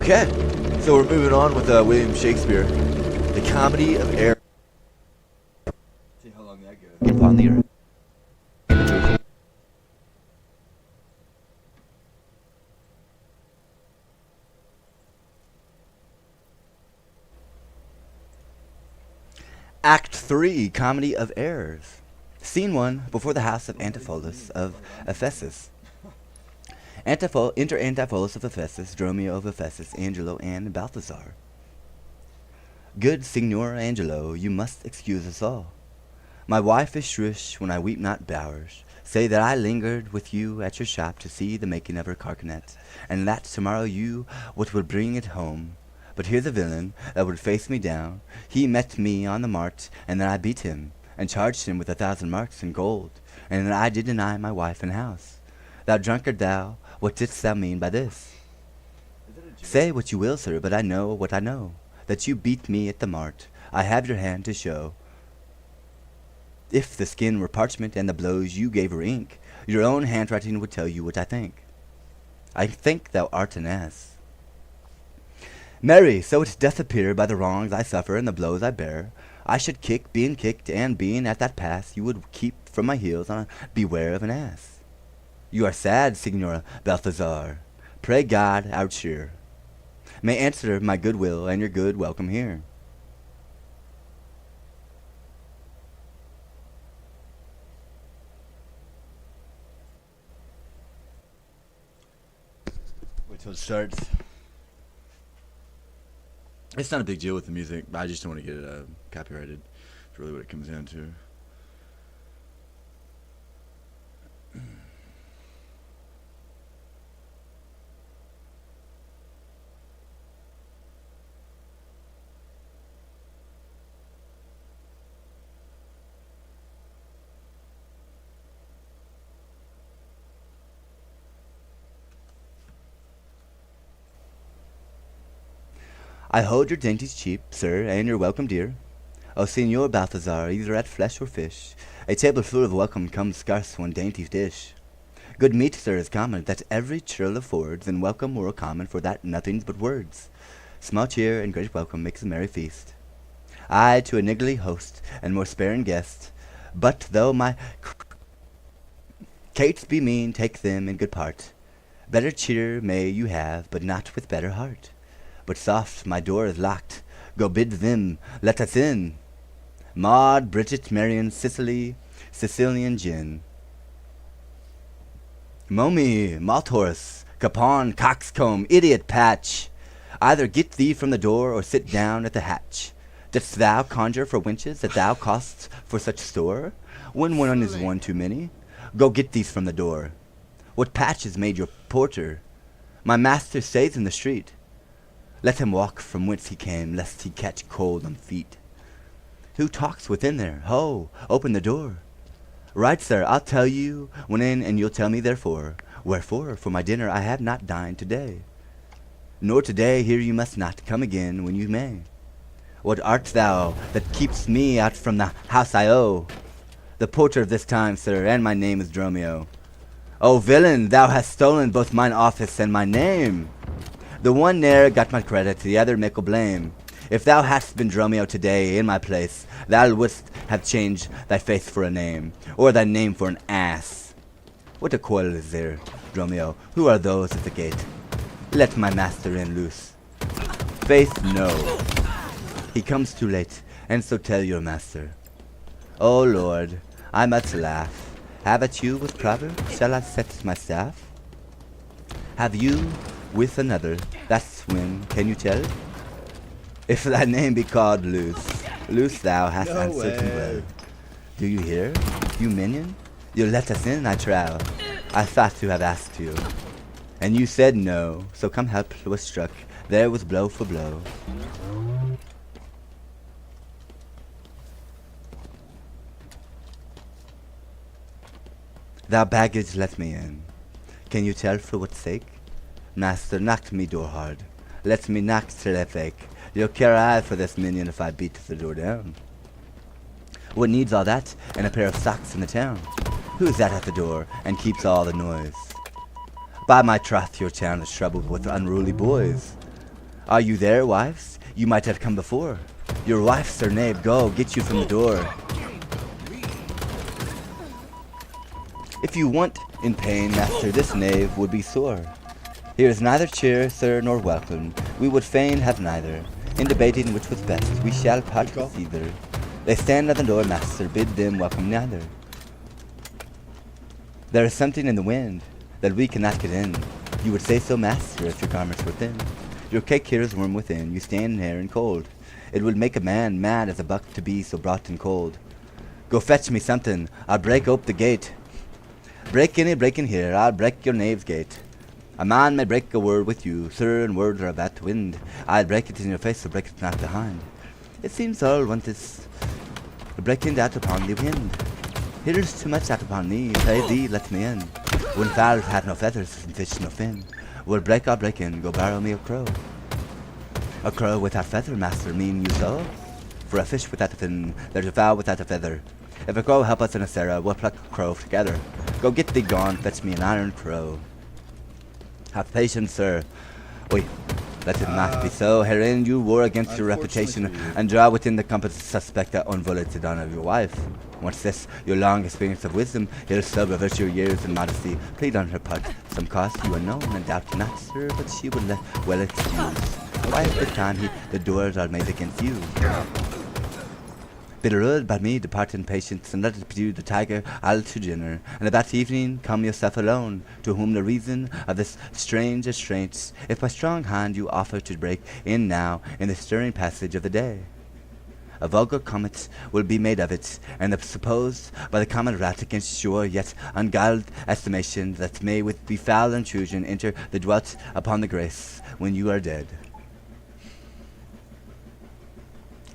Okay, so we're moving on with William Shakespeare, the comedy of error. See how long that goes. Upon the earth. Act 3, Comedy of Errors. Scene 1, before the house of Antipholus of Ephesus. Enter Antipholus of Ephesus, Dromio of Ephesus, Angelo, and Balthazar. Good Signor Angelo, you must excuse us all. My wife is shrewish when I weep not bowers. Say that I lingered with you at your shop to see the making of her carcanet, and that tomorrow you what will bring it home. But here's a villain that would face me down. He met me on the mart, and then I beat him, and charged him with 1,000 marks in gold, and then I did deny my wife and house. Thou drunkard thou, what didst thou mean by this? Say what you will, sir, but I know what I know, that you beat me at the mart. I have your hand to show. If the skin were parchment and the blows you gave were ink, your own handwriting would tell you what I think. I think thou art an ass. Marry, so it doth appear by the wrongs I suffer and the blows I bear, I should kick, being kicked, and being at that pass, you would keep from my heels on a beware of an ass. You are sad, Signora Balthazar. Pray God out cheer. May answer my good will and your good welcome here. Wait till it starts. It's not a big deal with the music, but I just don't want to get it copyrighted. It's really what it comes down to. I hold your dainties cheap, sir, and you're welcome, dear. O Signor Balthazar, either at flesh or fish, a table full of welcome comes scarce one dainty dish. Good meat, sir, is common, that every churl affords, and welcome more common, for that nothing's but words. Small cheer and great welcome makes a merry feast. I to a niggardly host, and more sparing guest, but though my cates be mean, take them in good part. Better cheer may you have, but not with better heart. But soft, my door is locked. Go bid them, let us in. Maud, Bridget, Marion, Sicilian gin. Momy, Malthorse, Capon, Coxcomb, Idiot Patch. Either get thee from the door, or sit down at the hatch. Didst thou conjure for wenches that thou costs for such store? When one is one too many, go get these from the door. What patch is made your porter? My master stays in the street. Let him walk from whence he came, lest he catch cold on feet. Who talks within there? Ho! Open the door. Right, sir, I'll tell you when in, and you'll tell me therefore. Wherefore? For my dinner I have not dined today. Nor today here you must not come again when you may. What art thou that keeps me out from the house I owe? The porter of this time, sir, and my name is Dromio. O villain, thou hast stolen both mine office and my name. The one ne'er got my credit, the other mickle blame. If thou hadst been Dromio today in my place, thou wouldst have changed thy face for a name, or thy name for an ass. What a quarrel is there, Dromio? Who are those at the gate? Let my master in loose. Faith, no. He comes too late, and so tell your master. O Lord, I must laugh. Have at you with proverbs, shall I set my staff? Have you with another, that's when, can you tell? If thy name be called Luce, Luce thou hast answered him well. Do you hear, you minion? You'll let us in, I trow. I thought to have asked you. And you said no, so come help was struck, there was blow for blow. Thou baggage let me in. Can you tell for what sake? Master, knocked me door hard. Let me knock till I fake. You'll care I for this minion if I beat the door down. What needs all that and a pair of socks in the town? Who's that at the door and keeps all the noise? By my troth, your town is troubled with unruly boys. Are you there, wives? You might have come before. Your wife, sir knave, go, get you from the door. If you want in pain, master, this knave would be sore. Here is neither cheer, sir, nor welcome. We would fain have neither. In debating which was best, we shall part with either. They stand at the door, master, bid them welcome neither. There is something in the wind that we cannot get in. You would say so, master, if your garments were thin. Your cake here is warm within, you stand here and cold. It would make a man mad as a buck to be so brought and cold. Go fetch me something, I'll break ope the gate. Break in here, I'll break your knave's gate. A man may break a word with you, sir, and words are of that wind. I'll break it in your face, so break it not behind. It seems all want is breaking out upon the wind. Here's too much out upon me, pray thee, let me in. When fowls have no feathers and fish no fin, will break or break in, go borrow me a crow. A crow without feather, master, mean you so? For a fish without a fin, there's a fowl without a feather. If a crow help us in a sarah, we'll pluck a crow together. Go get thee gone, fetch me an iron crow. Have patience, sir. Oi, let it not be so. Herein you war against your reputation, and draw within the compass suspect that unvolated honor of your wife. Once this, your long experience of wisdom, he'll so reverse your years and modesty. Plead on her part, some cost you unknown, and doubt you not, sir, but she will well excuse. Why at the time the doors are made against you? Bid ruled by me, depart in patience, and let it be the tiger all to dinner. And at that evening come yourself alone, to whom the reason of this strange restraints, if by strong hand you offer to break in now in the stirring passage of the day. A vulgar comment will be made of it, and supposed by the common rat against sure yet unguided estimation that may with be foul intrusion enter the dwelt upon the grace when you are dead.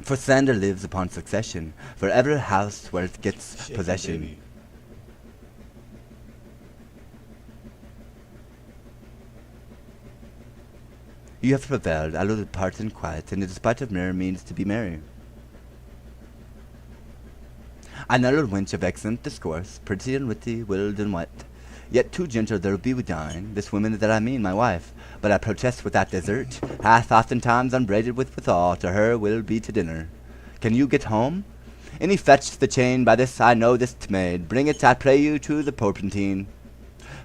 For slander lives upon succession, for every house where it gets possession. Baby. You have prevailed, I will depart in quiet, and the despite of mirror means to be merry. I know a wench of excellent discourse, pretty and witty, willed and wet. Yet too gentle there be with thine, this woman that I mean, my wife. But I protest with that dessert, hath oftentimes unbraided withal, to her will be to dinner. Can you get home? Any fetch the chain, by this I know this maid. Bring it, I pray you, to the porpentine.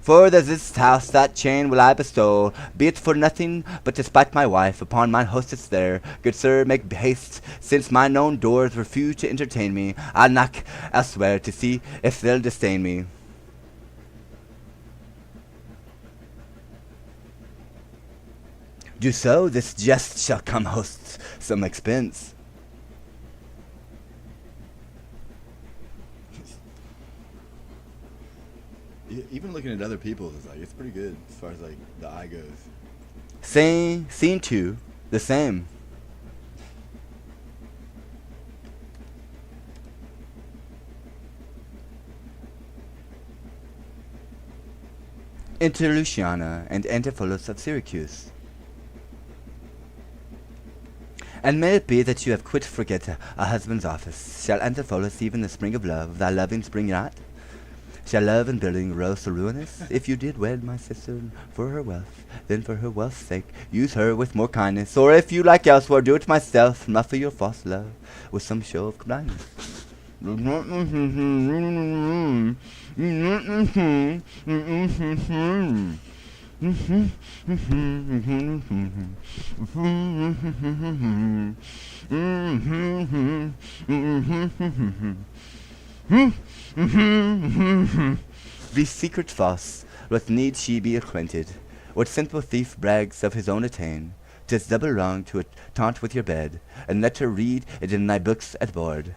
For there's this house that chain will I bestow, be it for nothing but to spite my wife upon mine hostess there. Good sir, make haste, since my known doors refuse to entertain me. I'll knock elsewhere to see if they'll disdain me. Do so, this jest shall come host some expense. Even looking at other people's, it's pretty good as far as like the eye goes. Scene 2, the same. Enter Luciana and Antipholus of Syracuse. And may it be that you have quit forget a husband's office. Shall Antipholus even the spring of love, thy loving spring not? Shall love and building grow so ruinous? If you did wed my sister for her wealth, then for her wealth's sake use her with more kindness. Or if you like elsewhere, do it myself, muffle your false love with some show of kindness. These secret false, with need she be acquainted. What simple thief brags of his own attain? 'Tis double wrong to taunt with your bed, and let her read it in thy books at board.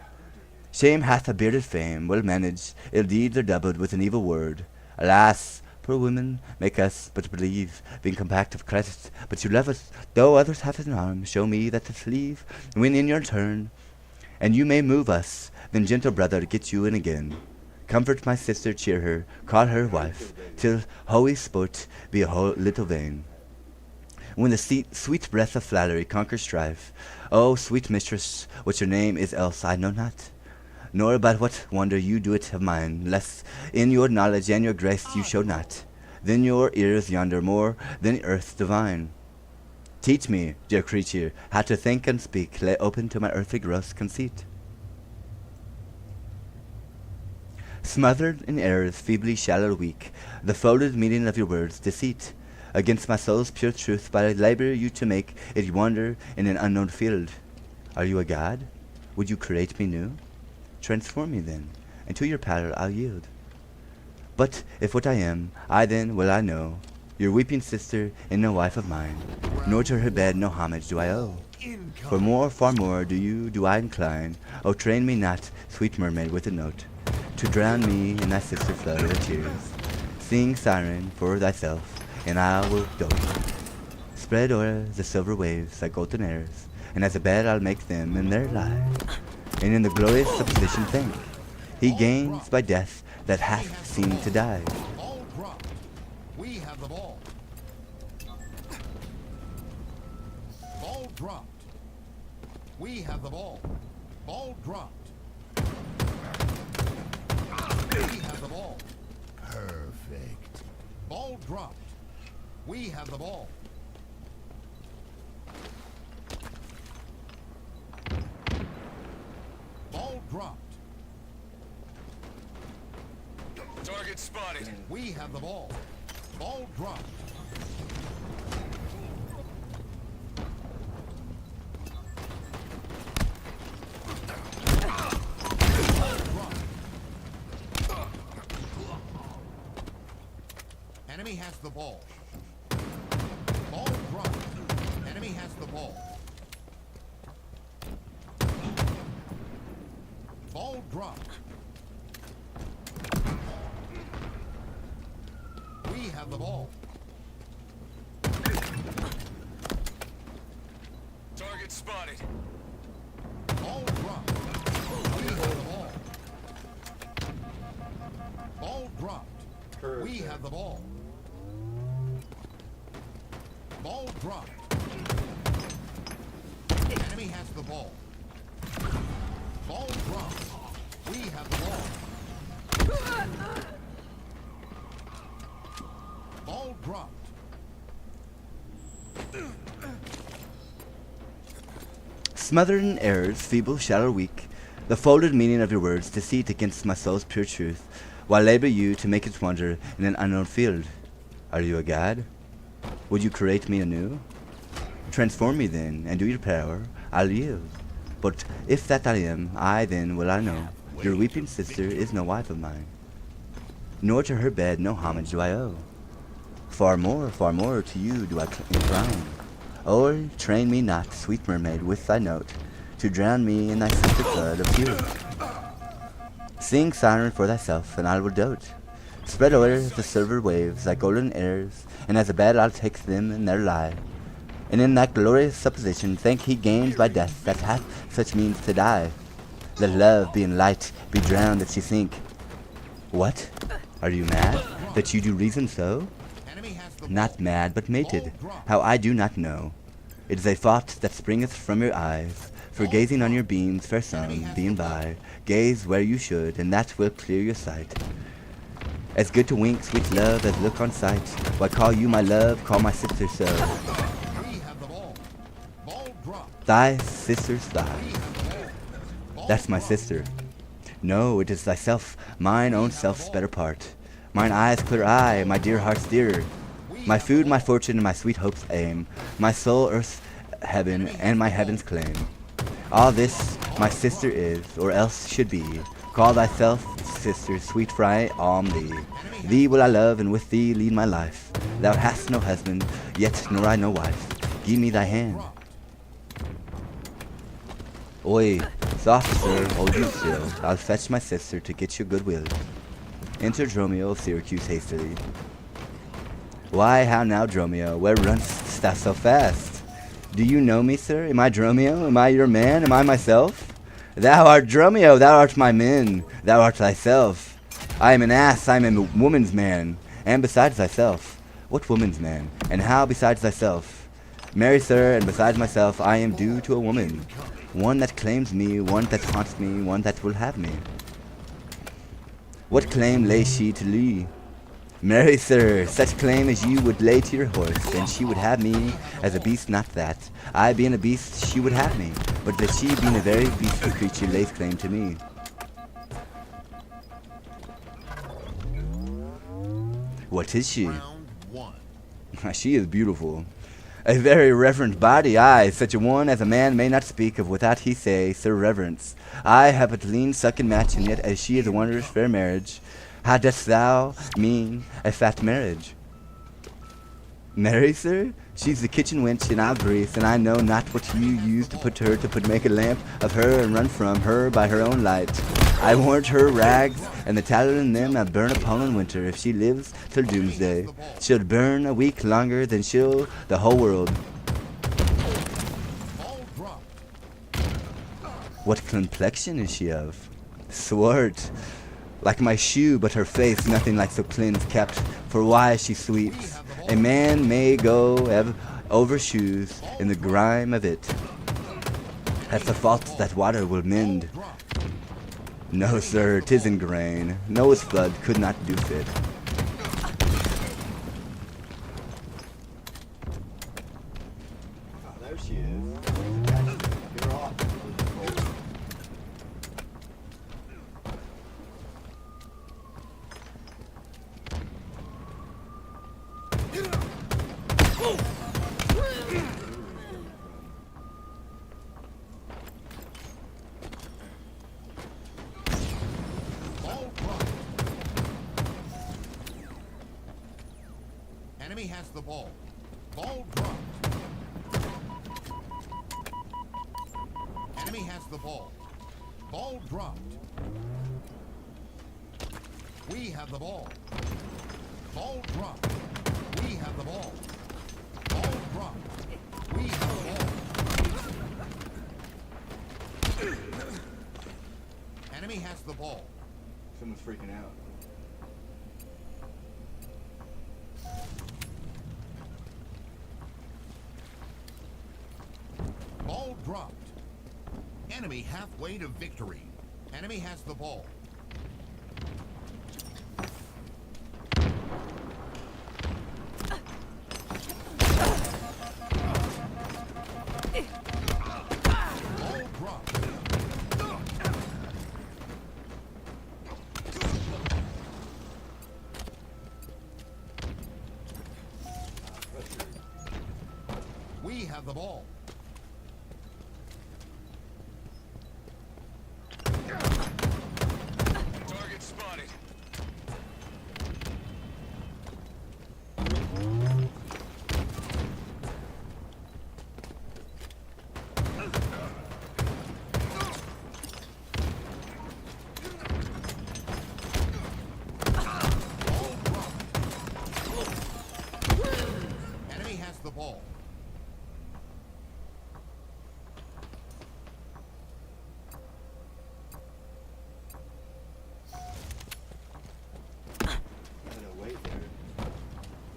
Shame hath a bearded fame, well managed, ill deeds are doubled with an evil word. Alas, poor women, make us but believe, being compact of credit, but you love us, though others have an arm, show me that the sleeve, when in your turn, and you may move us, then gentle brother, get you in again. Comfort my sister, cheer her, call her wife, till holy sport be a little vain. When the sweet breath of flattery conquers strife, O sweet mistress, what your name is else I know not, nor by what wonder you do it of mine, lest in your knowledge and your grace you show not, then your ears yonder more than earth divine. Teach me, dear creature, how to think and speak, lay open to my earthly gross conceit. Smothered in errors, feebly shallow, weak, the folded meaning of your words, deceit, against my soul's pure truth, by labor you to make it wander in an unknown field. Are you a god? Would you create me new? Transform me then, and to your power I'll yield. But if what I am, I then will I know, your weeping sister and no wife of mine, nor to her bed no homage do I owe. For more, far more, do I incline. Oh, train me not, sweet mermaid with a note, to drown me in thy sister flood of tears. Sing, siren, for thyself, and I will dote. Spread o'er the silver waves thy golden airs, and as a bed I'll make them in their lie, and in the glorious supposition thank. He gains by death that hath seemed to die. Ball dropped. We have the ball. Ball dropped. We have the ball. Ball dropped. We have the ball. Perfect. Ball dropped. We have the ball. Ball dropped. Target spotted. We have the ball. Ball dropped. Ball dropped. Enemy has the ball. Ball dropped. Enemy has the ball. Ball dropped. We have the ball. Target spotted. Ball dropped. We have the ball. Ball dropped. We have the ball. Ball dropped. Enemy has the ball. Ball dropped. We have the ball. Ball dropped. Smothered in errors, feeble, shallow, weak, the folded meaning of your words, deceit against my soul's pure truth, while labor you to make it wander in an unknown field. Are you a god? Would you create me anew? Transform me then, and do your power, I'll yield. But if that I am, I then will I know, your weeping sister is no wife of mine, nor to her bed no homage do I owe. Far more to you do I incline. Or train me not, sweet mermaid, with thy note, to drown me in thy sister flood of tears. Sing, siren, for thyself, and I will dote. Spread o'er the silver waves thy golden airs, and as a bed I'll take them in their lie. And in that glorious supposition thank he gains by death that hath such means to die. Let love, being light, be drowned that she sink. What? Are you mad, that you do reason so? Enemy has the Not mad, but mated, how I do not know. It is a thought that springeth from your eyes, for gazing on your beams, fair sun, being by, gaze where you should, and that will clear your sight. As good to wink, sweet love, as look on sight. Why call you my love, call my sister so. We have the ball. Ball dropped. Thy sister's thigh. We have the ball. That's my sister. No, it is thyself, mine own self's better part. Mine eye's clear eye, my dear heart's dearer. My food, my fortune, and my sweet hope's aim. My soul, earth's heaven, and my heaven's claim. All this my sister is, or else should be. Call thyself sister, sweet for I am thee. Thee will I love, and with thee lead my life. Thou hast no husband, yet nor I no wife. Give me thy hand. Oi, soft sir, hold you still. I'll fetch my sister to get your goodwill. Enter Dromio of Syracuse hastily. Why, how now, Dromio? Where runst thou so fast? Do you know me, sir? Am I Dromio? Am I your man? Am I myself? Thou art Dromio, thou art my man, thou art thyself. I am an ass, I am a woman's man, and besides thyself. What woman's man? And how besides thyself? Marry, sir, and besides myself, I am due to a woman. One that claims me, one that haunts me, one that will have me. What claim lays she to thee? Marry, sir, such claim as you would lay to your horse, and she would have me as a beast, not that. I being a beast, she would have me, but that she being a very beastly creature lays claim to me. What is she? Round one. She is beautiful. A very reverent body, aye, such a one as a man may not speak of without he say, Sir Reverence. I have but lean sucking match, and yet as she is a wondrous fair marriage. How dost thou mean a fat marriage? Marry, sir? She's the kitchen wench, and I'll grease, and I know not what you use to put her to make a lamp of her and run from her by her own light. I warrant her rags, and the tallow in them I'll burn upon in winter. If she lives till doomsday, she'll burn a week longer than she'll the whole world. Ball dropped. What complexion is she of? Swart, like my shoe, but her face nothing like so cleanse kept. For why she sweeps, a man may go over shoes in the grime of it. That's the fault that water will mend. No, sir, 'tis in grain. Noah's flood could not do fit. Oh, there she is. Get her off. Ball dropped. Enemy has the ball. Ball dropped. Enemy has the ball. Ball dropped. We have the ball. Ball dropped. We have the ball. Ball dropped. We have the ball. Enemy has the ball. Someone's freaking out. Ball dropped. Enemy halfway to victory. Enemy has the ball. Ball dropped. We have the ball. Target spotted. Ball dropped. Enemy has the ball. No, wait there.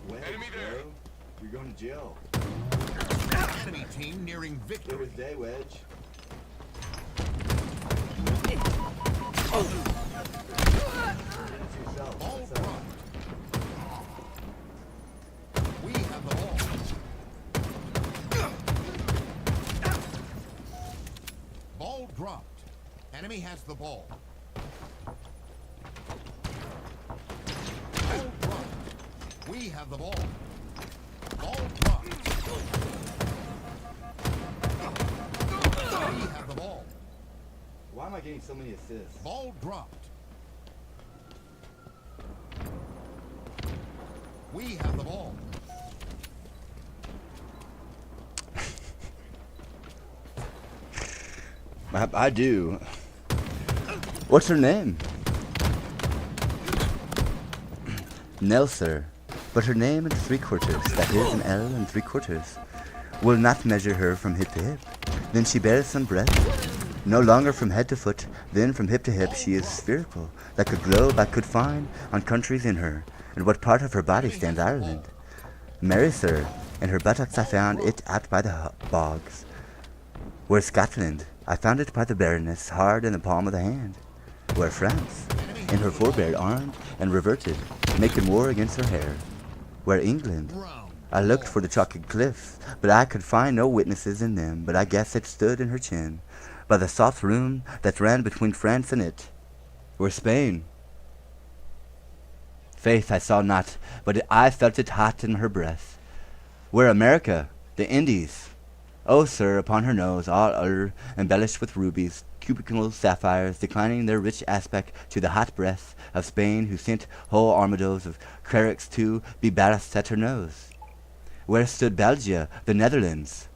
Wedge, Enemy there. bro. You're going to jail. Enemy team nearing Clear victory. as day, Wedge. Yourself. Ball What's up? dropped. We have the ball. Ball dropped. Enemy has the ball. Ball dropped. We have the ball. Ball dropped. We have the ball. Why am I getting so many assists? Ball dropped. We have the ball. I do. What's her name? Nell, sir. But her name and 3/4, that is an L and 3/4, will not measure her from hip to hip. Then she bears some breadth. No longer from head to foot, then from hip to hip she is spherical, like a globe I could find on countries in her. And what part of her body stands Ireland? Marry, sir, and her buttocks I found it out by the bogs. Where's Scotland? I found it by the barrenness, hard in the palm of the hand. Where France, in her forebear armed and reverted, making war against her hair. Where England, I looked for the chalky cliffs, but I could find no witnesses in them, but I guess it stood in her chin, by the soft room that ran between France and it. Where Spain, faith I saw not, but I felt it hot in her breath. Where America, the Indies, oh, sir, upon her nose, all embellished with rubies, cubical sapphires, declining their rich aspect to the hot breath of Spain, who sent whole armados of clerics to be ballast at her nose. Where stood Belgia, the Netherlands?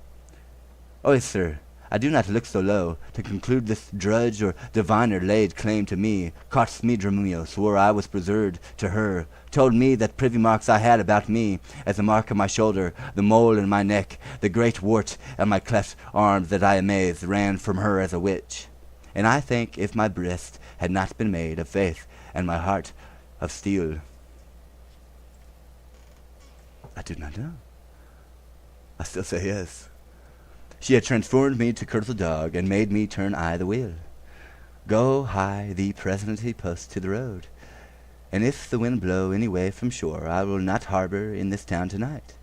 Oh, sir, I do not look so low, to conclude this drudge or diviner laid claim to me, caught me Dromio, swore I was preserved to her, told me that privy marks I had about me, as the mark of my shoulder, the mole in my neck, the great wart on my cleft arms that I amazed, ran from her as a witch. And I think if my breast had not been made of faith, and my heart of steel, I do not know. I still say yes. She had transformed me to curtle dog, and made me turn I the wheel. Go hie thee presently post to the road, and if the wind blow any way from shore, I will not harbour in this town tonight.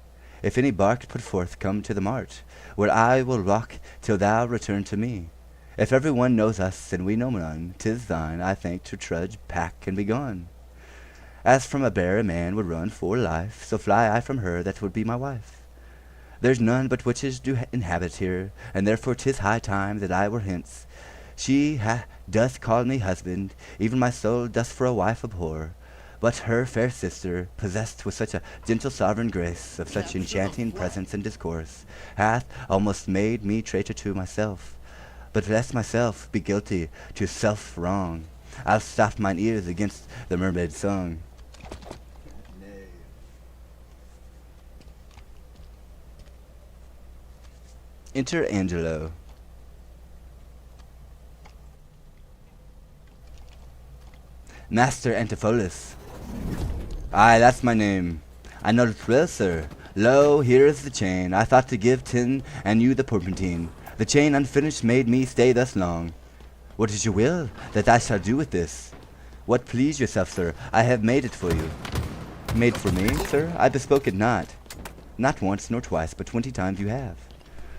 If any bark put forth, come to the mart, where I will walk till thou return to me. If every one knows us, and we know none, 'tis thine, I think, to trudge, pack, and be gone. As from a bear a man would run for life, so fly I from her that would be my wife. There's none but witches do inhabit here, and therefore 'tis high time that I were hence. She doth call me husband, even my soul doth for a wife abhor. But her fair sister, possessed with such a gentle sovereign grace, of such enchanting presence and discourse, hath almost made me traitor to myself. But lest myself be guilty to self-wrong, I'll stop mine ears against the mermaid's song. Enter Angelo. Master Antipholus. Aye, that's my name. I know it well, sir. Lo, here is the chain. I thought to give 10, and you the porpentine. The chain unfinished made me stay thus long. What is your will that I shall do with this? What please yourself, sir, I have made it for you. Made for me, sir? I bespoke it not. Not once nor twice, but 20 times you have.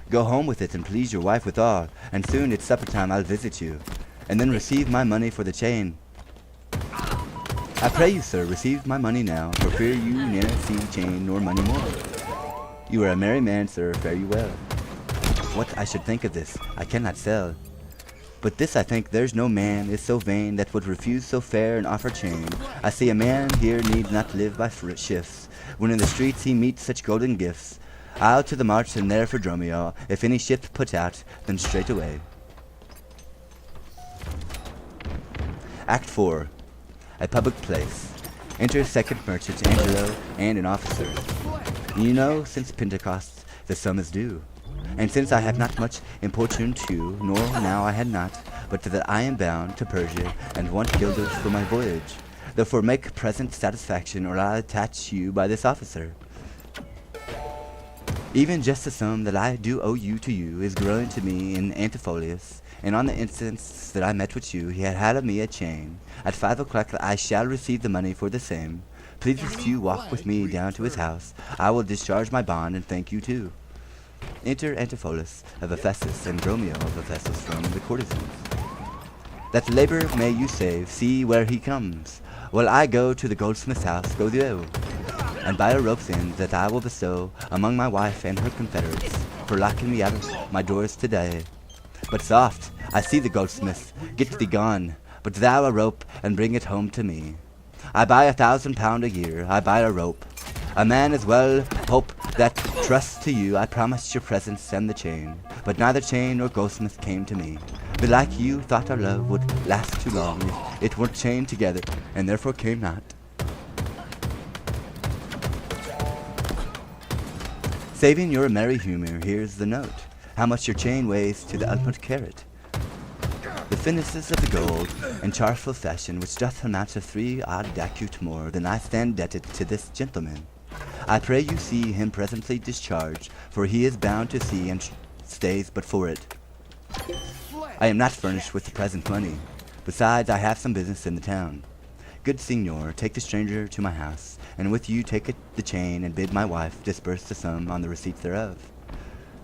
Go home with it and please your wife withal, and soon it's supper time I'll visit you, and then receive my money for the chain. I pray you, sir, receive my money now, for fear you ne'er see chain nor money more. You are a merry man, sir, fare you well. What I should think of this, I cannot sell. But this I think there's no man is so vain that would refuse so fair an offer chain. I see a man here needs not live by shifts, when in the streets he meets such golden gifts. I'll to the march and there for Dromio, if any ship put out, then straight away. Act 4. A public place. Enter second merchant Angelo and an officer. You know, since Pentecost, the sum is due. And since I have not much importuned you, nor now I had not, but that I am bound to Persia, and want guilders for my voyage. Therefore make present satisfaction, or I'll attach you by this officer. Even just the sum that I do owe you to you is grown to me in Antipholus, and on the instance that I met with you, he had of me a chain. At 5 o'clock I shall receive the money for the same. Please if you walk with me down to his house, I will discharge my bond and thank you too. Enter Antipholus of Ephesus and Dromio of Ephesus from the courtesans. That labor may you save, see where he comes. While I go to the goldsmith's house, go thou, and buy a rope's end that I will bestow among my wife and her confederates, for locking me out of my doors today. But soft, I see the goldsmith, get thee gone, but thou a rope, and bring it home to me. I buy £1,000 a year, I buy a rope. A man as well hope that trusts to you I promised your presence and the chain, but neither chain nor goldsmith came to me. Belike you thought our love would last too long if it weren't chained together, and therefore came not. Saving your merry humor, here's the note. How much your chain weighs to the ultimate carat. The finesses of the gold, in charful fashion, which doth amount to 3 odd ducat more than I stand indebted to this gentleman. I pray you see him presently discharged, for he is bound to see and stays but for it. I am not furnished with the present money, Besides, I have some business in the town. Good signor, take the stranger to my house, and with you take the chain and bid my wife disperse the sum on the receipts thereof.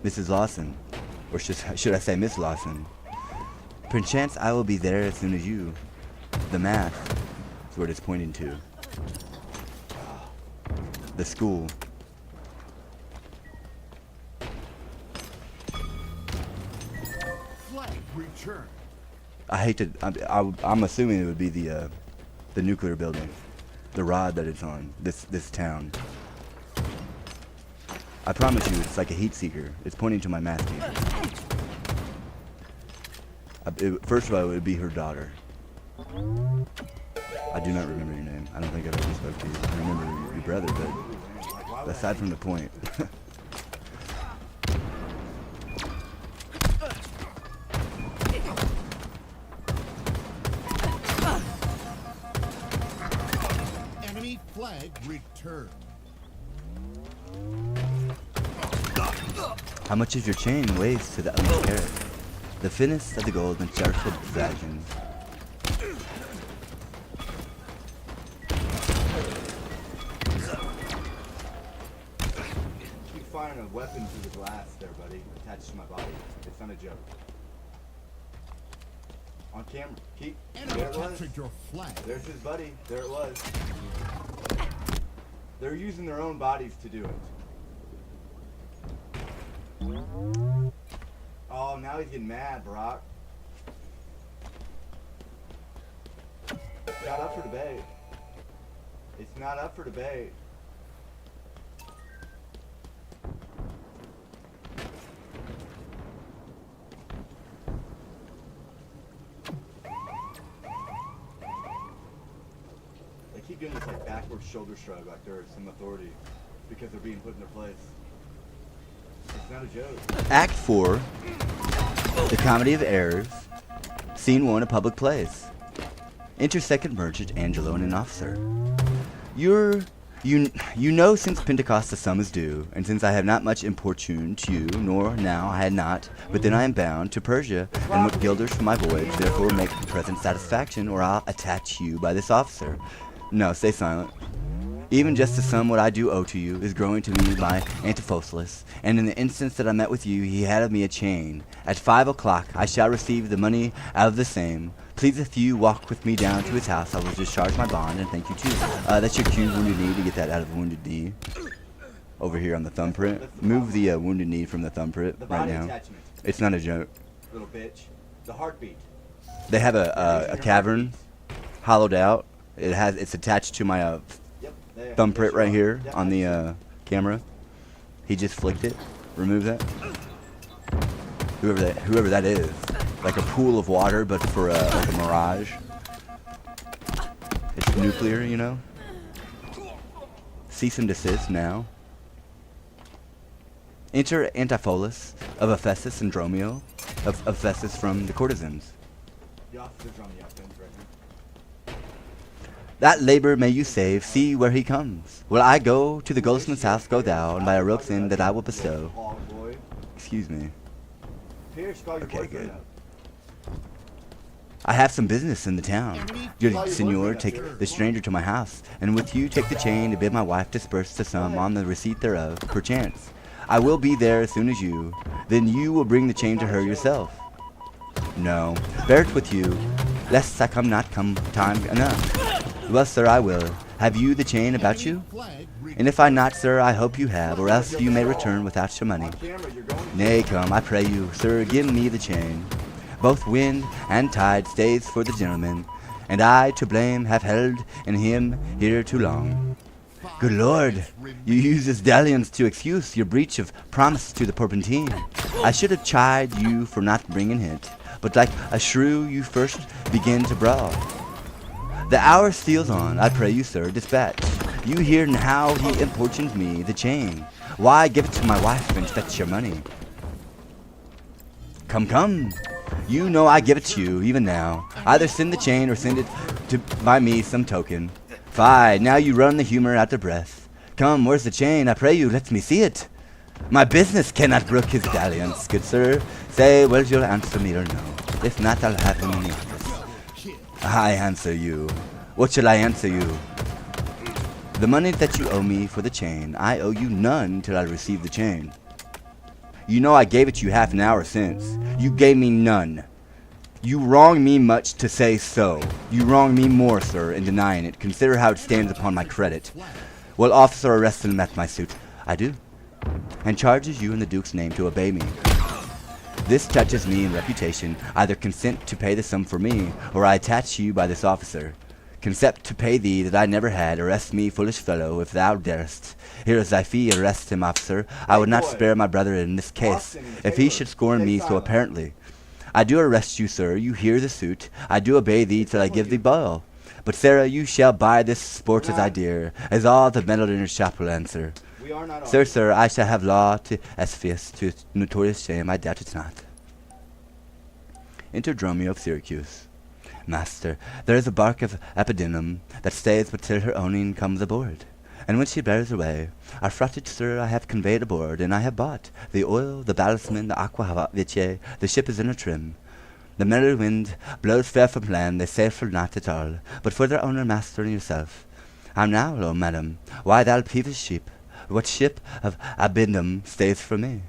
Mrs. Lawson, or should I say Miss Lawson, perchance I will be there as soon as you. The math is what it's pointing to. The school. Flag returned. I hate to. I'm assuming it would be the nuclear building, the rod that it's on. This town. I promise you, it's like a heat seeker. It's pointing to my math teacher. First of all, it would be her daughter. I do not remember your name. I don't think I've ever spoke to you. I remember your brother, but aside from the point. Enemy flag returned. How much of your chain weighs to the utmost carat? The thinnest of the gold and sharpest fragments. Keep firing a weapon through the glass there, buddy. Attached to my body. It's not a joke. On camera. Keep. Enemy There it was. captured your flag. There's his buddy. There it was. They're using their own bodies to do it. Oh, now he's getting mad, Brock. It's not up for debate. It's not up for debate. They keep doing this like backward shoulder shrug like they're some authority because they're being put in their place. It's not a joke. Act 4, The Comedy of Errors, Scene 1, a public place. Enter second merchant Angelo and an officer. You know since Pentecost the sum is due, and since I have not much importuned you, nor now I had not, but then I am bound to Persia, and what guilders for my voyage, therefore make present satisfaction, or I'll attach you by this officer. No, stay silent. Even just the sum what I do owe to you is growing to me by Antiphoselus, and in the instance that I met with you, he had of me a chain. At 5 o'clock I shall receive the money out of the same. Please, if you walk with me down to his house, I will discharge my bond, and thank you too. That's your cue, wounded knee, to get that out of the wounded knee. Over here on the thumbprint. Move the wounded knee from the thumbprint The right body now. attachment, It's not a joke. little bitch. The heartbeat. They have a cavern hollowed out. It's attached to my Yep. There. thumbprint Yes, right you here are. Yep, on I see. the camera. He just flicked it. Remove that. Whoever that is, like a pool of water, but for like a mirage. It's nuclear, you know. Cease and desist now. Enter Antipholus of Ephesus and Dromio of Ephesus from the courtesans. The officer's on the offense right now. That labor may you save, see where he comes. Will I go to the goldsmith's house, go thou, and by a rope's end that I will bestow. Oh, boy. Excuse me. Pierce, call your Okay, boyfriend good. up. I have some business in the town. Good senor, take the stranger to my house, and with you take the chain to bid my wife disperse the sum on the receipt thereof, perchance. I will be there as soon as you. Then you will bring the chain to her yourself. No, bear it with you, lest I come not come time enough. Well, sir, I will. Have you the chain about you? Flag And if I not, sir, I hope you have, or else you may return without your money. On camera, you're going. Nay, come, I pray you, sir, give me the chain. Both wind and tide stays for the gentleman, and I to blame have held in him here too long. Good Lord, you use this dalliance to excuse your breach of promise to the Porpentine. I should have chid you for not bringing it, but like a shrew you first begin to brawl. The hour steals on, I pray you, sir, dispatch. You hear how he importuned me, the chain. Why, give it to my wife and fetch your money. Come, come. You know I give it to you, even now. Either send the chain or send it to by me some token. Fie, now you run the humor out of breath. Come, where's the chain? I pray you, let me see it. My business cannot brook his dalliance, good sir. Say, will you answer me or no? If not, I'll have him in the office. kill. I answer you. What shall I answer you? The money that you owe me for the chain, I owe you none till I receive the chain. You know I gave it you half an hour since. You gave me none. You wrong me much to say so. You wrong me more, sir, in denying it. Consider how it stands upon my credit. Well, officer, arrest him at my suit. I do. And charges you in the Duke's name to obey me. This touches me in reputation. Either consent to pay the sum for me, or I attach you by this officer. Consent to pay thee that I never had. Arrest me, foolish fellow, if thou darest. Here is thy fee. Arrest him, officer. I would not spare my brother in this case, if he should scorn me so apparently. I do arrest you, sir. You hear the suit. I do obey thee till I give thee bail. But, Sarah, you shall buy this sport as I dear, as all the meddled in your shop will answer. Sir, I shall have law to Esphius, to notorious shame, I doubt it not. Enter Dromio of Syracuse. Master, there is a bark of Epidinum that stays but till her owning comes aboard. And when she bears away, our frottage, sir, I have conveyed aboard, and I have bought the oil, the ballastman, the aqua vice, the ship is in her trim. The merry wind blows fair from land, they sail for naught at all, but for their owner, master, and yourself. How now, lo, madam, why thou peevish sheep? What ship of Abindum stays for me?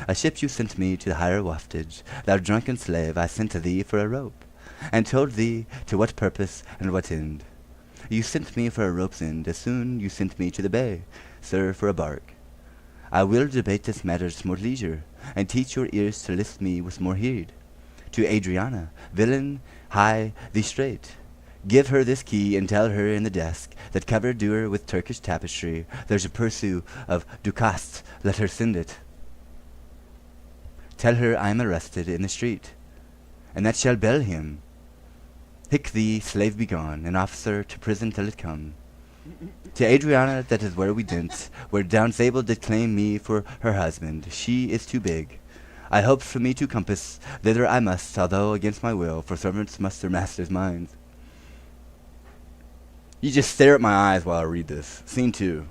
A ship you sent me to the higher waftage, thou drunken slave, I sent to thee for a rope, and told thee to what purpose and what end. You sent me for a rope's end, as soon you sent me to the bay, sir, for a bark. I will debate this matter more leisure, and teach your ears to list me with more heed. To Adriana, villain, hie thee straight. Give her this key, and tell her in the desk, that covered doer with Turkish tapestry, there's a pursue of ducats, let her send it. Tell her I am arrested in the street, and that shall bell him. Hick thee, slave, be gone, an officer to prison till it come. To Adriana, that is where we dint, where Downsable did claim me for her husband. She is too big. I hoped for me to compass, thither I must, although against my will, for servants must their masters' minds. You just stare at my eyes while I read this. Scene 2.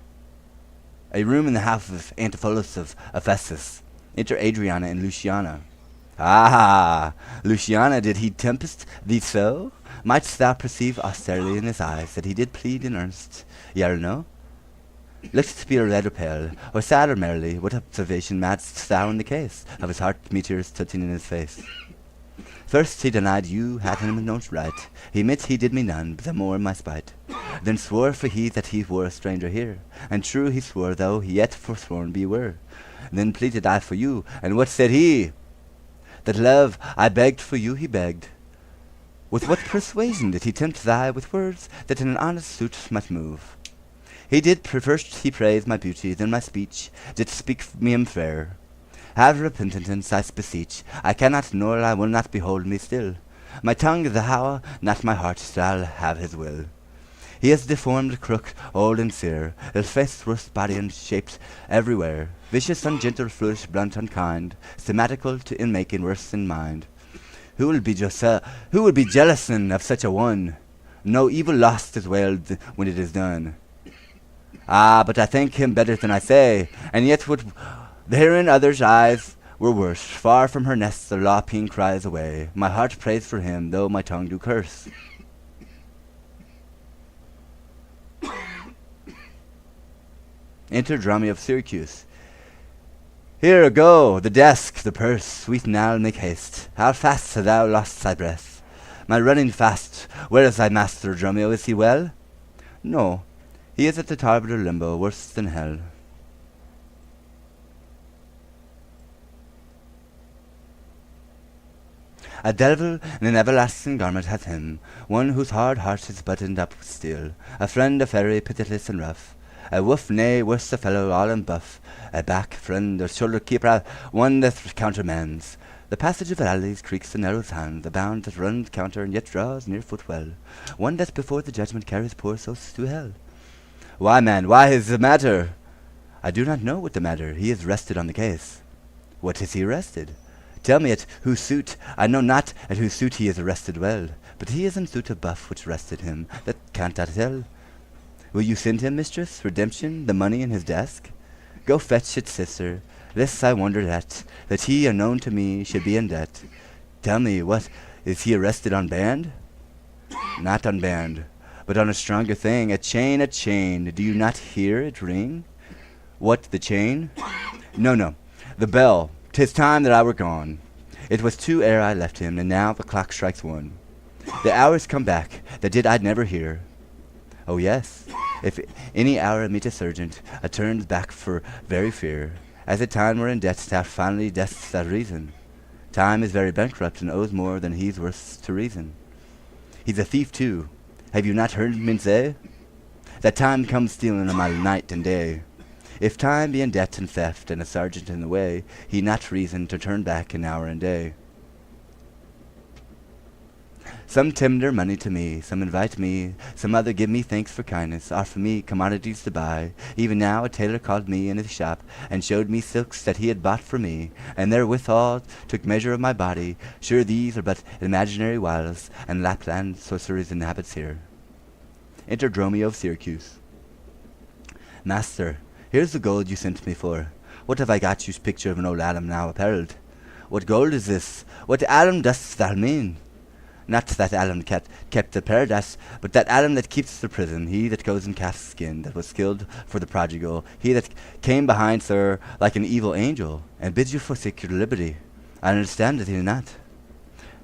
A room in the house of Antipholus of Ephesus. Enter Adriana and Luciana. Ah, Luciana, did he tempest thee so? Mightst thou perceive austerely in his eyes that he did plead in earnest, yea or no? Look'st be red or pale, or sad or merrily, what observation madst thou in the case of his heart meteors tilting in his face? First he denied you had him no right, he meant he did me none, but the more my spite. Then swore for he that he were a stranger here, and true he swore, though he yet forsworn be were. Then pleaded I for you, and what said he? That love I begged for you he begged. With what persuasion did he tempt thy with words that in an honest suit might move? He did first he praised my beauty, then my speech did speak me fair. Have repentance, I beseech. I cannot nor I will not behold me still. My tongue the how, not my heart shall have his will. He is deformed, crooked, old and sere, his face, worst body and shapes everywhere. Vicious, ungentle, foolish, blunt, unkind, systematical to in making worse in mind. Who will be jealous of such a one? No evil lost is wailed when it is done. Ah, but I thank him better than I say, and yet would therein others' eyes were worse. Far from her nest the lapine cries away. My heart prays for him, though my tongue do curse. Enter Dromio of Syracuse. Here, go, the desk, the purse, sweet now make haste. How fast hast thou lost thy breath? My running fast, where is thy master, Dromio, is he well? No, he is at the Tarbiter limbo, worse than hell. A devil in an everlasting garment hath him, one whose hard heart is buttoned up with steel, a friend, a fairy, pitiless and rough. A wolf, nay, worse a fellow, all in buff, a back, friend, a shoulder keeper, one that countermands. The passage of alleys, creaks and narrows hand, the bound that runs counter and yet draws near foot well, one that before the judgment carries poor souls to hell. Why, man, why is the matter? I do not know what the matter, he is rested on the case. What is he arrested? Tell me at whose suit, I know not at whose suit he is arrested well, but he is in suit of buff which arrested him, that can't I tell. Will you send him, mistress, redemption, the money in his desk? Go fetch it, sister. This I wondered at, that he, unknown to me, should be in debt. Tell me, what, is he arrested on band? not unband, but on a stronger thing. A chain, do you not hear it ring? What, the chain? No, no, the bell. 'Tis time that I were gone. It was 2 ere I left him, and now the clock strikes 1. The hours come back, that did I'd never hear. Oh yes, if any hour meet a sergeant, a turns back for very fear, as the time we're in debt, that finally death's that reason. Time is very bankrupt and owes more than he's worth to reason. He's a thief too. Have you not heard men say that time comes stealing on my night and day? If time be in debt and theft and a sergeant in the way, he not reason to turn back an hour and day. Some tender money to me, some invite me, some other give me thanks for kindness, offer me commodities to buy. Even now a tailor called me in his shop, and showed me silks that he had bought for me, and therewithal took measure of my body. Sure these are but imaginary wiles, and Lapland sorceries and habits here. Enter Dromio of Syracuse. Master, here's the gold you sent me for. What have I got you's picture of an old Adam now apparelled? What gold is this? What Adam dost thou mean? Not that Adam kept the paradise, but that Adam that keeps the prison, he that goes in calf's skin, that was skilled for the prodigal, he that came behind, sir, like an evil angel, and bids you forsake your liberty. I understand it, he not.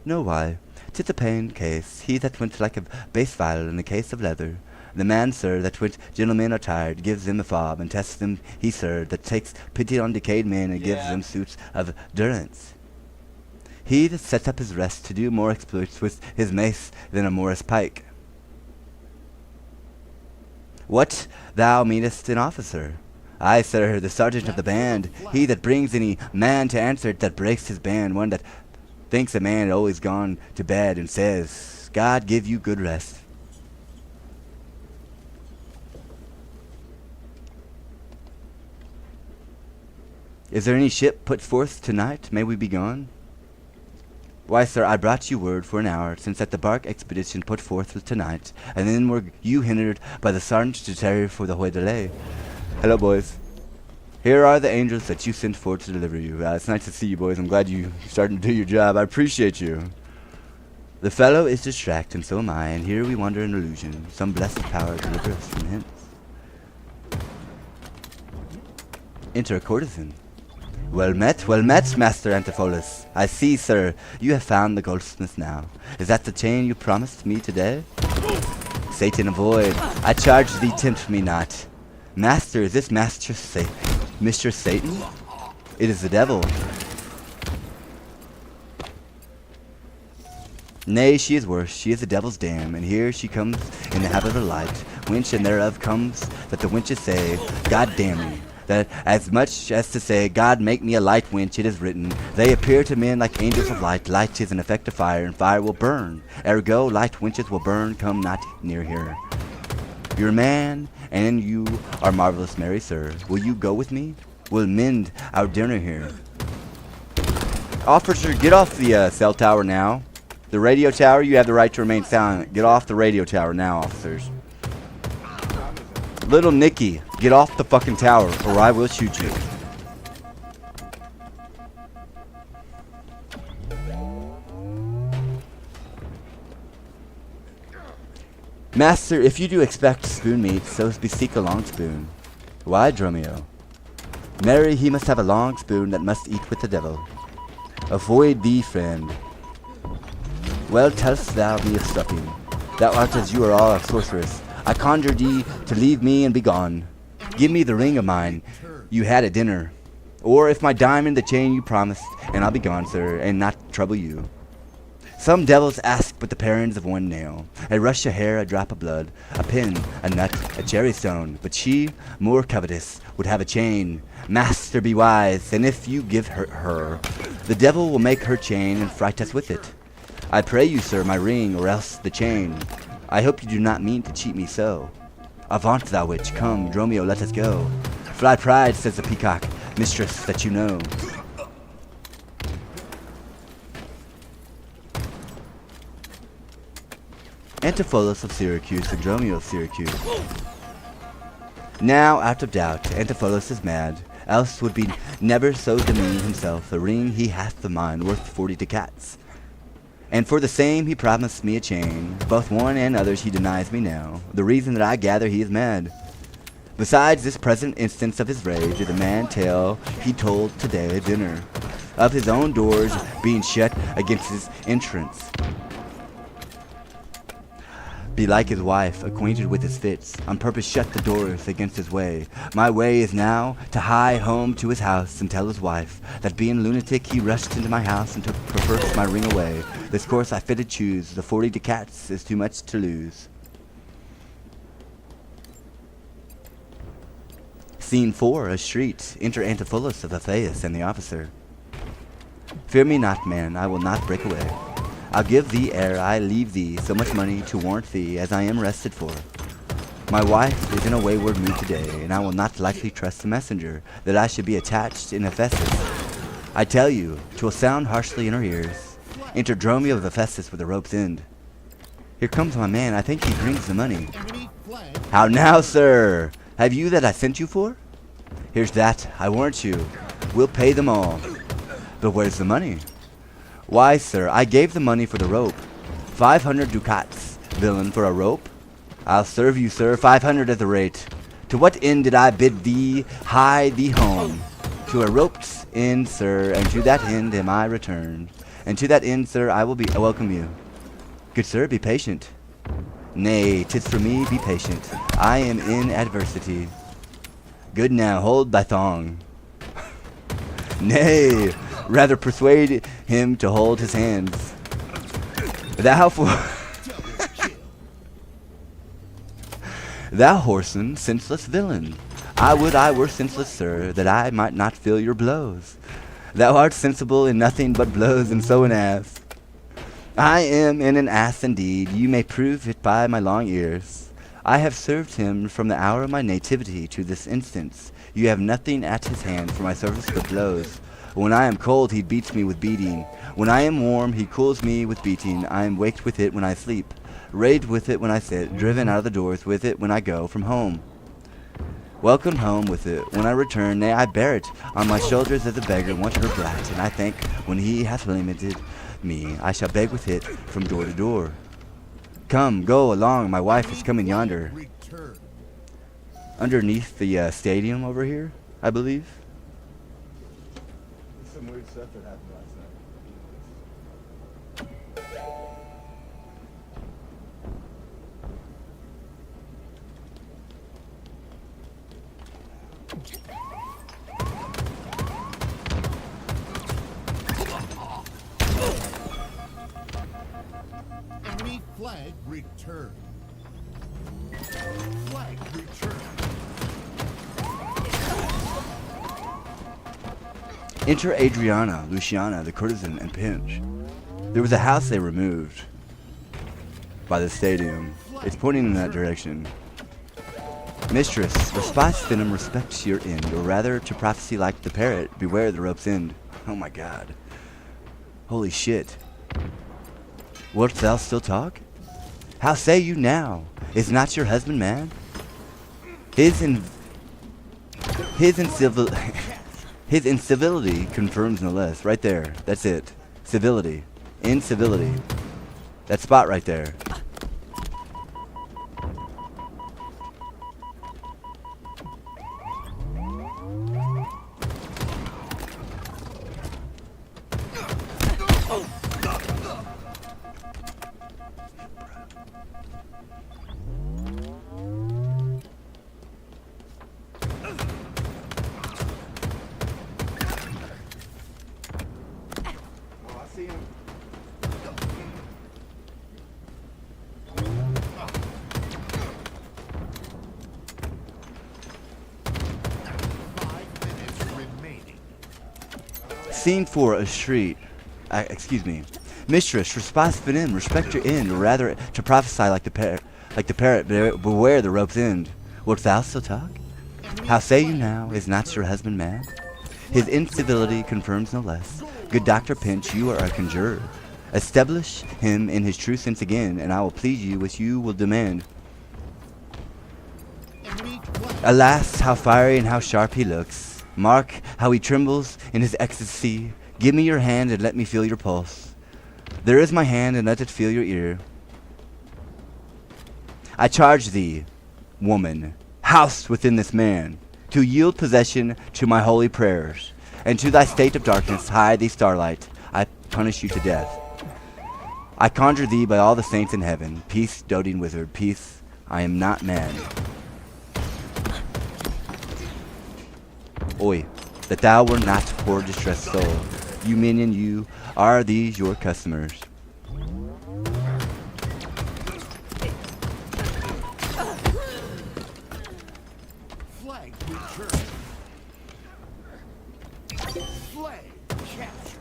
No, why, 'tis a plain case, he that went like a base vial in the case of leather. The man, sir, that went gentlemen are tired, gives them a fob, and tests them, he, sir, that takes pity on decayed men, and gives them suits of durance. He that sets up his rest to do more exploits with his mace than a Morris pike. What, thou meanest an officer? Aye, sir, the sergeant of the band, he that brings any man to answer it that breaks his band, one that thinks a man had always gone to bed and says, God give you good rest. Is there any ship put forth tonight? May we be gone? Why, sir, I brought you word for an hour since that the bark expedition put forth tonight, and then were you hindered by the sergeant to tarry for the hoy delay. Hello, boys. Here are the angels that you sent for to deliver you. It's nice to see you, boys. I'm glad you starting to do your job. I appreciate you. The fellow is distracted, and so am I, and here we wander in illusion. Some blessed power deliver us from hence. Enter a courtesan. Well met, Master Antipholus. I see, sir, you have found the goldsmith now. Is that the chain you promised me today? Satan avoid. I charge thee, tempt me not. Master, is this Mistress Satan? It is the devil. Nay, she is worse. She is the devil's dam, and here she comes in the habit of the light. Winch, and thereof comes that the winches say, God damn me. That as much as to say, God make me a light winch, it is written, they appear to men like angels of light. Light is an effect of fire, and fire will burn. Ergo, light winches will burn, come not near here. You're a man, and you are marvelous merry, sir. Will you go with me? We'll mend our dinner here. Officer, get off the cell tower now. The radio tower, you have the right to remain silent. Get off the radio tower now, officers. Little Nicky, get off the fucking tower, or I will shoot you. Master, if you do expect spoon meat, so beseek a long spoon. Why, Dromio? Marry, he must have a long spoon that must eat with the devil. Avoid thee, friend. Well, tell'st thou me of supping. Thou art as you are all a sorceress. I conjure thee to leave me and be gone. Give me the ring of mine you had at dinner. Or if my diamond, the chain you promised, and I'll be gone, sir, and not trouble you. Some devils ask but the parings of one nail, a rush of hair, a drop of blood, a pin, a nut, a cherry stone. But she, more covetous, would have a chain. Master, be wise, and if you give her, the devil will make her chain and fright us with it. I pray you, sir, my ring, or else the chain. I hope you do not mean to cheat me so. Avaunt, thou witch, come, Dromio, let us go. Fly pride, says the peacock, mistress that you know. Antipholus of Syracuse and Dromio of Syracuse. Now, out of doubt, Antipholus is mad, else would be never so demean himself. A ring he hath of mine worth 40 ducats. And for the same he promised me a chain. Both one and others he denies me now. The reason that I gather he is mad. Besides this present instance of his rage is a man tale he told today at dinner, of his own doors being shut against his entrance. Belike his wife, acquainted with his fits, on purpose shut the doors against his way. My way is now to hie home to his house and tell his wife that being lunatic he rushed into my house and took perforce my ring away. This course I fitted choose, the 40 ducats is too much to lose. Scene 4, a street. Enter Antipholus of Atheius and the officer. Fear me not, man, I will not break away. I'll give thee ere I leave thee so much money to warrant thee as I am rested for. My wife is in a wayward mood today, and I will not likely trust the messenger that I should be attached in Ephesus. I tell you, 'twill sound harshly in her ears. Enter Dromio of Ephesus with a rope's end. Here comes my man, I think he brings the money. Enemy flag. How now, sir? Have you that I sent you for? Here's that, I warrant you. We'll pay them all. But where's the money? Why, sir, I gave the money for the rope. 500 ducats, villain, for a rope. I'll serve you, sir, 500 at the rate. To what end did I bid thee hie thee home? To a rope's end, sir, and to that end am I returned. And to that end, sir, I will welcome you. Good sir, be patient. Nay, 'tis for me, be patient. I am in adversity. Good now, hold thy thong. Nay, rather persuade him to hold his hands. Thou Thou whoreson, senseless villain. I would I were senseless, sir, that I might not feel your blows. Thou art sensible in nothing but blows, and so an ass. I am in an ass indeed, you may prove it by my long ears. I have served him from the hour of my nativity to this instance. You have nothing at his hand for my service but blows. When I am cold, he beats me with beating. When I am warm, he cools me with beating. I am waked with it when I sleep, raved with it when I sit, driven out of the doors with it when I go from home. Welcome home with it when I return, nay, I bear it on my shoulders as a beggar once her brat, and I think when he hath limited me, I shall beg with it from door to door. Come, go along, my wife is coming yonder. Return. Underneath the stadium over here, I believe. There's some weird stuff that happened last night. Enemy flag returned. Flag returned. Enter Adriana, Luciana, the courtesan, and Pinch. There was a house they removed by the stadium. It's pointing in that direction. Mistress, response venom respects your end, or rather, to prophecy like the parrot, beware the rope's end. Oh my god. Holy shit. Wilt thou still talk? How say you now? Is not your husband mad? His incivility confirms no less. Right there. That's it. Civility. Incivility. That spot right there. Oh, I see him. Scene 4, a street. Excuse me. Mistress, response venom, respect your end, or rather to prophesy like the parrot, beware the rope's end. Wilt thou still talk? How say you now, is not your husband mad? His incivility confirms no less. Good Dr. Pinch, you are a conjurer. Establish him in his true sense again, and I will please you which you will demand. Enemy flag. Alas, how fiery and how sharp he looks. Mark how he trembles in his ecstasy. Give me your hand and let me feel your pulse. There is my hand, and let it feel your ear. I charge thee, woman, housed within this man, to yield possession to my holy prayers, and to thy state of darkness hide thee starlight. I punish you to death. I conjure thee by all the saints in heaven, peace, doting wizard, peace, I am not man. Oi, that thou were not poor distressed soul, you minion, you, are these your customers? Flag returned. Flag captured.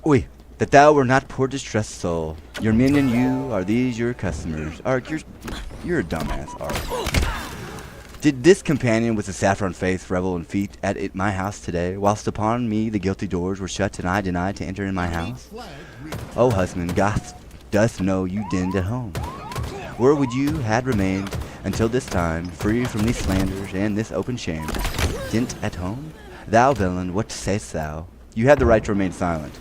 Oi, that thou were not poor distressed soul, your minion, you, are these your customers? Ark, you're a dumbass, Ark. Did this companion with the saffron face revel in feet at my house today, whilst upon me the guilty doors were shut and I denied to enter in my house? Flag returned. O husband, God doth know you dinned at home. Where would you had remained until this time, free from these slanders and this open shame? Dint at home? Thou villain, what sayst thou? You had the right to remain silent.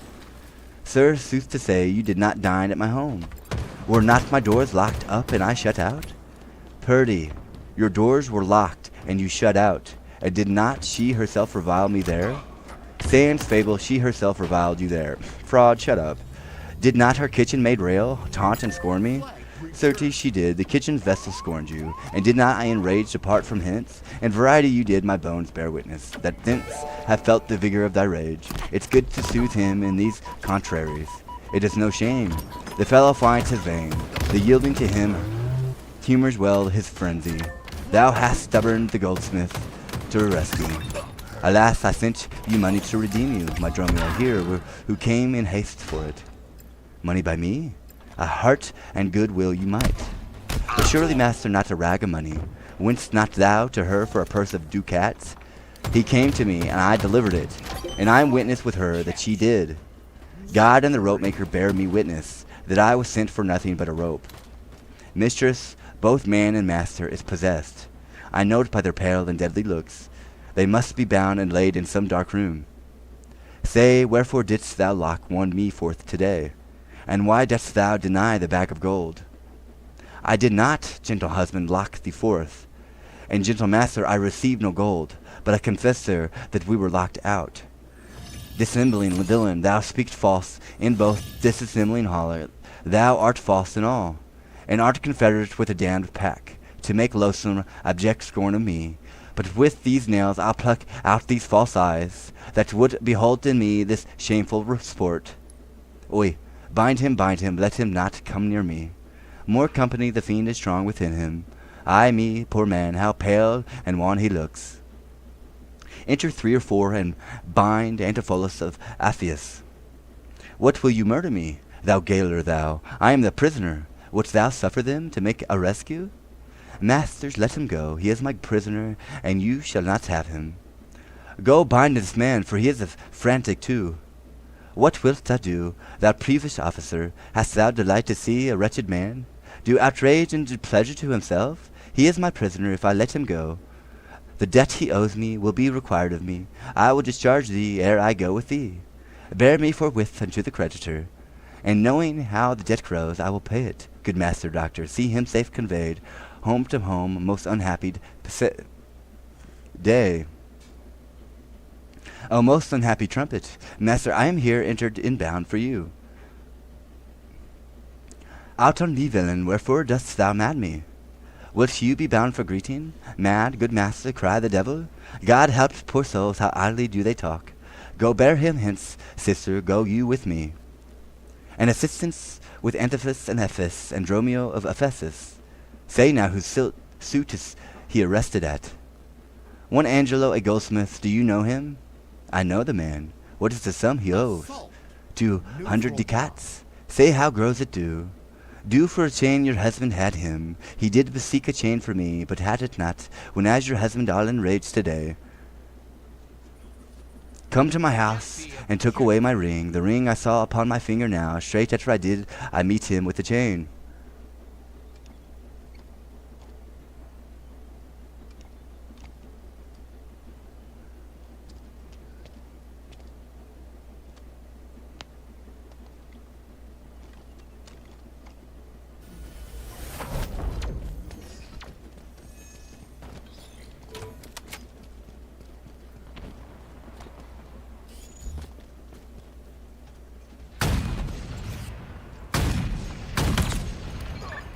Sir, sooth to say, you did not dine at my home. Were not my doors locked up and I shut out? Purdy, your doors were locked and you shut out, and did not she herself revile me there? Sans fable, she herself reviled you there. Fraud, shut up. Did not her kitchen maid rail, taunt, and scorn me? Certes she did, the kitchen's vessel scorned you, and did not I enraged depart from hence? And variety you did, my bones bear witness, that thence have felt the vigor of thy rage. It's good to soothe him in these contraries. It is no shame. The fellow finds his vein, the yielding to him humors well his frenzy. Thou hast stubborned the goldsmith to rescue. Alas, I sent you money to redeem you, my Dromio here, who came in haste for it. Money by me? A heart and good will you might. But surely, master, not a rag of money. Went'st not thou to her for a purse of ducats? He came to me, and I delivered it, and I am witness with her that she did. God and the rope maker bear me witness that I was sent for nothing but a rope. Mistress, both man and master, is possessed. I know it by their pale and deadly looks. They must be bound and laid in some dark room. Say, wherefore didst thou lock one me forth today? And why dost thou deny the bag of gold? I did not, gentle husband, lock thee forth, and gentle master, I received no gold, but I confess, sir, that we were locked out. Dissembling villain, thou speakst false in both dissembling holler. Thou art false in all, and art confederate with a damned pack, to make loathsome abject scorn of me. But with these nails I'll pluck out these false eyes, that would behold in me this shameful sport. Oi, bind him, let him not come near me. More company the fiend is strong within him. Ay me, poor man, how pale and wan he looks. Enter 3 or 4 and bind Antipholus of Aphius. What will you murder me, thou gaoler thou? I am the prisoner. Wouldst thou suffer them to make a rescue? Masters, let him go. He is my prisoner, and you shall not have him. Go bind this man, for he is frantic too. What wilt thou do, thou peevish officer? Hast thou delight to see a wretched man do outrage and do pleasure to himself? He is my prisoner, if I let him go. The debt he owes me will be required of me. I will discharge thee ere I go with thee. Bear me forthwith unto the creditor, and knowing how the debt grows, I will pay it. Good master doctor, see him safe conveyed home to home, most unhappy day. O most unhappy trumpet, master, I am here entered in bound for you. Out on thee, villain, wherefore dost thou mad me? Wilt you be bound for greeting? Mad, good master, cry the devil. God help poor souls, how idly do they talk. Go bear him hence, sister, go you with me. An assistance with Antiphus and Ephes and Dromio of Ephesus. Say now whose suit is he arrested at? One Angelo, a goldsmith, do you know him? I know the man. What is the sum he owes? 200 ducats. Say how grows it do? Do for a chain your husband had him. He did beseek a chain for me, but had it not, when as your husband all enraged today. Come to my house, and took away my ring, the ring I saw upon my finger now. Straight after I did, I meet him with the chain.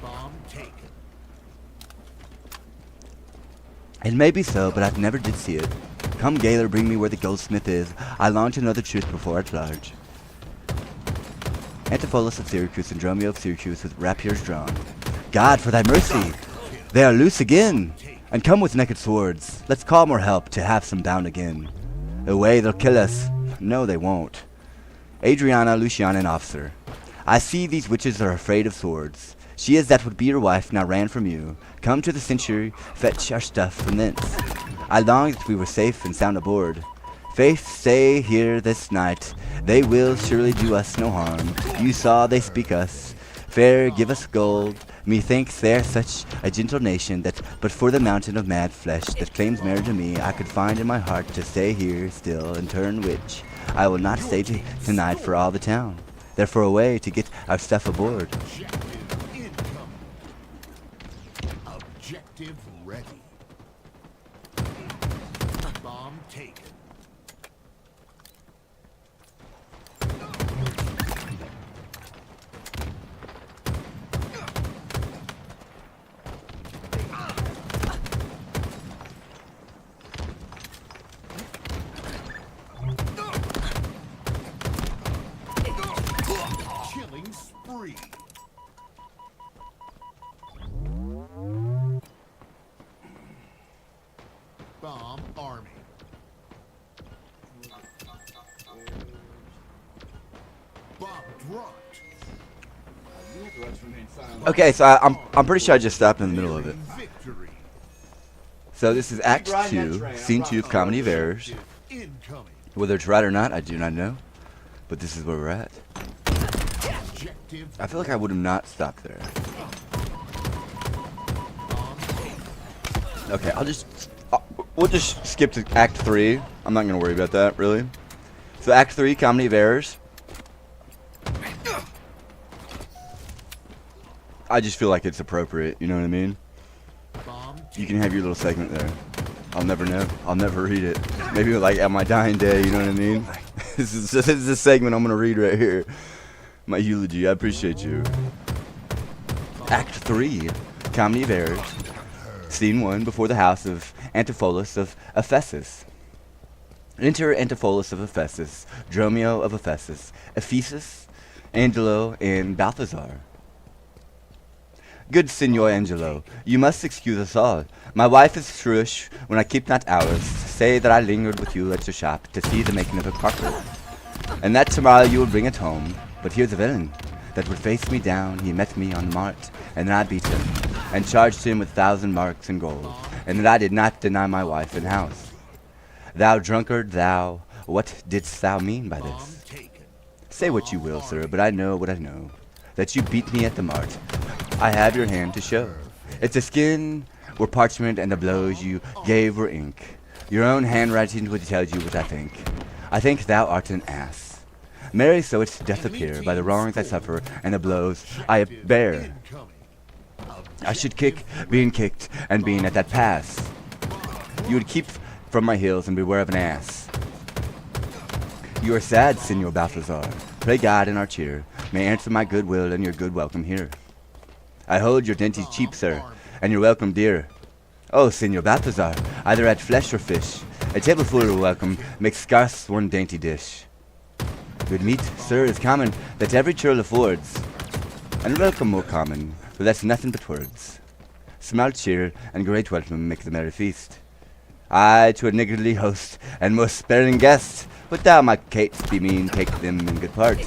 Bomb taken. It may be so, but I never did see it. Come, Gaylor, bring me where the goldsmith is. I long to know the truth before at large. Antipholus of Syracuse and Dromio of Syracuse with rapiers drawn. God, for thy mercy! They are loose again! And come with naked swords. Let's call more help to have some bound again. Away, they'll kill us. No, they won't. Adriana, Luciana, and officer. I see these witches are afraid of swords. She is that would be your wife, now ran from you. Come to the century, fetch our stuff from thence. I long that we were safe and sound aboard. Faith, stay here this night. They will surely do us no harm. You saw they speak us. Fair, give us gold. Methinks they are such a gentle nation that but for the mountain of mad flesh that claims marriage of me, I could find in my heart to stay here still and turn witch. I will not stay tonight for all the town. Therefore away to get our stuff aboard. Objective incoming. Objective ready. Bomb taken. Killing spree. Bomb army. Bomb dropped. You have to let us remain silent. Okay, so I'm pretty sure I just stopped in the middle of it. Victory. So this is Act Riding that 2, train, I'm Scene 2 of riding Comedy of Errors. Incoming. Whether it's right or not, I do not know. But this is where we're at. Objective. I feel like I would have not stopped there. Bomb taken. Okay, we'll just skip to Act 3. I'm not going to worry about that, really. So Act 3, Comedy of Errors. I just feel like it's appropriate, you know what I mean? Bomb You can have your little segment there. I'll never know. I'll never read it. Maybe like at my dying day, you know what I mean? This is a segment I'm going to read right here. My eulogy. I appreciate you. Act 3, Comedy of Errors. Scene 1, before the house of Antipholus of Ephesus. Enter Antipholus of Ephesus, Dromio of Ephesus, Ephesus, Angelo, and Balthazar. Good Signor Angelo, you must excuse us all. My wife is shrewish when I keep not hours. Say that I lingered with you at your shop to see the making of a carpet, and that tomorrow you will bring it home. But here's a villain that would face me down. He met me on the mart, and then I beat him, and charged him with 1,000 marks in gold, and that I did not deny my wife and house. Thou drunkard, thou, what didst thou mean by Bomb this? taken. Say what you will, sir, but I know what I know. That you beat me at the mart. I have your hand to show. If the skin were parchment and the blows you gave were ink, your own handwriting would tell you what I think. I think thou art an ass. Marry, so it doth appear, by the wrongs I suffer and the blows I bear. Incoming. I should kick, being kicked, and being at that pass. You would keep from my heels and beware of an ass. You are sad, Signor Balthazar. Pray God in our cheer may answer my good will and your good welcome here. I hold your dainties cheap, sir, and your welcome dear. Oh, Signor Balthazar, either at flesh or fish, a tableful of welcome makes scarce one dainty dish. Good meat, sir, is common that every churl affords, and welcome more common, for that's nothing but words. Small cheer and great welcome make the merry feast. I to a niggardly host and most sparing guest, but thou, my Kate, be mean, take them in good part.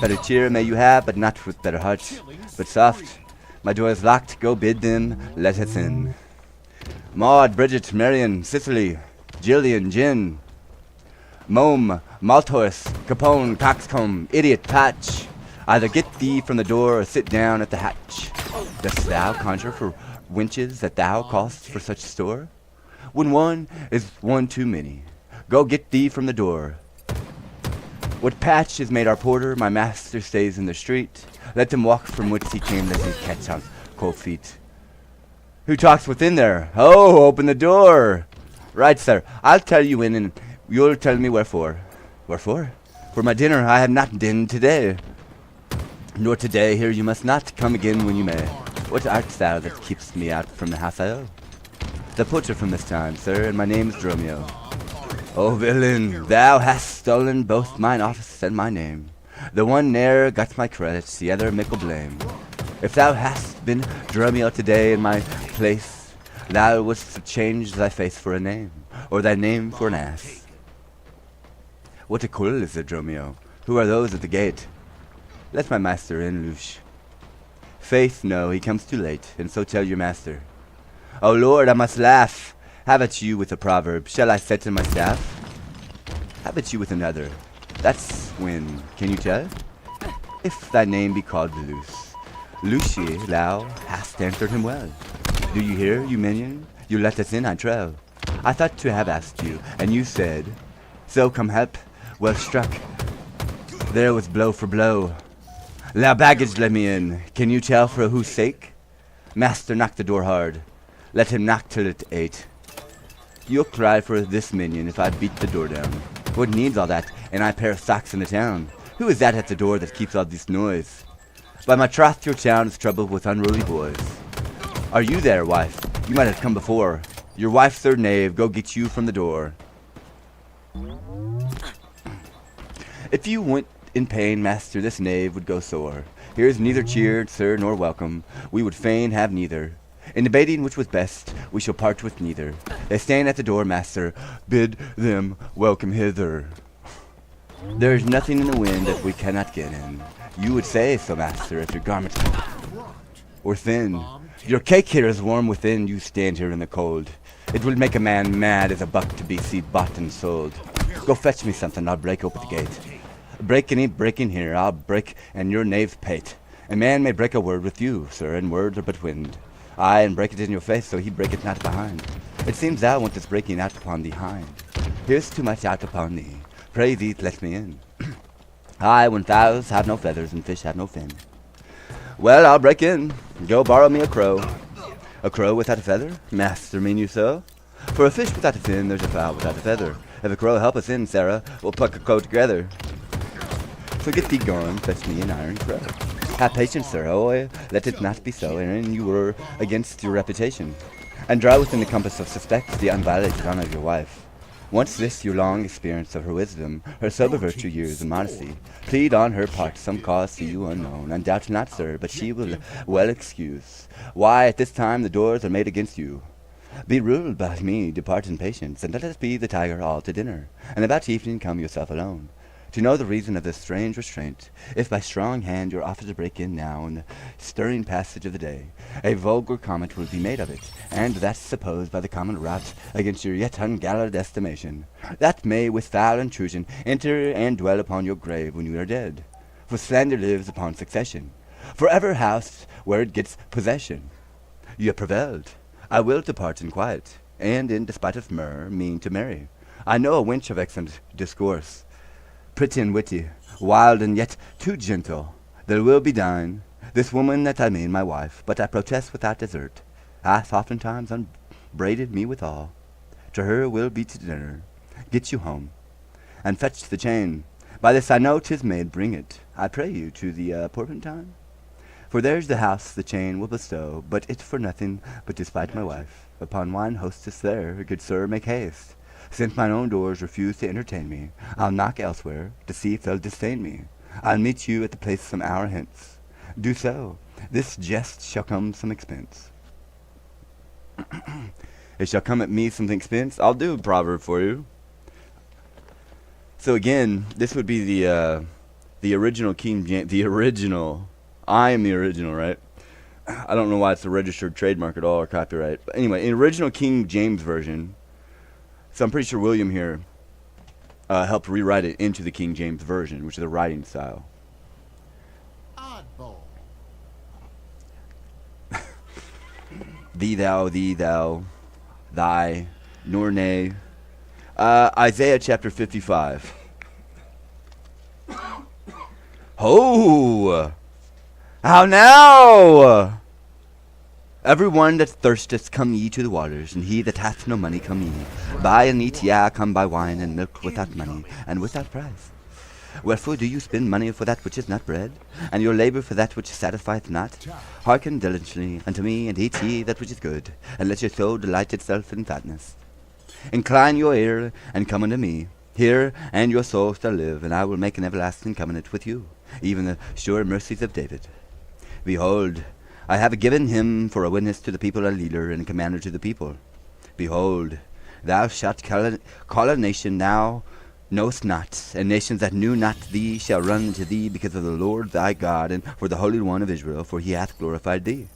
Better cheer may you have, but not with better heart, but soft. My door is locked, go bid them, let us in. Maud, Bridget, Marion, Cicely, Jillian, Jin, Mome, Malthorse, Capone, Coxcomb, Idiot, Patch. Either get thee from the door or sit down at the hatch. Dost thou conjure for wenches that thou call'st for such store? When one is one too many, go get thee from the door. What Patch is made our porter, my master stays in the street. Let him walk from whence he came, let his catch on cold feet. Who talks within there? Ho, open the door. Right, sir, I'll tell you in, and you'll tell me wherefore. Wherefore? For my dinner I have not dinned today. Nor today, here you must not come again when you may. What art thou that keeps me out from the house I owe? The poacher from this time, sir, and my name's Dromio. O villain, thou hast stolen both mine office and my name. The one ne'er got my credit, the other mickle blame. If thou hast been Dromio today in my place, thou wouldst change thy face for a name, or thy name for an ass. What a quill is it, Dromio? Who are those at the gate? Let my master in, Louche. Faith, no, he comes too late, and so tell your master. O Lord, I must laugh. Have at you with a proverb. Shall I set in my staff? Have at you with another. That's when, can you tell? If thy name be called Luce, Lucie, thou hast answered him well. Do you hear, you minion? You let us in, I trow. I thought to have asked you, and you said, so come help. Well struck. There was blow for blow. Now baggage let me in. Can you tell for whose sake? Master, knock the door hard. Let him knock till it 8. You'll cry for this minion if I beat the door down. What needs all that, and I pair of socks in the town? Who is that at the door that keeps all this noise? By my troth, your town is troubled with unruly boys. Are you there, wife? You might have come before. Your wife, sir knave, go get you from the door. If you went in pain, master, this knave would go sore. Here is neither cheered, sir, nor welcome. We would fain have neither. In debating which was best, we shall part with neither. They stand at the door, master. Bid them welcome hither. There is nothing in the wind that we cannot get in. You would say so, master, if your garments or thin. Your cake here is warm within. You stand here in the cold. It will make a man mad as a buck to be bought and sold. Go fetch me something. I'll break open the gate. Break any breaking here. I'll break and your knave's pate. A man may break a word with you, sir, and words are but wind. Aye, and break it in your face, so he break it not behind. It seems thou wantest breaking out upon thee hind. Here's too much out upon thee. Pray thee, let me in. Aye, when fowls have no feathers and fish have no fin. Well, I'll break in. Go borrow me a crow. A crow without a feather? Master, mean you so? For a fish without a fin, there's a fowl without a feather. If a crow help us in, Sarah, we'll pluck a crow together. So get thee gone, fetch me an iron crow. Have patience, sir, oh, let it not be so, and you were against your reputation. And draw within the compass of suspect the unviolated honor of your wife. Once this your long experience of her wisdom, her sober virtue, years, and modesty, plead on her part some cause to you unknown, and doubt not, sir, but she will well excuse why at this time the doors are made against you. Be ruled by me, depart in patience, and let us be the tiger all to dinner, and about evening come yourself alone. To know the reason of this strange restraint, if by strong hand you're offered to break in now in the stirring passage of the day, a vulgar comment will be made of it, and that supposed by the common rout against your yet ungallant estimation, that may with foul intrusion enter and dwell upon your grave when you are dead. For slander lives upon succession, forever housed where it gets possession. You have prevailed. I will depart in quiet, and in despite of myrrh mean to marry. I know a wench of excellent discourse, pretty and witty, wild and yet too gentle. There will be thine, this woman that I mean my wife, but I protest without desert, hath oftentimes unbraided me withal. To her will be to dinner, get you home, and fetch the chain. By this I know 'tis made, bring it, I pray you, to the Porpentine. For there's the house the chain will bestow, but it for nothing, but to spite my wife. Upon wine hostess there, good sir, make haste. Since mine own doors refuse to entertain me, I'll knock elsewhere, to see if they'll disdain me. I'll meet you at the place some hour hence. Do so. This jest shall come some expense. It shall come at me some expense. I'll do a proverb for you. So again, this would be the The original King James, the original. I am the original, right? I don't know why it's a registered trademark at all or copyright. But anyway, in original King James version, so I'm pretty sure William here helped rewrite it into the King James version, which is the writing style. Oddball. Thee, thou, thy, nor nay. Isaiah chapter 55. Ho! How now? Everyone that thirsteth, come ye to the waters, and he that hath no money, come ye. Buy and eat, come buy wine and milk without money, and without price. Wherefore do you spend money for that which is not bread, and your labor for that which satisfieth not? Hearken diligently unto me, and eat ye that which is good, and let your soul delight itself in fatness. Incline your ear, and come unto me. Hear, and your soul shall live, and I will make an everlasting covenant with you, even the sure mercies of David. Behold, I have given him for a witness to the people, a leader and a commander to the people. Behold, thou shalt call a nation thou knowest not, and nations that knew not thee shall run unto thee because of the Lord thy God, and for the Holy One of Israel, for he hath glorified thee.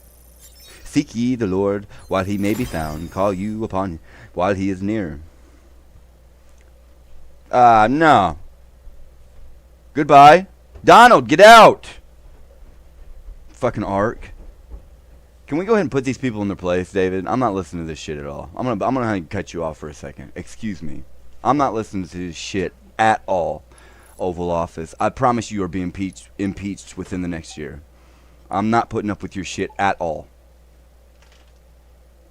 Seek ye the Lord while he may be found, call you upon him while he is near. No. Goodbye. Donald, get out! Fucking Ark. Can we go ahead and put these people in their place, David? I'm not listening to this shit at all. I'm gonna cut you off for a second. Excuse me. I'm not listening to this shit at all. Oval Office. I promise you are being impeached within the next year. I'm not putting up with your shit at all.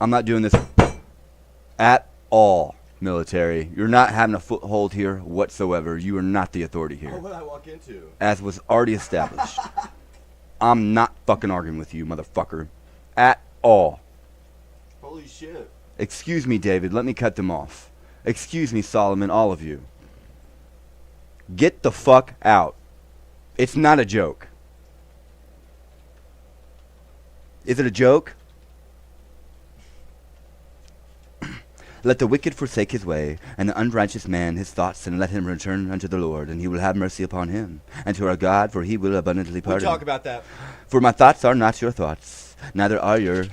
I'm not doing this at all, military. You're not having a foothold here whatsoever. You are not the authority here. What would I walk into? As was already established. I'm not fucking arguing with you, motherfucker. At all. Holy shit. Excuse me, David. Let me cut them off. Excuse me, Solomon, all of you. Get the fuck out. It's not a joke. Is it a joke? Let the wicked forsake his way, and the unrighteous man his thoughts, and let him return unto the Lord, and he will have mercy upon him, and to our God, for he will abundantly pardon. We'll talk about that. For my thoughts are not your thoughts, neither are your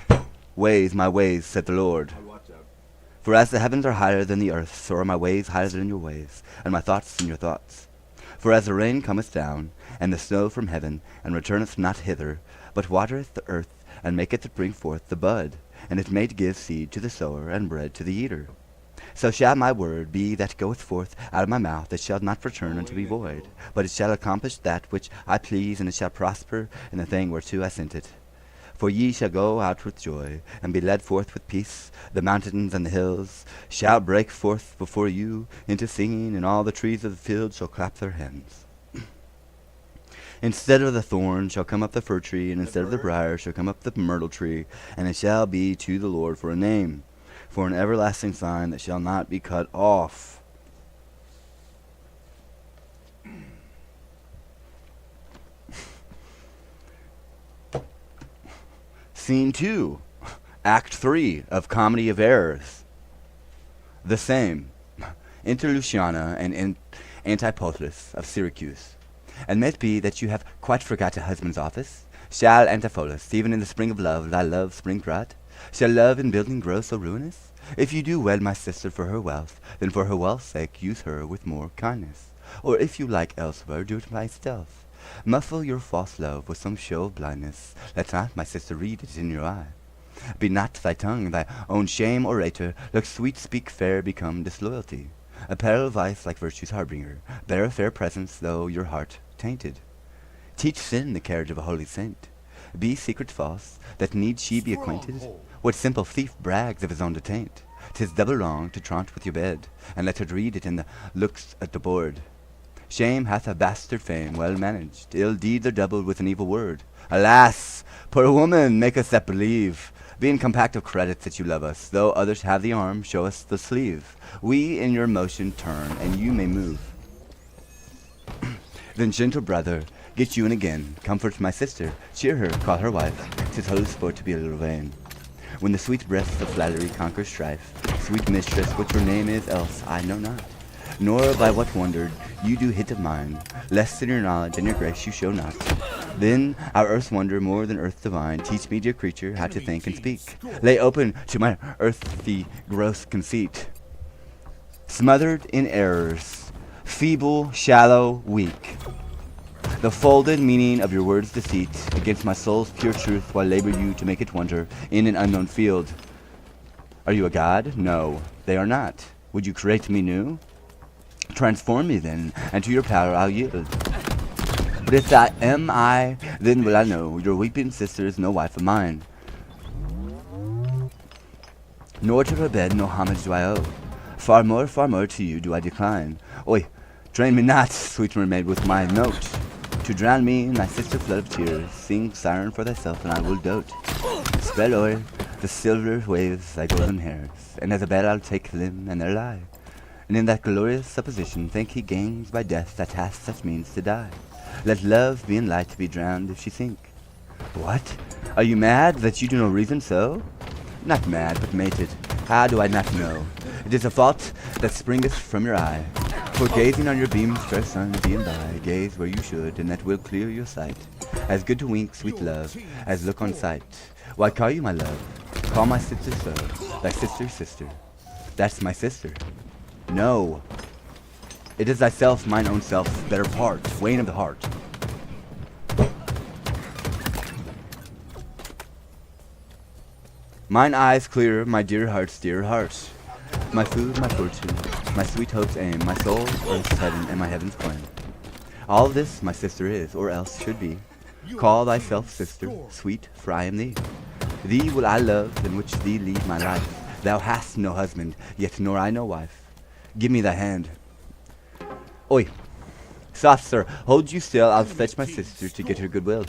ways my ways, said the Lord. I watch that. For as the heavens are higher than the earth, so are my ways higher than your ways, and my thoughts than your thoughts. For as the rain cometh down, and the snow from heaven, and returneth not hither, but watereth the earth, and maketh it bring forth the bud, and it may give seed to the sower, and bread to the eater. So shall my word be that goeth forth out of my mouth, it shall not return unto me void, but it shall accomplish that which I please, and it shall prosper in the thing whereto I sent it. For ye shall go out with joy, and be led forth with peace. The mountains and the hills shall break forth before you into singing, and all the trees of the field shall clap their hands. Instead of the thorn shall come up the fir tree, and instead of the briar shall come up the myrtle tree, and it shall be to the Lord for a name, for an everlasting sign that shall not be cut off. Scene 2, Act 3 of Comedy of Errors. The same. Enter Luciana and Antipholus of Syracuse. And may it be that you have quite forgot a husband's office? Shall Antipholus, even in the spring of love, thy love spring brought? Shall love in building grow so ruinous? If you do wed my sister for her wealth, then for her wealth's sake use her with more kindness. Or if you like elsewhere, do it by stealth. Muffle your false love with some show of blindness. Let not my sister read it in your eye. Be not thy tongue thy own shame orator. Look sweet, speak fair, become disloyalty. Apparel vice like virtue's harbinger. Bear a fair presence, though your heart tainted. Teach sin the carriage of a holy saint. Be secret false, that need she be acquainted. What simple thief brags of his own detaint? 'Tis double wrong to traunt with your bed, and let her read it in the looks at the board. Shame hath a bastard fame, well managed. Ill deeds are doubled with an evil word. Alas, poor woman, make us that believe. Being compact of credits that you love us, though others have the arm, show us the sleeve. We in your motion turn, and you may move. Then, gentle brother, get you in again. Comfort my sister, cheer her, call her wife. 'Tis holy sport to be a little vain. When the sweet breath of flattery conquers strife, sweet mistress, what your name is, else I know not. Nor by what wonder you do hit of mine, less than your knowledge and your grace you show not. Then our earth's wonder more than earth divine, teach me, dear creature, how to think and speak. Lay open to my earthy gross conceit. Smothered in errors, feeble, shallow, weak. The folded meaning of your words' deceit against my soul's pure truth, while labor you to make it wonder in an unknown field. Are you a god? No, they are not. Would you create me new? Transform me then, and to your power I'll yield. But if that am I, then will I know your weeping sister is no wife of mine. Nor to her bed no homage do I owe. Far more to you do I decline. Oi, drain me not, sweet mermaid, with my note. To drown me in thy sister flood of tears, sing siren for thyself, and I will dote. Spread o'er the silver waves thy golden hairs, and as a bed I'll take them, and there lie. And in that glorious supposition, think he gains by death that hath such means to die. Let love be in light be drowned if she sink. What? Are you mad that you do no reason so? Not mad, but mated. How do I not know? It is a fault that springeth from your eye. For gazing on your beams, fair sun, be and by, gaze where you should, and that will clear your sight. As good to wink, sweet love, as look on sight. Why call you my love? Call my sister so. Thy sister's sister. That's my sister. No. It is thyself, mine own self, better part, Wayne of the heart. Mine eyes clear, my dear heart's dear heart. My food, my fortune, my sweet hope's aim, my soul, earth's heaven, and my heaven's plan. All this my sister is, or else should be. Call thyself sister, sweet, for I am thee. Thee will I love, than which thee lead my life. Thou hast no husband, yet nor I no wife. Give me thy hand. Oi, soft sir, hold you still, I'll fetch my sister to get her goodwill.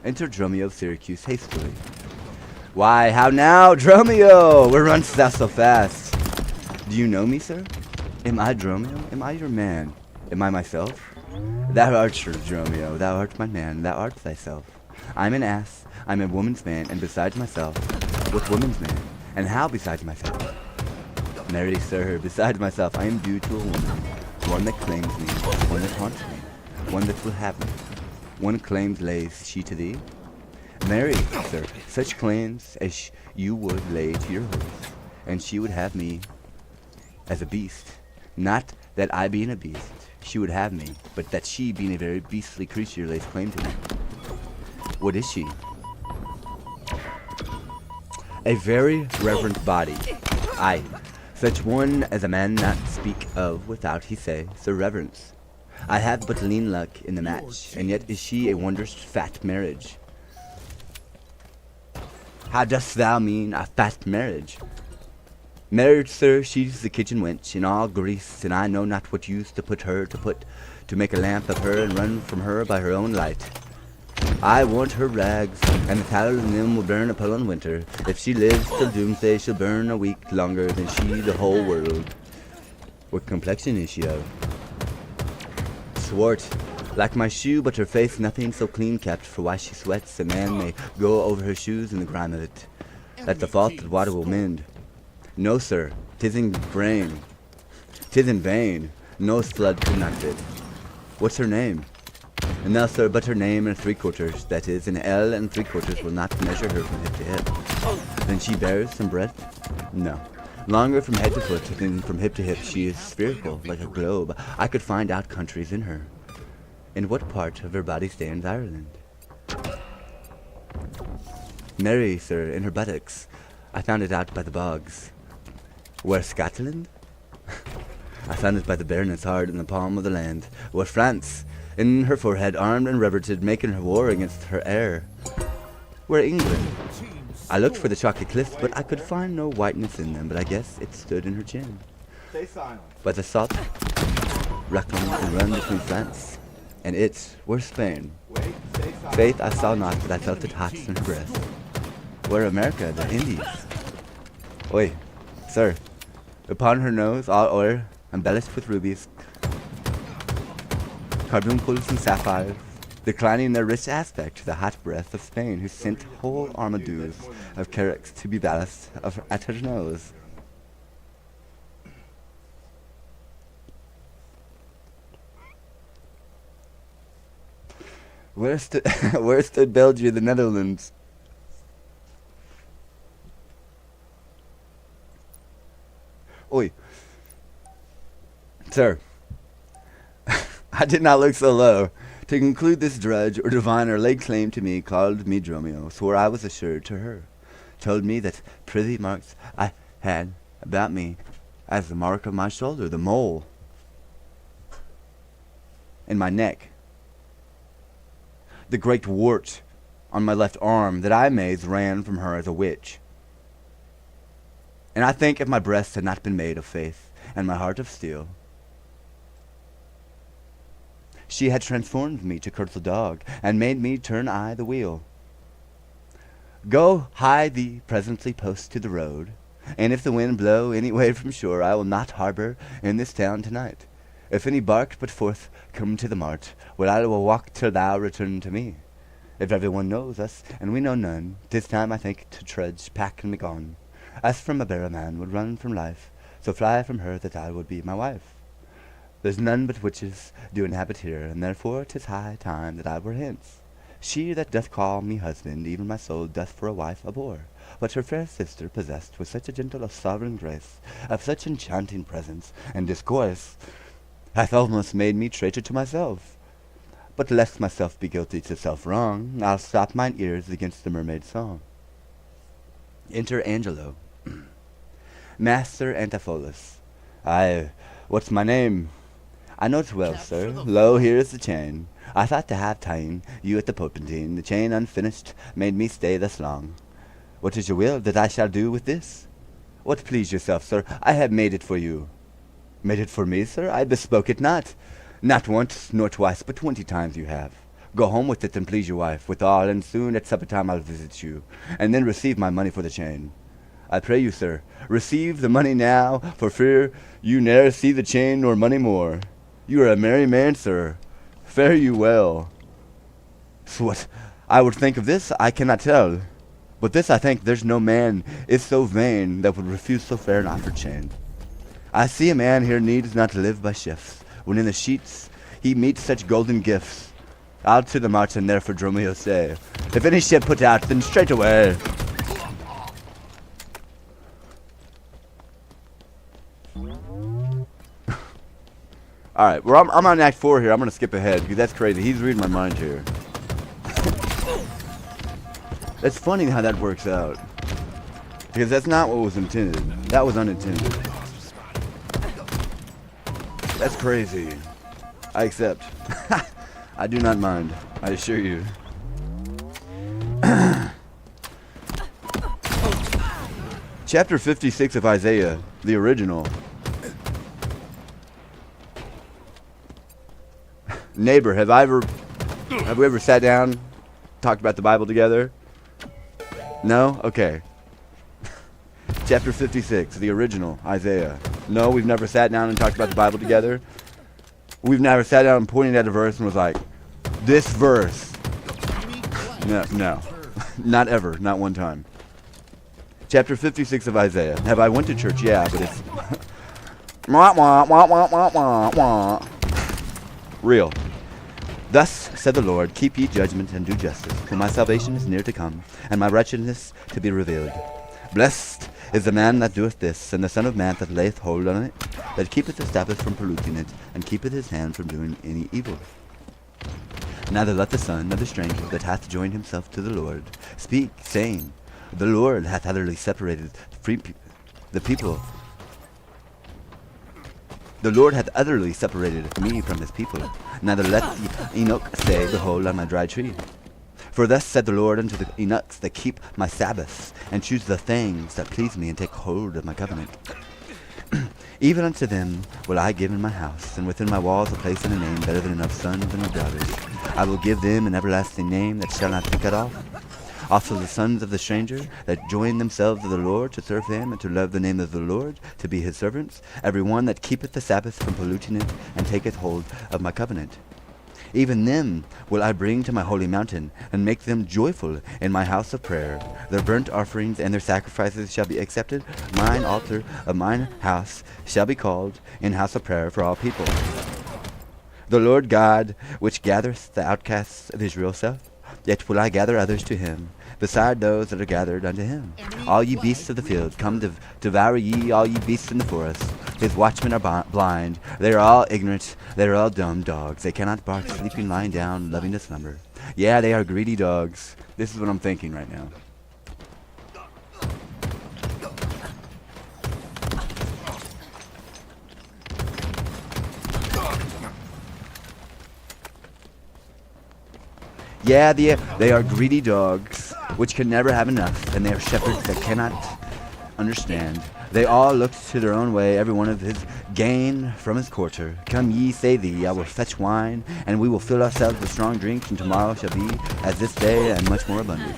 Enter Dromio of Syracuse hastily. Why, how now, Dromio? Where runst thou so fast? Do you know me, sir? Am I Dromio? Am I your man? Am I myself? Thou art sure, Dromio, thou art my man, thou art thyself. I'm an ass, I'm a woman's man, and besides myself, what woman's man? And how besides myself? Marry, sir, besides myself, I am due to a woman. One that claims me, one that haunts me, one that will have me. One claims lays she to thee? Marry, sir, such claims as you would lay to your horse, and she would have me as a beast. Not that I being a beast, she would have me, but that she being a very beastly creature lays claim to me. What is she? A very reverent body. Aye, such one as a man not speak of without he say, Sir Reverence. I have but lean luck in the match, and yet is she a wondrous fat marriage. How dost thou mean a fat marriage? Marriage, sir, she's the kitchen wench, in all grease, and I know not what use to put to make a lamp of her and run from her by her own light. I want her rags, and the tallow in them will burn a pull in winter. If she lives till doomsday, she'll burn a week longer than she the whole world. What complexion is she of? Swart, like my shoe, but her face nothing so clean kept, for why she sweats, a man may go over her shoes in the grime of it. That's the fault that water will mend. No, sir, 'tis in brain, 'tis in vain, no flood could not fit. What's her name? No, sir, but her name and 3/4, that is, an L and 3/4 will not measure her from hip to hip. Then she bears some breadth? No. Longer from head to foot than from hip to hip, she is spherical, like a globe. I could find out countries in her. In what part of her body stands Ireland? Marry, sir, in her buttocks. I found it out by the bogs. Where Scotland? I found it by the bareness hard in the palm of the land. Where France? In her forehead, armed and reverted, making her war against her heir. Where England? I looked for the chalky cliffs, but I could find no whiteness in them, but I guess it stood in her chin. Stay silent. By the salt, Rackham and run between France and it, where Spain? Wait, stay silent. Faith I saw not, but I felt it hot in her breast. Where America, the Indies? Oi, sir, upon her nose, all o'er, embellished with rubies, carbuncles and sapphires, declining their rich aspect to the hot breath of Spain, who sent whole armadues of carracks to be ballast at her nose. Where stood where stood Belgium, the Netherlands? Oi. Sir, I did not look so low. To conclude this drudge or diviner laid claim to me, called me Dromio, swore I was assured to her, told me that privy marks I had about me, as the mark of my shoulder, the mole in my neck, the great wart on my left arm, that I maids ran from her as a witch. And I think if my breast had not been made of faith, and my heart of steel, she had transformed me to curse the dog, and made me turn I the wheel. Go hie thee presently post to the road, and if the wind blow any way from shore, I will not harbor in this town tonight. If any bark put forth come to the mart, where I will walk till thou return to me. If everyone knows us, and we know none, 'tis time, I think, to trudge, pack, and be gone. As from a bear a man would run from life, so fly from her that I would be my wife. There's none but witches do inhabit here, and therefore 'tis high time that I were hence. She that doth call me husband, even my soul doth for a wife abhor. But her fair sister, possessed with such a gentle of sovereign grace, of such enchanting presence and discourse, hath almost made me traitor to myself. But lest myself be guilty to self-wrong, I'll stop mine ears against the mermaid's song. Enter Angelo. Master Antipholus. Aye, what's my name? I know 't well, sir. Lo, here is the chain. I thought to have ta'en you at the Popentine. The chain unfinished made me stay thus long. What is your will that I shall do with this? What please yourself, sir, I have made it for you. Made it for me, sir? I bespoke it not. Not once, nor twice, but 20 times you have. Go home with it and please your wife withal, and soon at supper time I'll visit you, and then receive my money for the chain. I pray you, sir, receive the money now, for fear you ne'er see the chain nor money more. You are a merry man, sir. Fare you well. So what I would think of this, I cannot tell. But this I think, there's no man is so vain that would refuse so fair an offered chain. I see a man here needs not to live by shifts, when in the sheets he meets such golden gifts. Out to the mart and there for Dromio say, if any ship put out, then straight away. Alright, well, I'm on Act 4 here. I'm going to skip ahead, because that's crazy. He's reading my mind here. It's funny how that works out. Because that's not what was intended. That was unintended. That's crazy. I accept. I do not mind. I assure you. Chapter 56 of Isaiah, the original. Neighbor, have we ever sat down, talked about the Bible together? No? Okay. Chapter 56, the original, Isaiah. No, we've never sat down and talked about the Bible together. We've never sat down and pointed at a verse and was like, this verse. No. Not ever. Not one time. Chapter 56 of Isaiah. Have I went to church? Yeah, but it's... real. Thus said the Lord, keep ye judgment and do justice, for my salvation is near to come, and my righteousness to be revealed. Blessed is the man that doeth this, and the Son of Man that layeth hold on it, that keepeth the Sabbath from polluting it, and keepeth his hand from doing any evil. Neither let the son of the stranger that hath joined himself to the Lord speak, saying, the Lord hath utterly separated the people. The Lord hath utterly separated me from his people. Neither let Enoch say, behold, on my dry tree. For thus said the Lord unto the Enochs that keep my Sabbaths, and choose the things that please me, and take hold of my covenant. Even unto them will I give in my house, and within my walls a place and a name better than enough sons and daughters. I will give them an everlasting name that shall not be cut off. Also the sons of the stranger that join themselves to the Lord to serve him and to love the name of the Lord, to be his servants, every one that keepeth the Sabbath from polluting it, and taketh hold of my covenant. Even them will I bring to my holy mountain, and make them joyful in my house of prayer. Their burnt offerings and their sacrifices shall be accepted. Mine altar of mine house shall be called an house of prayer for all people. The Lord God, which gathereth the outcasts of Israel self, yet will I gather others to him, beside those that are gathered unto him. All ye beasts of the field, come to devour ye, all ye beasts in the forest. His watchmen are blind, they are all ignorant, they are all dumb dogs. They cannot bark, sleeping, lying down, loving to slumber. Yeah, they are greedy dogs. This is what I'm thinking right now. Yeah, they are greedy dogs, which can never have enough, and they are shepherds that cannot understand. They all looked to their own way, every one of his gain from his quarter. Come ye, say thee, I will fetch wine, and we will fill ourselves with strong drinks, and tomorrow shall be as this day, and much more abundant.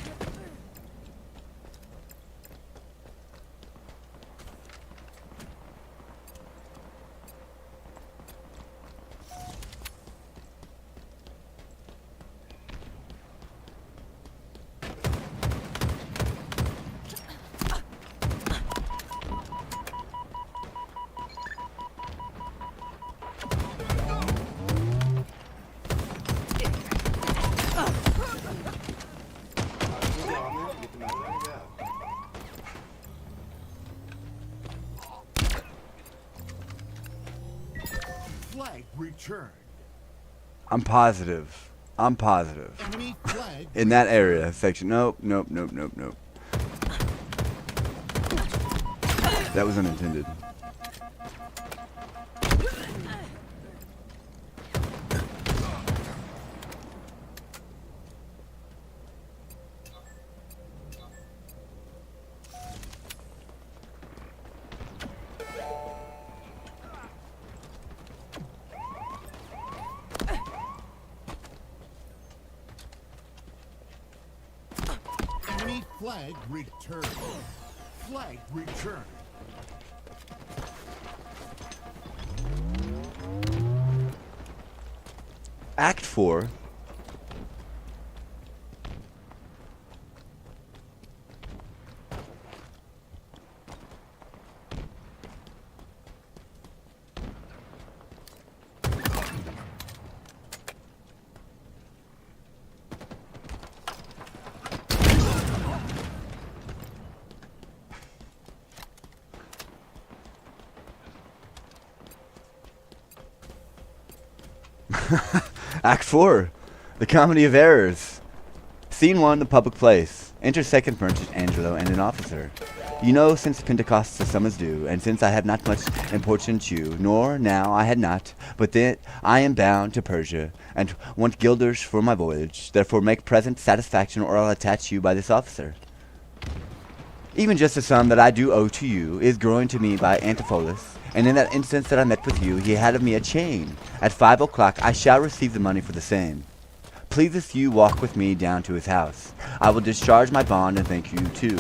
Flag returned. I'm positive. Enemy flag In that area section. Nope. That was unintended. Enemy flag returned. Flag returned. Act 4. Act 4. The Comedy of Errors. Scene 1, the public place. Enter second merchant Angelo and an officer. You know, since Pentecost the sum is due, and since I have not much importuned you, nor now I had not, but that I am bound to Persia, and want guilders for my voyage, therefore make present satisfaction, or I'll attach you by this officer. Even just the sum that I do owe to you is growing to me by Antipholus, and in that instance that I met with you, he had of me a chain. At 5 o'clock I shall receive the money for the same. Pleaseth you walk with me down to his house. I will discharge my bond and thank you too.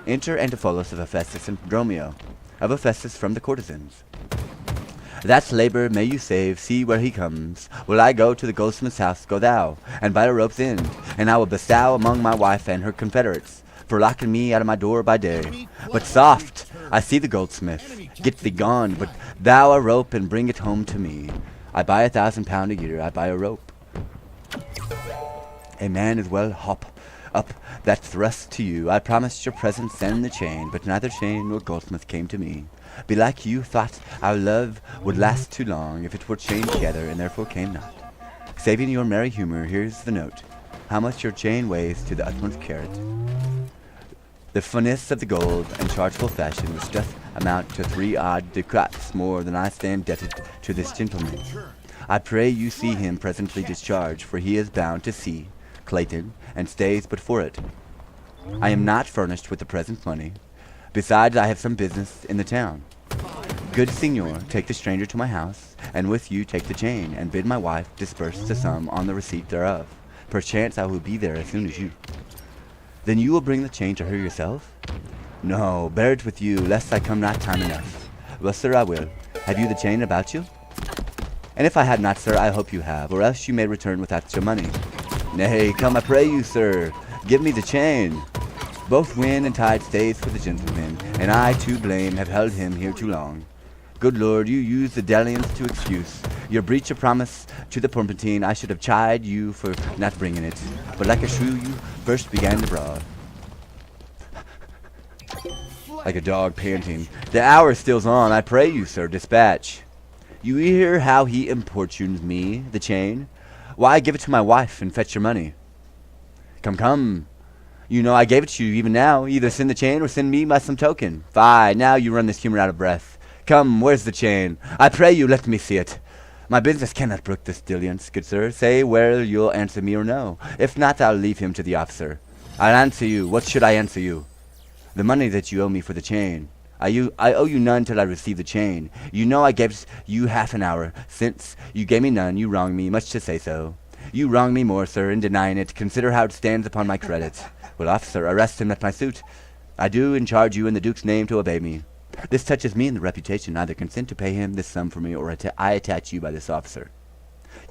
Enter Antipholus of Hephaestus and Dromio, of Hephaestus from the courtesans. That labor may you save, see where he comes. Will I go to the goldsmith's house, go thou, and by a rope's end, and I will bestow among my wife and her confederates, for locking me out of my door by day. But soft, I see the goldsmith, get thee gone, but thou a rope and bring it home to me. I buy £1,000 a year, I buy a rope. A man is well hop up that thrust to you. I promised your presence and the chain, but neither chain nor goldsmith came to me. Belike you thought our love would last too long if it were chained together, and therefore came not. Saving your merry humor, here's the note. How much your chain weighs to the utmost carat. The finesse of the gold and chargeable fashion, which doth amount to 3 odd ducats more than I stand indebted to this gentleman. I pray you see him presently discharged, for he is bound to sea, Clayton, and stays but for it. I am not furnished with the present money. Besides, I have some business in the town. Good signor, take the stranger to my house, and with you take the chain, and bid my wife disperse the sum on the receipt thereof. Perchance I will be there as soon as you. Then you will bring the chain to her yourself? No, bear it with you, lest I come not time enough. Well, sir, I will. Have you the chain about you? And if I had not, sir, I hope you have, or else you may return without your money. Nay, come, I pray you, sir, give me the chain. Both wind and tide stays for the gentleman, and I, too blame, have held him here too long. Good Lord, you use the dalliance to excuse your breach of promise to the porpentine. I should have chid you for not bringing it, but like a shrew you first began to brawl. Like a dog panting. The hour still's on, I pray you, sir, dispatch. You hear how he importunes me, the chain? Why, give it to my wife and fetch your money. Come, come. You know I gave it to you even now. Either send the chain or send me by some token. Fie, now you run this humor out of breath. Come, where's the chain? I pray you, let me see it. My business cannot brook this dalliance, good sir. Say whether you'll answer me or no. If not, I'll leave him to the officer. I'll answer you. What should I answer you? The money that you owe me for the chain. I owe you none till I receive the chain. You know I gave you half an hour. Since you gave me none, you wrong me, much to say so. You wrong me more, sir, in denying it. Consider how it stands upon my credit. Well, officer, arrest him at my suit. I do and charge you in the Duke's name to obey me. This touches me in the reputation. Either consent to pay him this sum for me, or I attach you by this officer.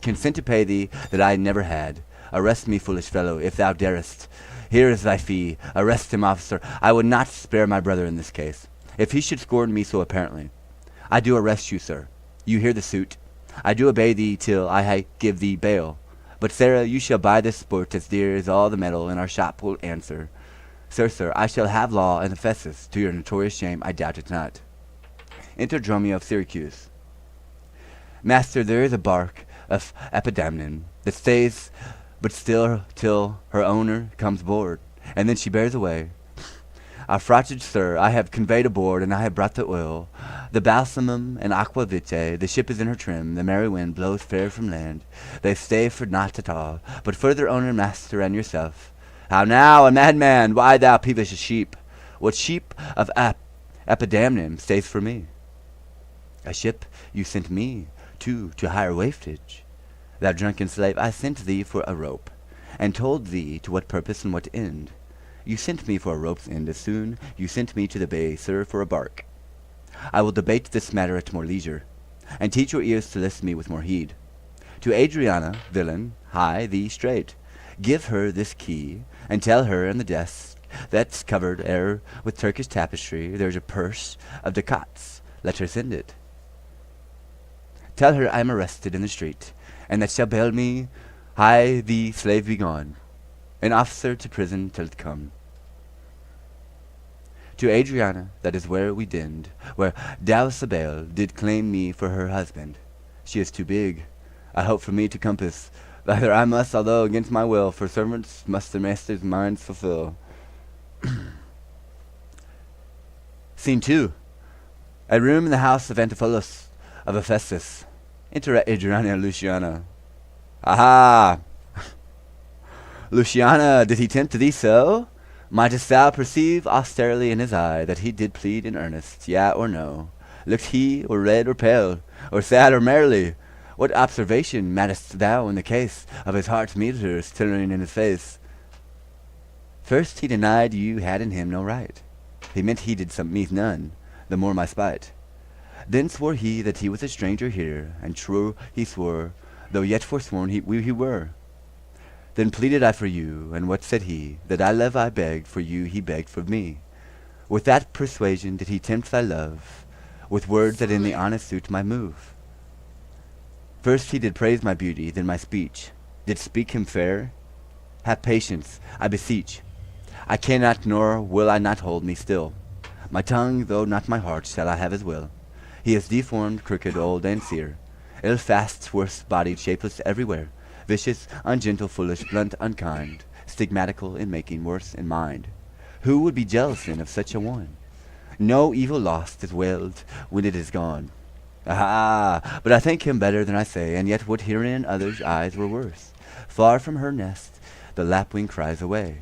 Consent to pay thee that I never had. Arrest me, foolish fellow, if thou darest. Here is thy fee. Arrest him, officer. I would not spare my brother in this case, if he should scorn me so apparently. I do arrest you, sir. You hear the suit. I do obey thee till I give thee bail. But, Sarah, you shall buy this sport as dear as all the metal in our shop will answer. Sir, I shall have law and Ephesus. To your notorious shame, I doubt it not. Enter Dromio of Syracuse. Master, there is a bark of Epidamnum that stays but still till her owner comes aboard, and then she bears away. Our fraughted sir, I have conveyed aboard, and I have brought the oil, the balsamum and aqua vitae. The ship is in her trim, the merry wind blows fair from land. They stay for naught at all, but for their owner, master, and yourself. How now, a madman, why thou peevish sheep? What sheep of Epidamnum stays for me? A ship you sent me to hire waftage. Thou drunken slave, I sent thee for a rope, and told thee to what purpose and what end. You sent me for a rope's end as soon you sent me to the bay, sir, for a bark. I will debate this matter at more leisure, and teach your ears to listen me with more heed. To Adriana, villain, hie thee straight. Give her this key, and tell her in the desk that's covered with Turkish tapestry there's a purse of ducats. Let her send it. Tell her I am arrested in the street, and that shall bail me. Hie thee, slave, be gone. An officer to prison till it come. To Adriana, that is where we dinned, where Dulcibel did claim me for her husband. She is too big, I hope, for me to compass. Rather I must, although against my will, for servants must their master's minds fulfill. Scene 2. A room in the house of Antipholus of Ephesus. Enter Adriana and Luciana. Aha! Luciana, did he tempt thee so? Mightest thou perceive austerely in his eye that he did plead in earnest, yea or no? Looked he, or red or pale, or sad or merrily? What observation madest thou in the case of his heart's meters tillering in his face? First he denied you had in him no right. He meant he did me none, the more my spite. Then swore he that he was a stranger here, and true he swore, though yet forsworn we were. Then pleaded I for you, and what said he? That I love I begged for you, he begged for me. With that persuasion did he tempt thy love, with words that in the honest suit might move. First he did praise my beauty, then my speech. Did speak him fair? Have patience, I beseech. I cannot nor will I not hold me still. My tongue, though not my heart, shall I have his will. He is deformed, crooked, old, and sere, ill-fast, worse-bodied, shapeless everywhere, vicious, ungentle, foolish, blunt, unkind, stigmatical in making, worse in mind. Who would be jealous then of such a one? No evil lost is wailed when it is gone. Aha! But I think him better than I say, and yet would herein others' eyes were worse. Far from her nest the lapwing cries away.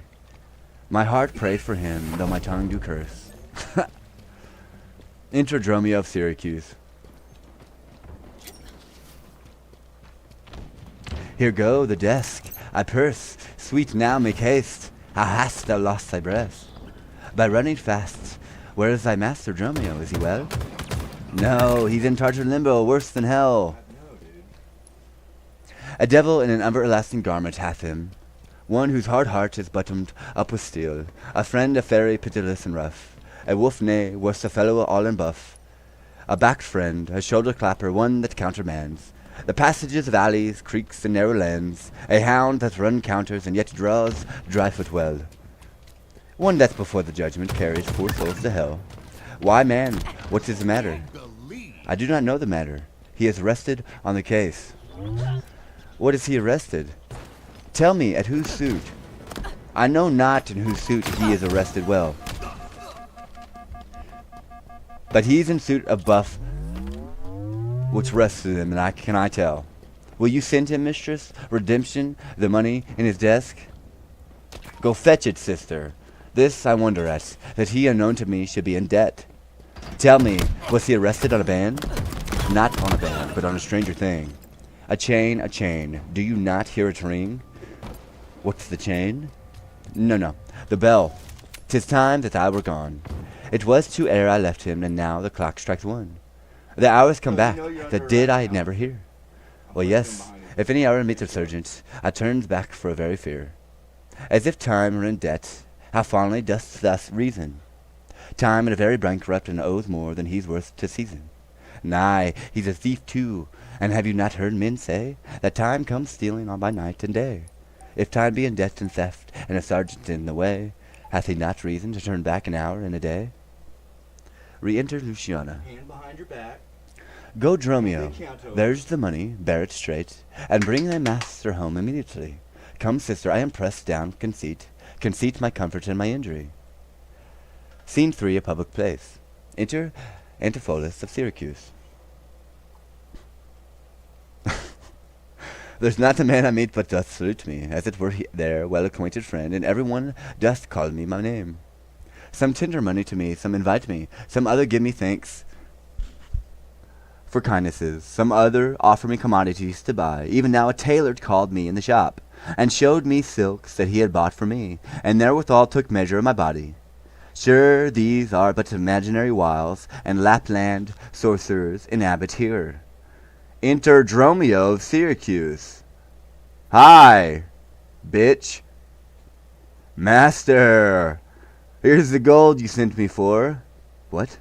My heart prays for him, though my tongue do curse. Enter Dromio of Syracuse. Here go the desk, I purse, sweet now make haste. How hast thou lost thy breath? By running fast. Where is thy master Dromio? Is he well? No, he's in Tartar limbo, worse than hell. A devil in an everlasting garment hath him, one whose hard heart is buttoned up with steel, a friend, a fairy, pitiless and rough, a wolf, nay, worse, a fellow all in buff. a backed friend, a shoulder clapper, one that countermands the passages of alleys, creeks, and narrow lanes, a hound that run counters and yet draws dry foot well. One death before the judgment carries 4 souls to hell. Why, man, what is the matter? I do not know the matter. He is arrested on the case. What is he arrested? Tell me, at whose suit? I know not in whose suit he is arrested well. But he's in suit of buff, which rested him, and I tell. Will you send him, mistress, redemption, the money in his desk? Go fetch it, sister. This I wonder at, that he unknown to me should be in debt. Tell me, was he arrested on a band? Not on a band, but on a stranger thing. A chain, a chain. Do you not hear it ring? What's the chain? No, the bell. 'Tis time that I were gone. It was 2 ere I left him, and now the clock strikes 1. The hours come back, that did I never hear. Well, yes, if any hour meets a sergeant, I turns back for a very fear. As if time were in debt, how fondly dost thus reason? Time in a very bankrupt and owes more than he's worth to season. Nay, he's a thief too, and have you not heard men say that time comes stealing on by night and day? If time be in debt and theft, and a sergeant in the way, hath he not reason to turn back an hour in a day? Re-enter Luciana. Hand behind your back. Go, Dromio, there's the money, bear it straight, and bring thy master home immediately. Come, sister, I am pressed down conceit my comfort and my injury. Scene 3, a public place. Enter Antipholus of Syracuse. There's not a man I meet but doth salute me, as it were their well-acquainted friend, and every one doth call me my name. Some tender money to me, some invite me, some other give me thanks for kindnesses, some other offer me commodities to buy. Even now a tailor called me in the shop, and showed me silks that he had bought for me, and therewithal took measure of my body. Sure, these are but imaginary wiles, and Lapland sorcerers inhabit here. Enter Dromio of Syracuse. Hi, bitch. Master, here's the gold you sent me for. What?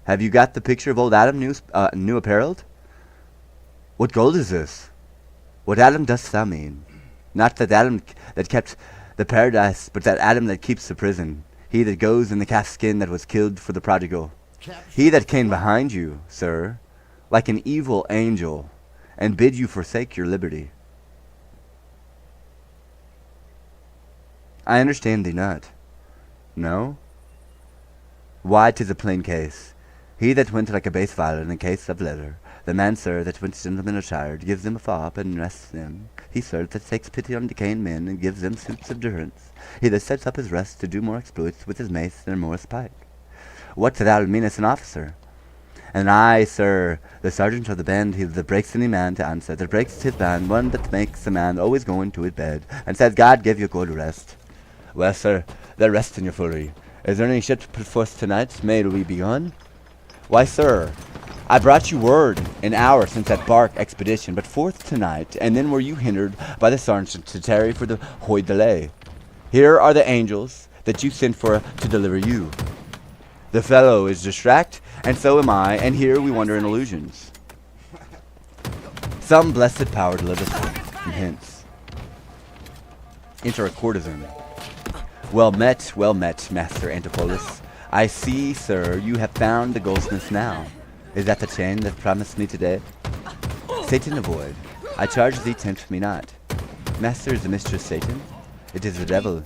Have you got the picture of old Adam new apparelled? What gold is this? What Adam dost thou mean? Not that Adam that kept the paradise, but that Adam that keeps the prison. He that goes in the calf skin that was killed for the prodigal. He that came behind you, sir, like an evil angel, and bid you forsake your liberty. I understand thee not. No? Why, 'tis a plain case. He that went like a bass violin in a case of leather, the man, sir, that went gentleman attired, gives them a fop and rests them. He, sir, that takes pity on decaying men and gives them suits of durance. He that sets up his rest to do more exploits with his mace than a Morris pike. What thou meanest an officer? And I, sir, the sergeant of the band, he that breaks any man to answer, that breaks his band, one that makes a man always go into his bed, and says, God give you good rest. Well, sir, there rest in your foolery. Is there any ship put forth tonight? May we be gone? Why, sir, I brought you word an hour since that bark expedition, but forth tonight, and then were you hindered by the sergeant to tarry for the hoy delay. Here are the angels that you sent for to deliver you. The fellow is distract, and so am I, and here we wander in illusions. Some blessed power delivers from hence. Enter a courtesan. Well met, Master Antipholus. I see, sir, you have found the goldsmith now. Is that the chain that promised me today? Satan avoid. I charge thee, tempt me not. Master, is the mistress Satan? It is the devil.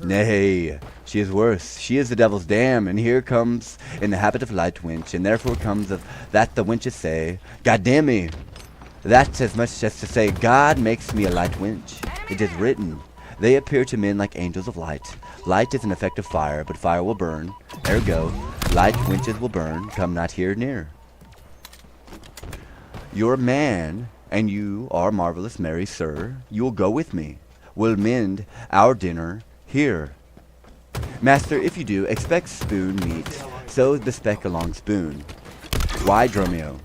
Nay, she is worse. She is the devil's dam, and here comes in the habit of light wench, and therefore comes of that the wenches say, God damn me. That's as much as to say, God makes me a light wench. It is written, they appear to men like angels of light. Light is an effect of fire, but fire will burn. Ergo, light wenches will burn, come not here near. You're a man, and you are marvelous merry, sir. You will go with me. We'll mend our dinner here. Master, if you do, expect spoon meat, so bespec a long spoon. Why, Dromio?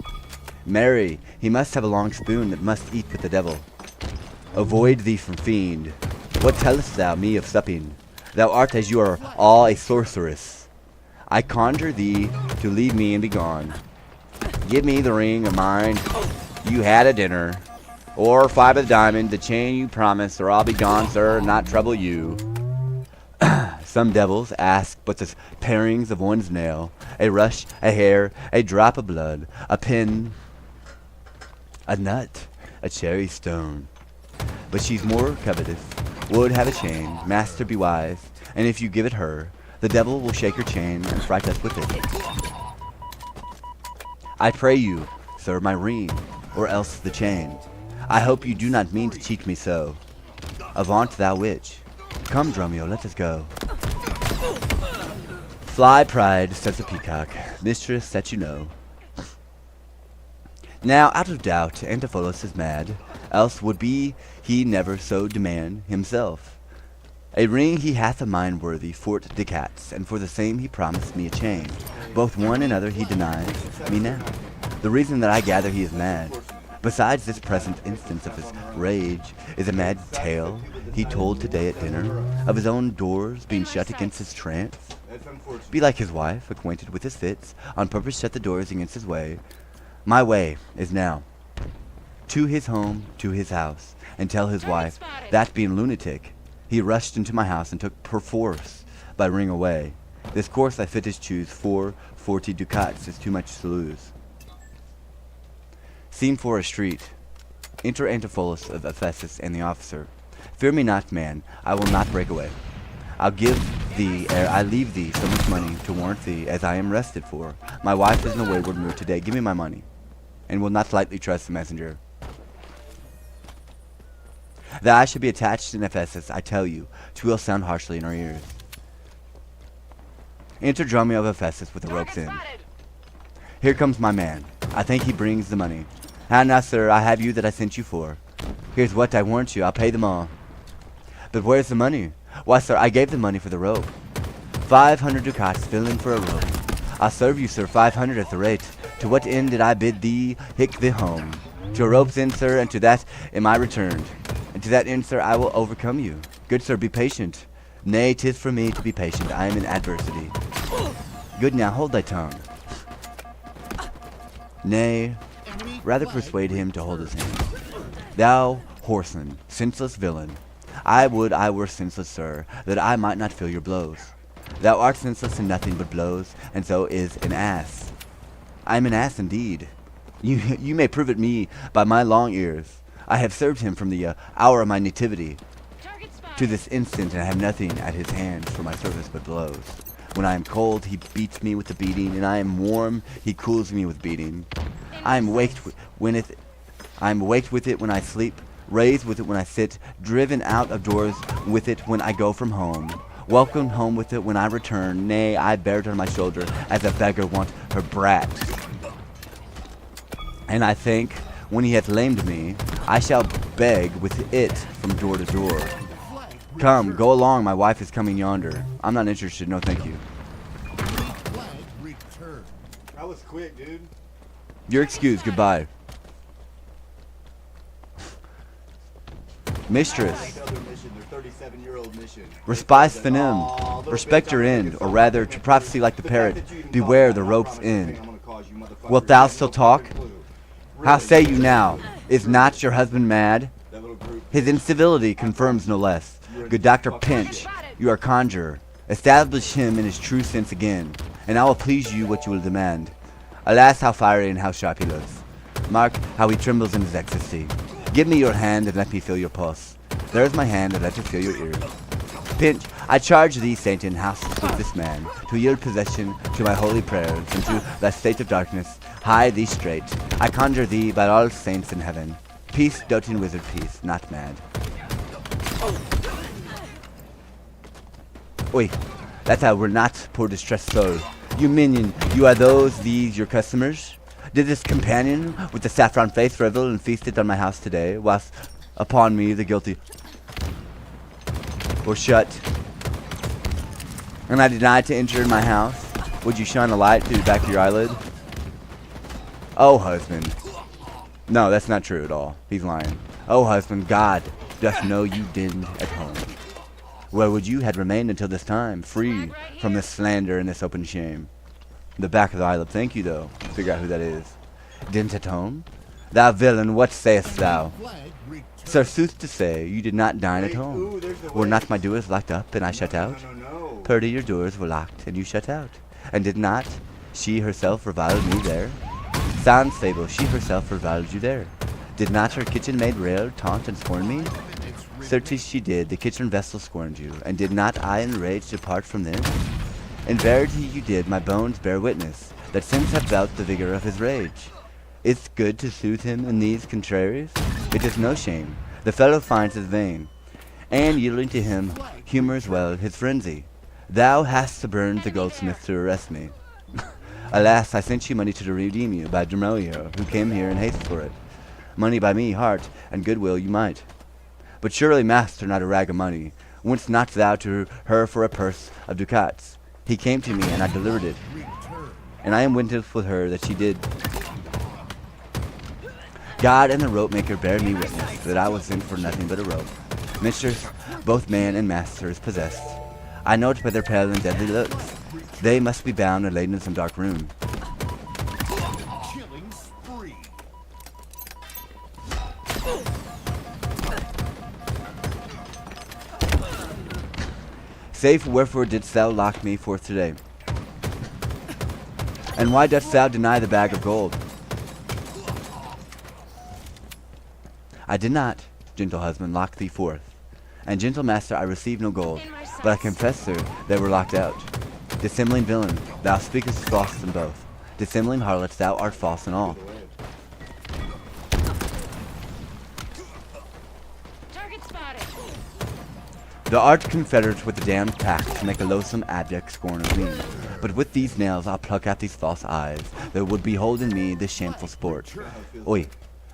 Marry, he must have a long spoon that must eat with the devil. Avoid thee from fiend. What tellest thou me of supping? Thou art as you are all a sorceress. I conjure thee to leave me and be gone. Give me the ring of mine. You had a dinner. Or 5 of the diamond, the chain you promised, or I'll be gone, sir, and not trouble you. Some devils ask but the parings of one's nail, a rush, a hair, a drop of blood, a pin, a nut, a cherry stone. But she's more covetous, would have a chain, master be wise, and if you give it her, the devil will shake her chain and fright us with it. I pray you, sir, my ring, or else the chain. I hope you do not mean to cheat me so. Avaunt thou witch. Come, Dromio, let us go. Fly, pride, says the peacock, mistress that you know. Now, out of doubt, Antipholus is mad, else would be he never so demand himself. A ring he hath of mine worthy 40 ducats, and for the same he promised me a chain. Both one and other he denies me now. The reason that I gather he is mad, besides this present instance of his rage, is a mad tale he told today at dinner, of his own doors being shut against his trance. Be like his wife, acquainted with his fits, on purpose shut the doors against his way. My way is now to his home, to his house, and tell his wife, that being lunatic, he rushed into my house and took perforce by ring away. This course I fit as choose, for 40 ducats is too much to lose. Scene 4, a street. Enter Antipholus of Ephesus and the officer. Fear me not, man, I will not break away. I'll give thee, ere I leave thee, so much money to warrant thee as I am rested for. My wife is in a wayward mood today. Give me my money, and will not lightly trust the messenger. That I should be attached in Ephesus, I tell you, 'twill sound harshly in our ears. Enter Dromio of Ephesus with the ropes in. Here comes my man. I think he brings the money. Ah, now, sir, I have you that I sent you for. Here's what I warrant you, I'll pay them all. But where's the money? Why, sir, I gave the money for the rope. 500 ducats fill in for a rope. I'll serve you, sir, 500 at the rate. To what end did I bid thee hick thee home? To a rope's end, sir, and to that am I returned. And to that end, sir, I will overcome you. Good sir, be patient. Nay, 'tis for me to be patient. I am in adversity. Good, now hold thy tongue. Nay, rather persuade him to hold his hand. Thou whoreson, senseless villain, I would I were senseless, sir, that I might not feel your blows. Thou art senseless in nothing but blows, and so is an ass. I am an ass indeed. You may prove it me by my long ears. I have served him from the hour of my nativity to this instant, and I have nothing at his hands for my service but blows. When I am cold, he beats me with the beating, and I am warm, he cools me with beating. I am waked with it when I sleep, raised with it when I sit, driven out of doors with it when I go from home, welcomed home with it when I return. Nay, I bear it on my shoulder as a beggar wont her brat. And I think, when he hath lamed me, I shall beg with it from door to door. Come, go along, my wife is coming yonder. I'm not interested, no thank you. That was quick, dude. You're excused, goodbye. Mistress, Other mission, their 37-year-old mission. respise finem, respect your end, or rather, to prophecy like the parrot, beware the rope's end. Wilt thou still talk? How say you now? Is not your husband mad? His incivility confirms no less. Good Dr. Pinch, you are conjurer. Establish him in his true sense again, and I will please you what you will demand. Alas, how fiery and how sharp he looks. Mark how he trembles in his ecstasy. Give me your hand and let me feel your pulse. There is my hand and let me feel your ear. Pinch, I charge thee, saint in house with this man, to yield possession to my holy prayers, and to that state of darkness hie thee straight. I conjure thee by all saints in heaven. Peace, doting wizard, peace, not mad. Oi, that I were not, poor distressed soul. You minion, you are these your customers? Did this companion with the saffron face revel and feasted on my house today, whilst upon me the guilty were shut, and I denied to enter in my house? Would you shine a light through the back of your eyelid? Oh, husband. No, that's not true at all. He's lying. Oh, husband, God doth know you didn't at home. Where would you had remained until this time, free from this slander and this open shame? The back of the eyelid. Thank you, though. Figure out who that is. Didn't at home? Thou villain, what sayest thou? Flag returned. Sir, sooth to say, you did not dine at Wait, home. ooh, there's the Were way. not my doors locked up, and I shut out? No. Purdy, your doors were locked, and you shut out. And did not she herself revile me there? Sans fable, she herself reviled you there. Did not her kitchen maid rail, taunt, and scorn me? Certes she did, the kitchen vessel scorned you, and did not I in rage depart from them? In verity you did, my bones bear witness, that since have felt the vigor of his rage. It's good to soothe him in these contraries, it is no shame, the fellow finds his vein, and yielding to him, humours well his frenzy. Thou hast suborned the goldsmith to arrest me. Alas, I sent you money to redeem you by Dromio, who came here in haste for it. Money by me, heart, and goodwill you might. But surely, master, not a rag of money. Went'st not thou to her for a purse of ducats? He came to me, and I delivered it. And I am witness with her that she did. God and the rope maker bear me witness that I was sent for nothing but a rope. Mistress, both man and master is possessed. I know it by their pale and deadly looks. They must be bound and laid in some dark room. Killing spree. Safe, wherefore didst thou lock me forth today? And why dost thou deny the bag of gold? I did not, gentle husband, lock thee forth. And gentle master, I received no gold, but I confess, sir, they were locked out. Dissembling villain, thou speakest false in both. Dissembling harlot, thou art false in all. Target spotted. Thou art confederate with the damned pack to make a loathsome abject scorn of me. But with these nails I'll pluck out these false eyes that would behold in me this shameful sport. Oi,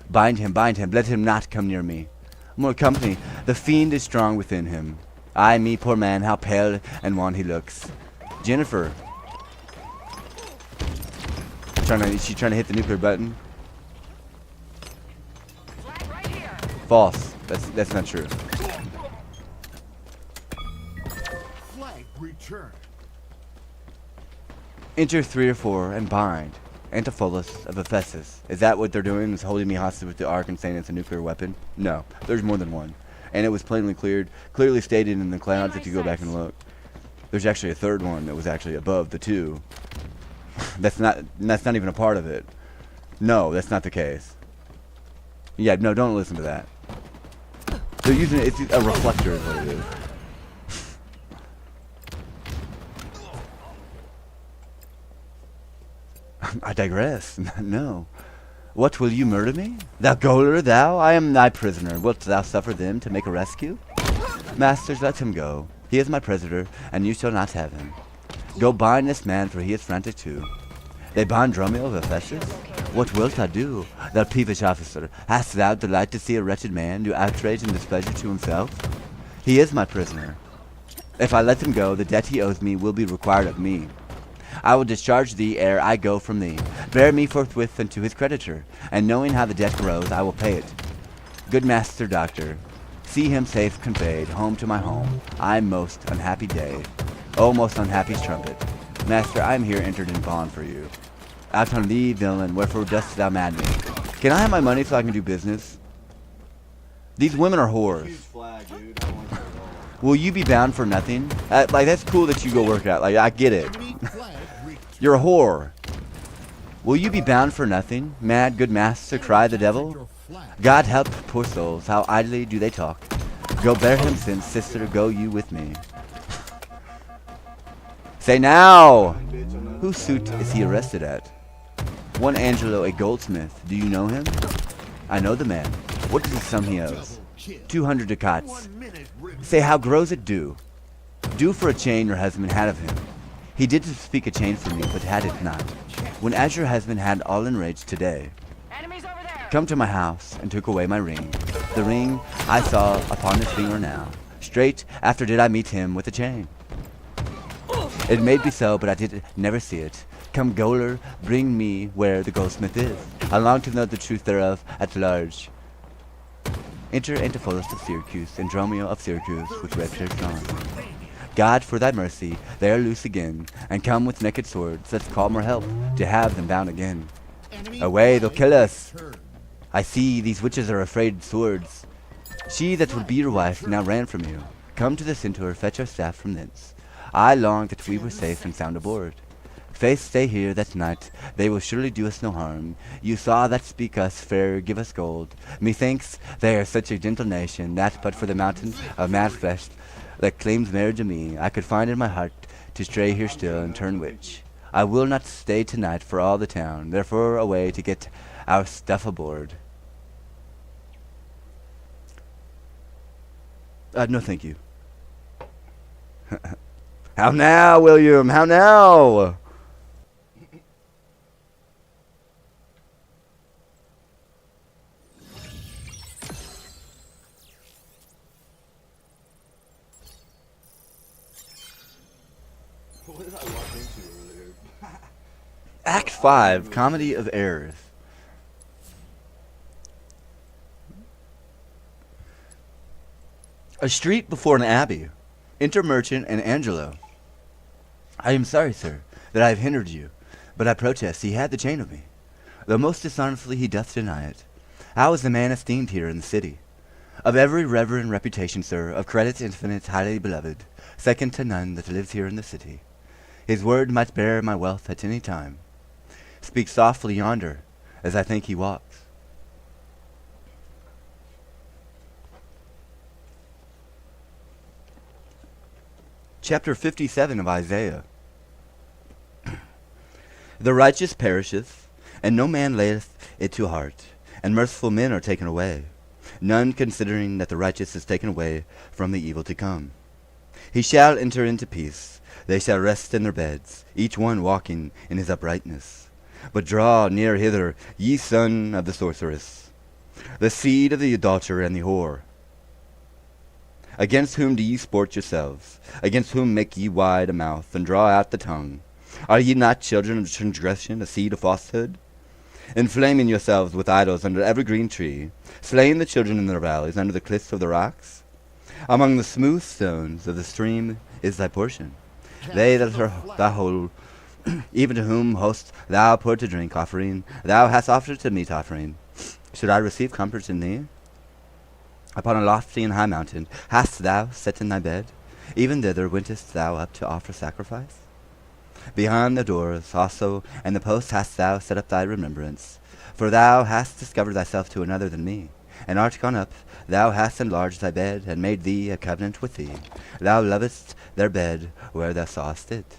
bind him, let him not come near me. More company, the fiend is strong within him. Ay me, poor man, how pale and wan he looks. Jennifer. Is she trying to hit the nuclear button? Flag right here. False. That's not true. Flag returned. Enter 3 or 4 and bind. Antipholus of Ephesus. Is that what they're doing? Is holding me hostage with the Ark and saying it's a nuclear weapon? No. There's more than one. And it was plainly clearly stated in the clouds if you go back and look. There's actually a third one that was actually above the 2. That's not even a part of it. No, that's not the case. Yeah, no, don't listen to that. They're using it's a reflector is what it is. I digress. No. What, will you murder me? Thou gaoler, thou? I am thy prisoner. Wilt thou suffer them to make a rescue? Masters, let him go. He is my prisoner, and you shall not have him. Go bind this man, for he is frantic too. They bind Dromio of Ephesus? What wilt thou do, thou peevish officer? Hast thou delight to see a wretched man do outrage and displeasure to himself? He is my prisoner. If I let him go, the debt he owes me will be required of me. I will discharge thee ere I go from thee. Bear me forthwith unto his creditor, and knowing how the debt grows, I will pay it. Good master doctor, see him safe conveyed home to my home. I most unhappy day. O most unhappy trumpet. Master, I am here entered in bond for you. Out on thee, villain, wherefore dost thou mad me? Can I have my money so I can do business? These women are whores. Huge flag, dude. I don't want that at all. Will you be bound for nothing? Like, that's cool that you go work out. Like, I get it. Enemy flag returned. You're a whore. Will you be bound for nothing? Mad good master, cry the devil. Your flag. God help poor souls, how idly do they talk. Go bear him since, sister, go you with me. Say now! Bitch, I'm not- Whose suit is he arrested at? One Angelo, a goldsmith. Do you know him? I know the man. What is the sum he owes? Double kill. 200 ducats. 1 minute remaining. Say, how grows it due? Due for a chain your husband had of him. He did speak a chain for me, but had it not. When as your husband had all enraged today, Enemies over there. come to my house and took away my ring. The ring I saw upon his finger now. Straight after did I meet him with a chain. It may be so, but I did never see it. Come, gaoler, bring me where the goldsmith is. I long to know the truth thereof at large. Enter Antipholus of Syracuse and Dromio of Syracuse with red shirts on. God, for thy mercy, they are loose again, and come with naked swords. Let's call more help to have them bound again. Enemy Away, they'll flag kill us. returned. I see these witches are afraid of swords. She that would be your wife now ran from you. Come to the centaur, fetch our staff from thence. I long that we were safe and sound aboard. Faith, stay here that night, they will surely do us no harm. You saw that speak us fair, give us gold. Methinks they are such a gentle nation, that but for the mountain of mad flesh that claims marriage of me, I could find in my heart to stray here still and turn witch. I will not stay tonight for all the town, therefore away to get our stuff aboard. No thank you. How now, William? How now? What did I walk into earlier? Act 5, Comedy of Errors. A street before an abbey. Enter merchant and Angelo. I am sorry, sir, that I have hindered you, but I protest he had the chain of me. Though most dishonestly he doth deny it. How is the man esteemed here in the city? Of every reverend reputation, sir, of credit infinite, highly beloved, second to none that lives here in the city. His word might bear my wealth at any time. Speak softly yonder, as I think he walks. Chapter 57 of Isaiah. The righteous perisheth, and no man layeth it to heart, and merciful men are taken away, none considering that the righteous is taken away from the evil to come. He shall enter into peace, they shall rest in their beds, each one walking in his uprightness. But draw near hither, ye son of the sorceress, the seed of the adulterer and the whore. Against whom do ye sport yourselves? Against whom make ye wide a mouth, and draw out the tongue? Are ye not children of transgression, a seed of falsehood? Inflaming yourselves with idols under every green tree, slaying the children in their valleys, under the cliffs of the rocks? Among the smooth stones of the stream is thy portion. They that are thy whole, even to whom host thou poured to drink offering, thou hast offered to meat offering. Should I receive comfort in thee? Upon a lofty and high mountain hast thou set in thy bed? Even thither wentest thou up to offer sacrifice? Behind the doors also and the posts hast thou set up thy remembrance. For thou hast discovered thyself to another than me, and art gone up. Thou hast enlarged thy bed, and made thee a covenant with thee. Thou lovest their bed where thou sawest it.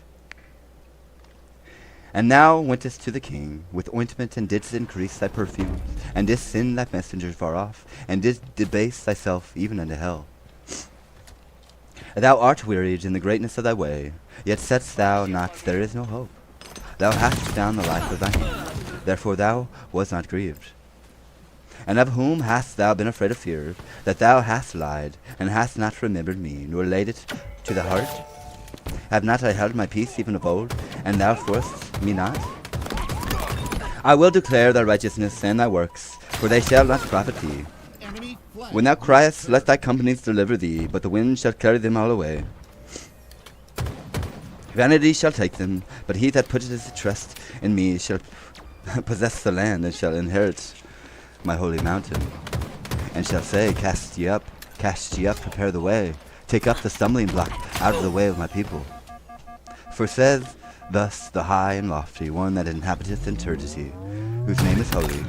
And thou wentest to the king with ointment, and didst increase thy perfumes, and didst send thy messengers far off, and didst debase thyself even unto hell. Thou art wearied in the greatness of thy way, yet saidst thou not, there is no hope. Thou hast down the life of thy hand, therefore thou was not grieved. And of whom hast thou been afraid of fear, that thou hast lied, and hast not remembered me, nor laid it to the heart? Have not I held my peace even of old, and thou forcedst me not? I will declare thy righteousness and thy works, for they shall not profit thee. Enemy flag. When thou criest, let thy companies deliver thee, but the wind shall carry them all away. Vanity shall take them, but he that putteth his trust in me shall possess the land, and shall inherit my holy mountain. And shall say, cast ye up, prepare the way, take up the stumbling block out of the way of my people. For says thus the high and lofty, one that inhabiteth eternity, whose name is holy,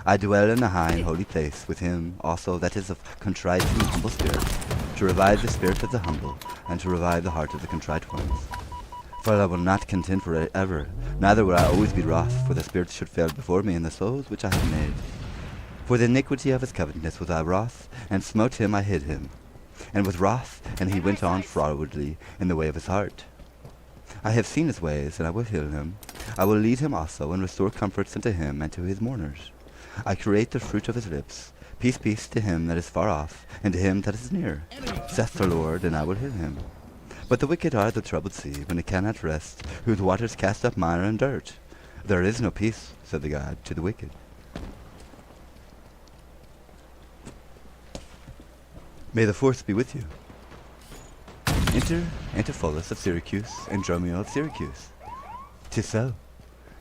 I dwell in the high and holy place with him also that is of contrite and humble spirit, to revive the spirit of the humble, and to revive the heart of the contrite ones. For I will not contend for ever, neither will I always be wroth, for the spirit should fail before me in the souls which I have made. For the iniquity of his covetousness was I wroth, and smote him I hid him. And with wrath, and he went on frowardly in the way of his heart. I have seen his ways, and I will heal him. I will lead him also, and restore comforts unto him and to his mourners. I create the fruit of his lips. Peace, peace to him that is far off, and to him that is near, saith the Lord, and I will heal him. But the wicked are the troubled sea, when it cannot rest, whose waters cast up mire and dirt. There is no peace, said the God, to the wicked. May the force be with you. Enter Antipholus of Syracuse and Dromio of Syracuse. 'Tis so.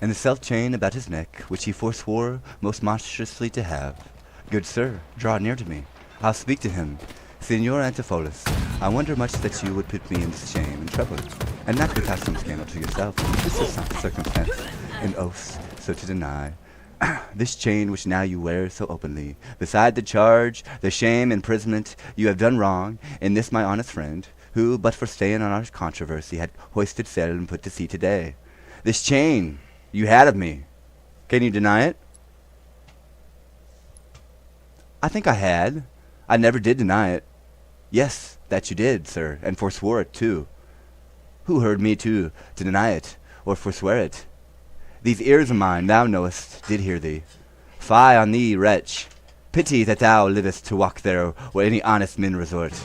and the self-chain about his neck, which he forswore most monstrously to have. Good sir, draw near to me. I'll speak to him. Signor Antipholus, I wonder much that you would put me in this shame and trouble, and not without some scandal to yourself. This is some circumstance, and oaths so to deny. This chain which now you wear so openly, beside the charge, the shame, imprisonment, you have done wrong, in this my honest friend, who, but for staying on our controversy, had hoisted sail and put to sea today. This chain you had of me, can you deny it? I think I had. I never did deny it. Yes, that you did, sir, and forswore it, too. Who heard me, too, to deny it, or forswear it? These ears of mine, thou knowest, did hear thee. Fie on thee, wretch! Pity that thou livest to walk there where any honest men resort.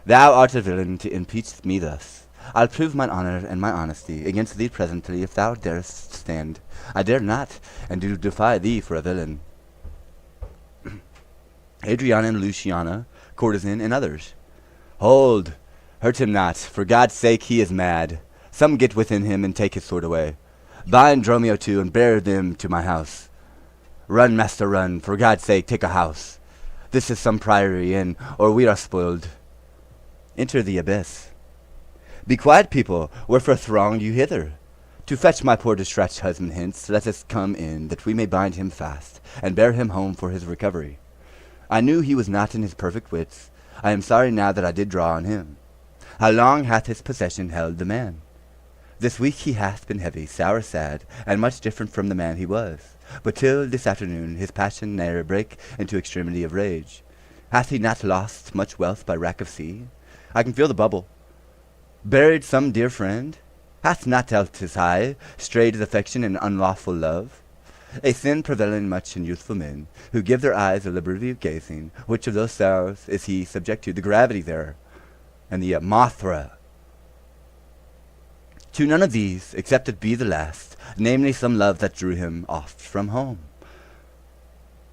Thou art a villain to impeach me thus. I'll prove mine honour and my honesty against thee presently, if thou darest stand. I dare not, and do defy thee for a villain. Adriana and Luciana, courtesan, and others. Hold! Hurt him not, for God's sake he is mad. Some get within him and take his sword away. Bind Dromio too, and bear them to my house. Run, master, run, for God's sake take a house. This is some priory inn, or we are spoiled. Enter the abyss. Be quiet, people, wherefore throng you hither? To fetch my poor distressed husband hence, let us come in, that we may bind him fast, and bear him home for his recovery. I knew he was not in his perfect wits. I am sorry now that I did draw on him. How long hath his possession held the man? This week he hath been heavy, sour, sad, and much different from the man he was. But till this afternoon his passion ne'er brake into extremity of rage. Hath he not lost much wealth by wrack of sea? I can feel the bubble. Buried some dear friend? Hath not dealt his high, strayed his affection in unlawful love? A sin prevalent much in youthful men, who give their eyes a liberty of gazing. Which of those sorrows is he subject to? The gravity there, and the Mothra. To none of these, except it be the last, namely some love that drew him oft from home.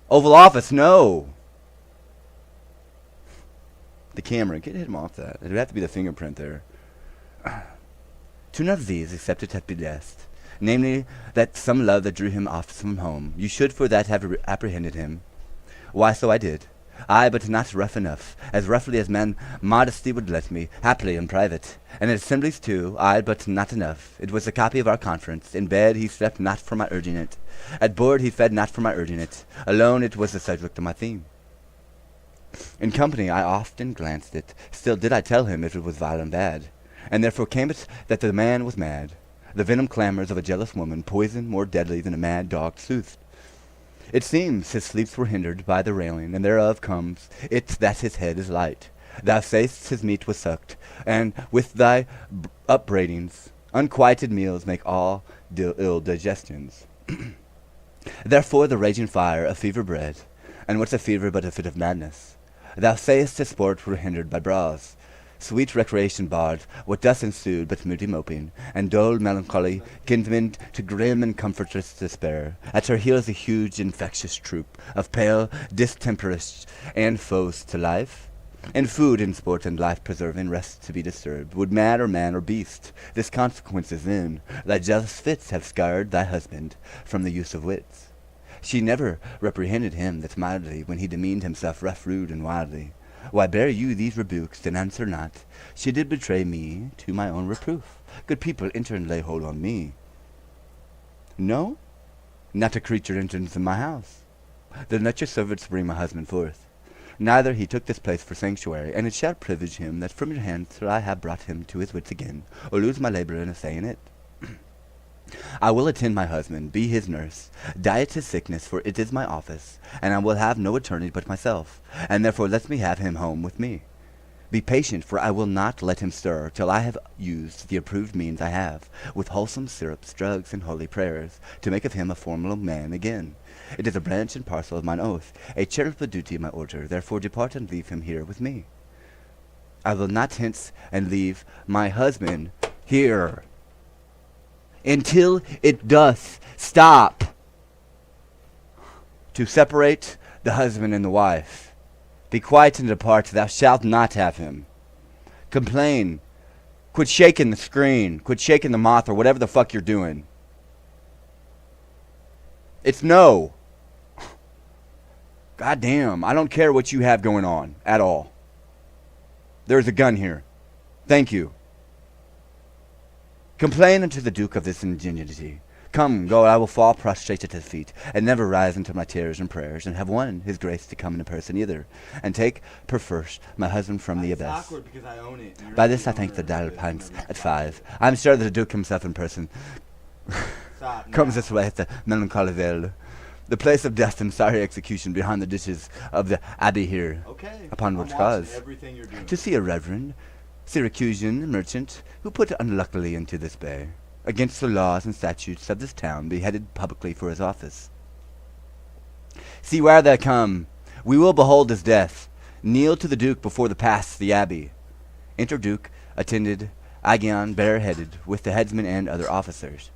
Oval Office, no! The camera, get him off that. It would have to be the fingerprint there. To none of these, except it be last, namely, that some love that drew him oft from home. You should for that have apprehended him. Why, so I did. I, but not rough enough, as roughly as man modesty would let me, happily in private. And at assemblies too, I, but not enough. It was a copy of our conference. In bed he slept not for my urging it. At board he fed not for my urging it. Alone it was the subject of my theme. In company I often glanced it. Still did I tell him if it was vile and bad. And therefore came it that the man was mad. The venom clamours of a jealous woman, poison more deadly than a mad dog soothed. It seems his sleeps were hindered by the railing, and thereof comes it that his head is light. Thou say'st his meat was sucked, and with thy upbraidings, unquieted meals make all ill digestions. Therefore the raging fire of fever bred, and what's a fever but a fit of madness? Thou say'st his sport were hindered by bras. Sweet recreation barred, what thus ensued but moody moping, and dull melancholy, kinsman to grim and comfortless despair. At her heels a huge infectious troop of pale distemperists and foes to life. And food and sport and life-preserving rest to be disturbed, would mad or man or beast. This consequence is then, thy jealous fits have scarred thy husband from the use of wits. She never reprehended him that mildly, when he demeaned himself rough, rude, and wildly. Why bear you these rebukes, and answer not? She did betray me to my own reproof. Good people, enter and lay hold on me. No? Not a creature enters in my house. Then let your servants bring my husband forth. Neither he took this place for sanctuary, and it shall privilege him that from your hands till I have brought him to his wits again, or lose my labour in assaying it. I will attend my husband, be his nurse, diet his sickness, for it is my office, and I will have no attorney but myself, and therefore let me have him home with me. Be patient, for I will not let him stir till I have used the approved means I have, with wholesome syrups, drugs, and holy prayers, to make of him a formal man again. It is a branch and parcel of mine oath, a charitable duty of my order, therefore depart and leave him here with me. I will not hence and leave my husband here until it doth stop to separate the husband and the wife. Be quiet and depart, thou shalt not have him. Complain. Quit shaking the screen. Quit shaking the moth or whatever the fuck you're doing. It's no. God damn, I don't care what you have going on at all. There's a gun here. Thank you. Complain unto the Duke of this ingenuity. Come, go, I will fall prostrate at his feet, and never rise until my tears and prayers, and have won his grace to come in person either, and take perforce my husband from the It's abyss. awkward because I own it. and you're By the this I thank owner the of dial it. pints at 5. I'm sure that the Duke himself in person Stop comes now. this way at the melancholy veil, the place of death and sorry execution behind the ditches of the abbey here, Okay. upon I'm which watching cause, everything you're doing. to see a reverend Syracusan merchant who put unluckily into this bay, against the laws and statutes of this town, beheaded publicly for his office. See where they come. We will behold his death. Kneel to the Duke before the pass the abbey. Enter Duke, attended, Agion bareheaded, with the headsman and other officers.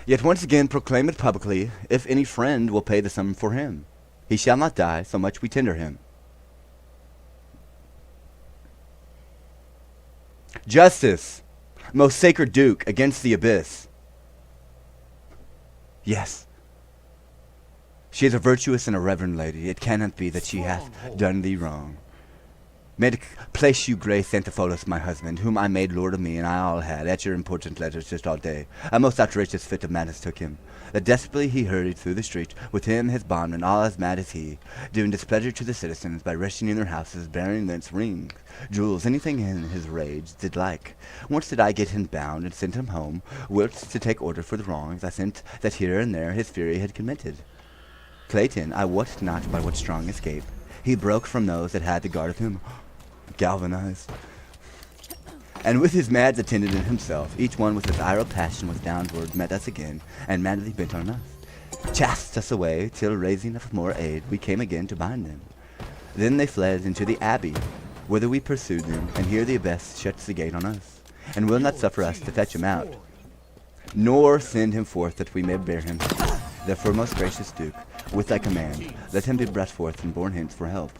Yet once again proclaim it publicly, if any friend will pay the sum for him. He shall not die, so much we tender him. Justice, most sacred Duke, against the abyss. Yes. She is a virtuous and a reverend lady. It cannot be that she hath done thee wrong. May it place you grace Antipholus, my husband, whom I made lord of me, and I all had, at your important letters just all day. A most outrageous fit of madness took him, that desperately he hurried through the street, with him his bondman, all as mad as he, doing displeasure to the citizens by rushing in their houses, bearing thence rings, jewels, anything in his rage did like. Once did I get him bound, and sent him home, whilst to take order for the wrongs I sent that here and there his fury had committed. Clayton, I wot not by what strong escape, he broke from those that had the guard of him, galvanized. And with his mads attendant himself, each one with his ire of passion was downward, met us again, and madly bent on us. Chased us away, till raising of more aid, we came again to bind them. Then they fled into the abbey, whither we pursued them, and here the abbess shuts the gate on us, and will not suffer us to fetch him out, nor send him forth that we may bear him. Therefore, most gracious Duke, with thy command, let him be brought forth and borne hence for help.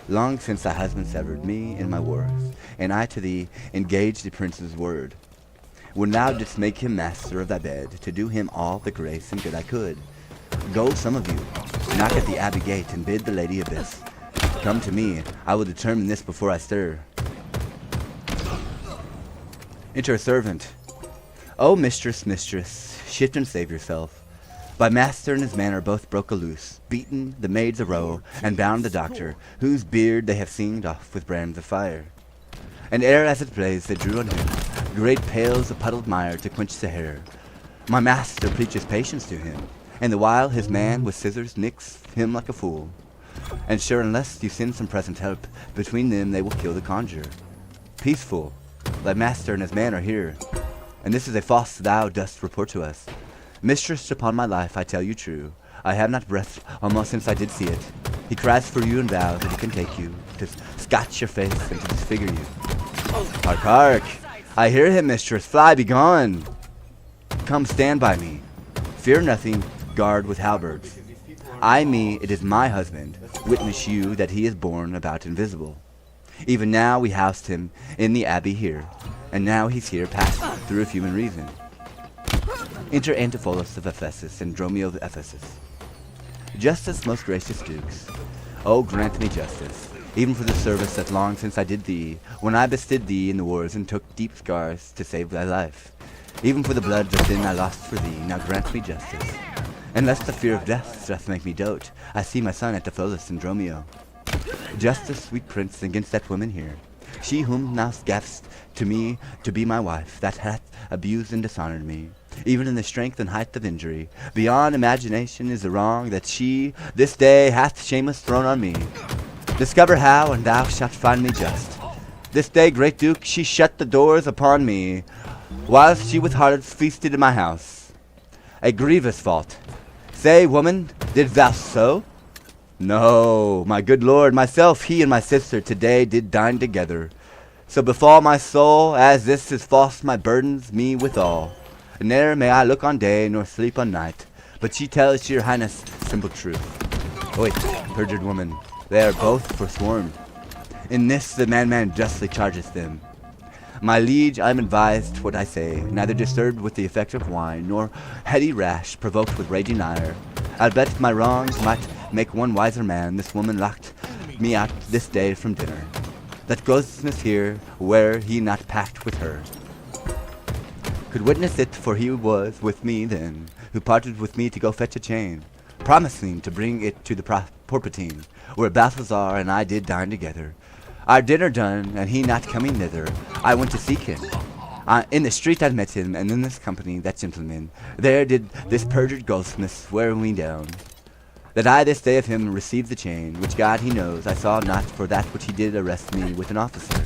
Long since thy husband severed me in my wars, and I to thee engaged the prince's word. When thou didst make him master of thy bed, to do him all the grace and good I could. Go, some of you, knock at the abbey gate, and bid the lady abyss come to me. I will determine this before I stir. Enter a servant. O mistress, mistress, shift and save yourself. My master and his man are both broke a loose, beaten the maids a row, and bound the doctor, whose beard they have singed off with brands of fire. And ere as it blazed they drew on him great pails of puddled mire to quench the hair. My master preaches patience to him, and the while his man with scissors nicks him like a fool. And sure, unless you send some present help, between them they will kill the conjurer. Peaceful, thy master and his man are here, and this is a false thou dost report to us. Mistress, upon my life, I tell you true, I have not breath almost since I did see it. He cries for you and vows that he can take you, to scotch your face and to disfigure you. Hark, hark! I hear him, mistress. Fly, be gone! Come, stand by me. Fear nothing, guard with halberds. I me, it is my husband. Witness you that he is born about invisible. Even now we housed him in the abbey here, and now he's here passed through of human reason. Enter Antipholus of Ephesus and Dromio of Ephesus. Justice, most gracious dukes, oh grant me justice, even for the service that long since I did thee, when I bestid thee in the wars and took deep scars to save thy life. Even for the blood that then I lost for thee, now grant me justice. And lest the fear of death doth make me dote, I see my son Antipholus and Dromio. Justice, sweet prince, against that woman here, she whom thou gavest to me to be my wife, that hath abused and dishonored me, even in the strength and height of injury. Beyond imagination is the wrong that she this day hath shameless thrown on me. Discover how, and thou shalt find me just. This day, great Duke, she shut the doors upon me, whilst she with harlots feasted in my house. A grievous fault. Say, woman, didst thou so? No, my good lord, myself, he and my sister today did dine together. So befall my soul, as this is false my burdens me withal. Ne'er may I look on day, nor sleep on night, but she tells your highness simple truth. Wait, perjured woman, they are both forsworn. In this the man justly chargeth them. My liege, I am advised what I say, neither disturbed with the effect of wine, nor heady rash, provoked with raging ire. I'll bet my wrongs might make one wiser man. This woman locked me out this day from dinner. That grossness here, were he not packed with her, could witness it, for he was with me then, who parted with me to go fetch a chain, promising to bring it to the Porpentine, where Balthazar and I did dine together. Our dinner done, and he not coming thither, I went to seek him. In the street I met him, and in this company, that gentleman, there did this perjured goldsmith swear me down, that I this day of him received the chain, which God he knows I saw not, for that which he did arrest me with an officer.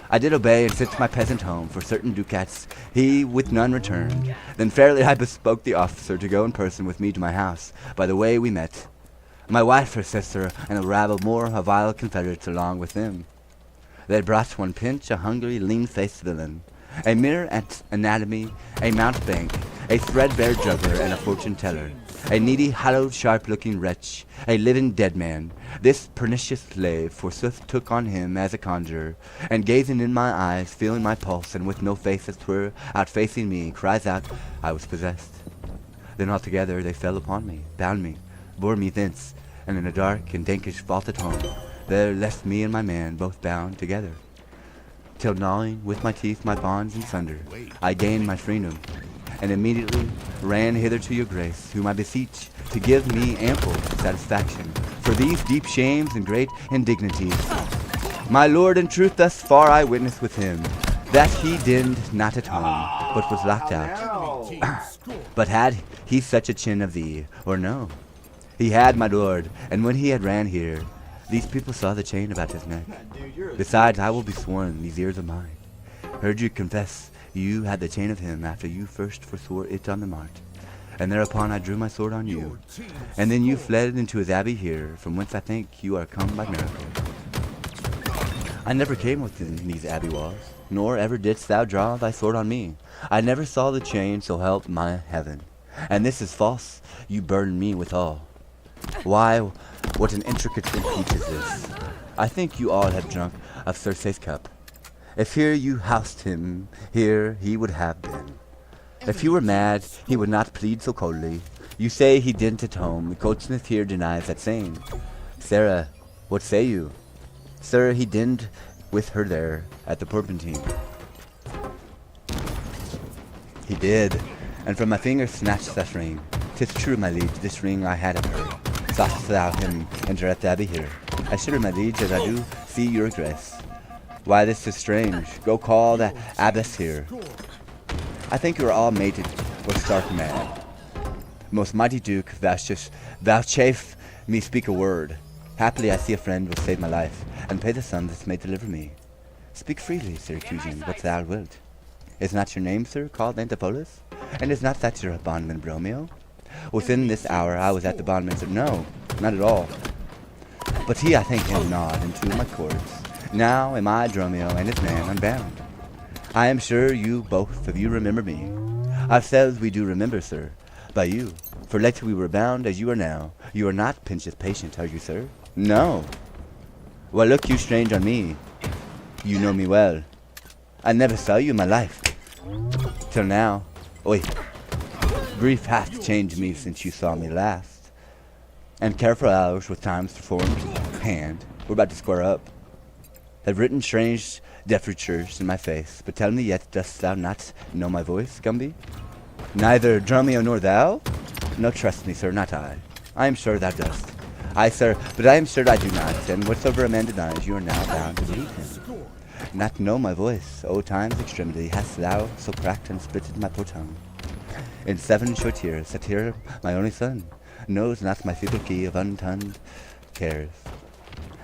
I did obey, and sent my peasant home for certain ducats, he with none returned. Then fairly I bespoke the officer to go in person with me to my house, by the way we met. My wife, her sister, and a rabble more of vile confederates along with them. They brought one Pinch, a hungry, lean-faced villain, a mere anatomy, a mountebank, a threadbare juggler, and a fortune-teller, a needy, hollowed, sharp-looking wretch, a living dead man. This pernicious slave forsooth took on him as a conjurer, and gazing in my eyes, feeling my pulse, and with no face as 'twere outfacing me, cries out, I was possessed. Then altogether they fell upon me, bound me, bore me thence, and in a dark and dankish vault at home, there left me and my man both bound together. Till gnawing with my teeth my bonds in sunder, I gained my freedom, and immediately ran hither to your grace, whom I beseech to give me ample satisfaction for these deep shames and great indignities. My lord, in truth, thus far I witness with him, that he dinned not at home, but was locked out. But had he such a chin of thee, or no? He had, my lord, and when he had ran here, these people saw the chain about his neck. Besides, I will be sworn, these ears of mine heard you confess you had the chain of him after you first forswore it on the mart. And thereupon I drew my sword on you, and then you fled into his abbey here, from whence I think you are come by miracle. I never came within these abbey walls, nor ever didst thou draw thy sword on me. I never saw the chain, so help my heaven. And this is false, you burden me withal. Why, what an intricate impeach is this! I think you all have drunk of Circe's cup. If here you housed him, here he would have been. If he were mad, he would not plead so coldly. You say he didn't at home. The goldsmith here denies that saying. Sarah, what say you? Sir, he didn't with her there at the Porpentine. He did, and from my finger snatched that ring. 'Tis true, my liege, this ring I had of her. Saw'st thou him enter at the abbey here? As sure, my liege, as I do see your grace. Why, this is strange. Go call the abbess here. I think you are all mated or stark mad. Most mighty Duke, vouchsafe me speak a word. Happily I see a friend will save my life, and pay the sum that may deliver me. Speak freely, Syracusian, what thou wilt. Is not your name, sir, called Antipholus? And is not that your bondman Bromeo? Within this hour I was at the bondman's. No, not at all. But he, I thank him, gnawed into my cords. Now am I Dromio and his man unbound. I am sure you both of you remember me. Ourselves we do remember, sir, by you. For late we were bound as you are now. You are not Pinch's patient, are you, sir? No. Well, look you strange on me. You know me well. I never saw you in my life. Till now. Oi. Grief hath changed me since you saw me last. And careful hours with time's formed hand. We're about to square up. Have written strange defertures in my face, but tell me yet, dost thou not know my voice, Gumby? Neither Dromio nor thou? No, trust me, sir, not I. I am sure thou dost. Aye, sir, but I am sure I do not, and whatsoever a man denies, you are now bound to believe him. Not know my voice, O time's extremity, hast thou so cracked and splitted my poor tongue? In 7 short years, that here my only son knows not my feeble key of untongued cares.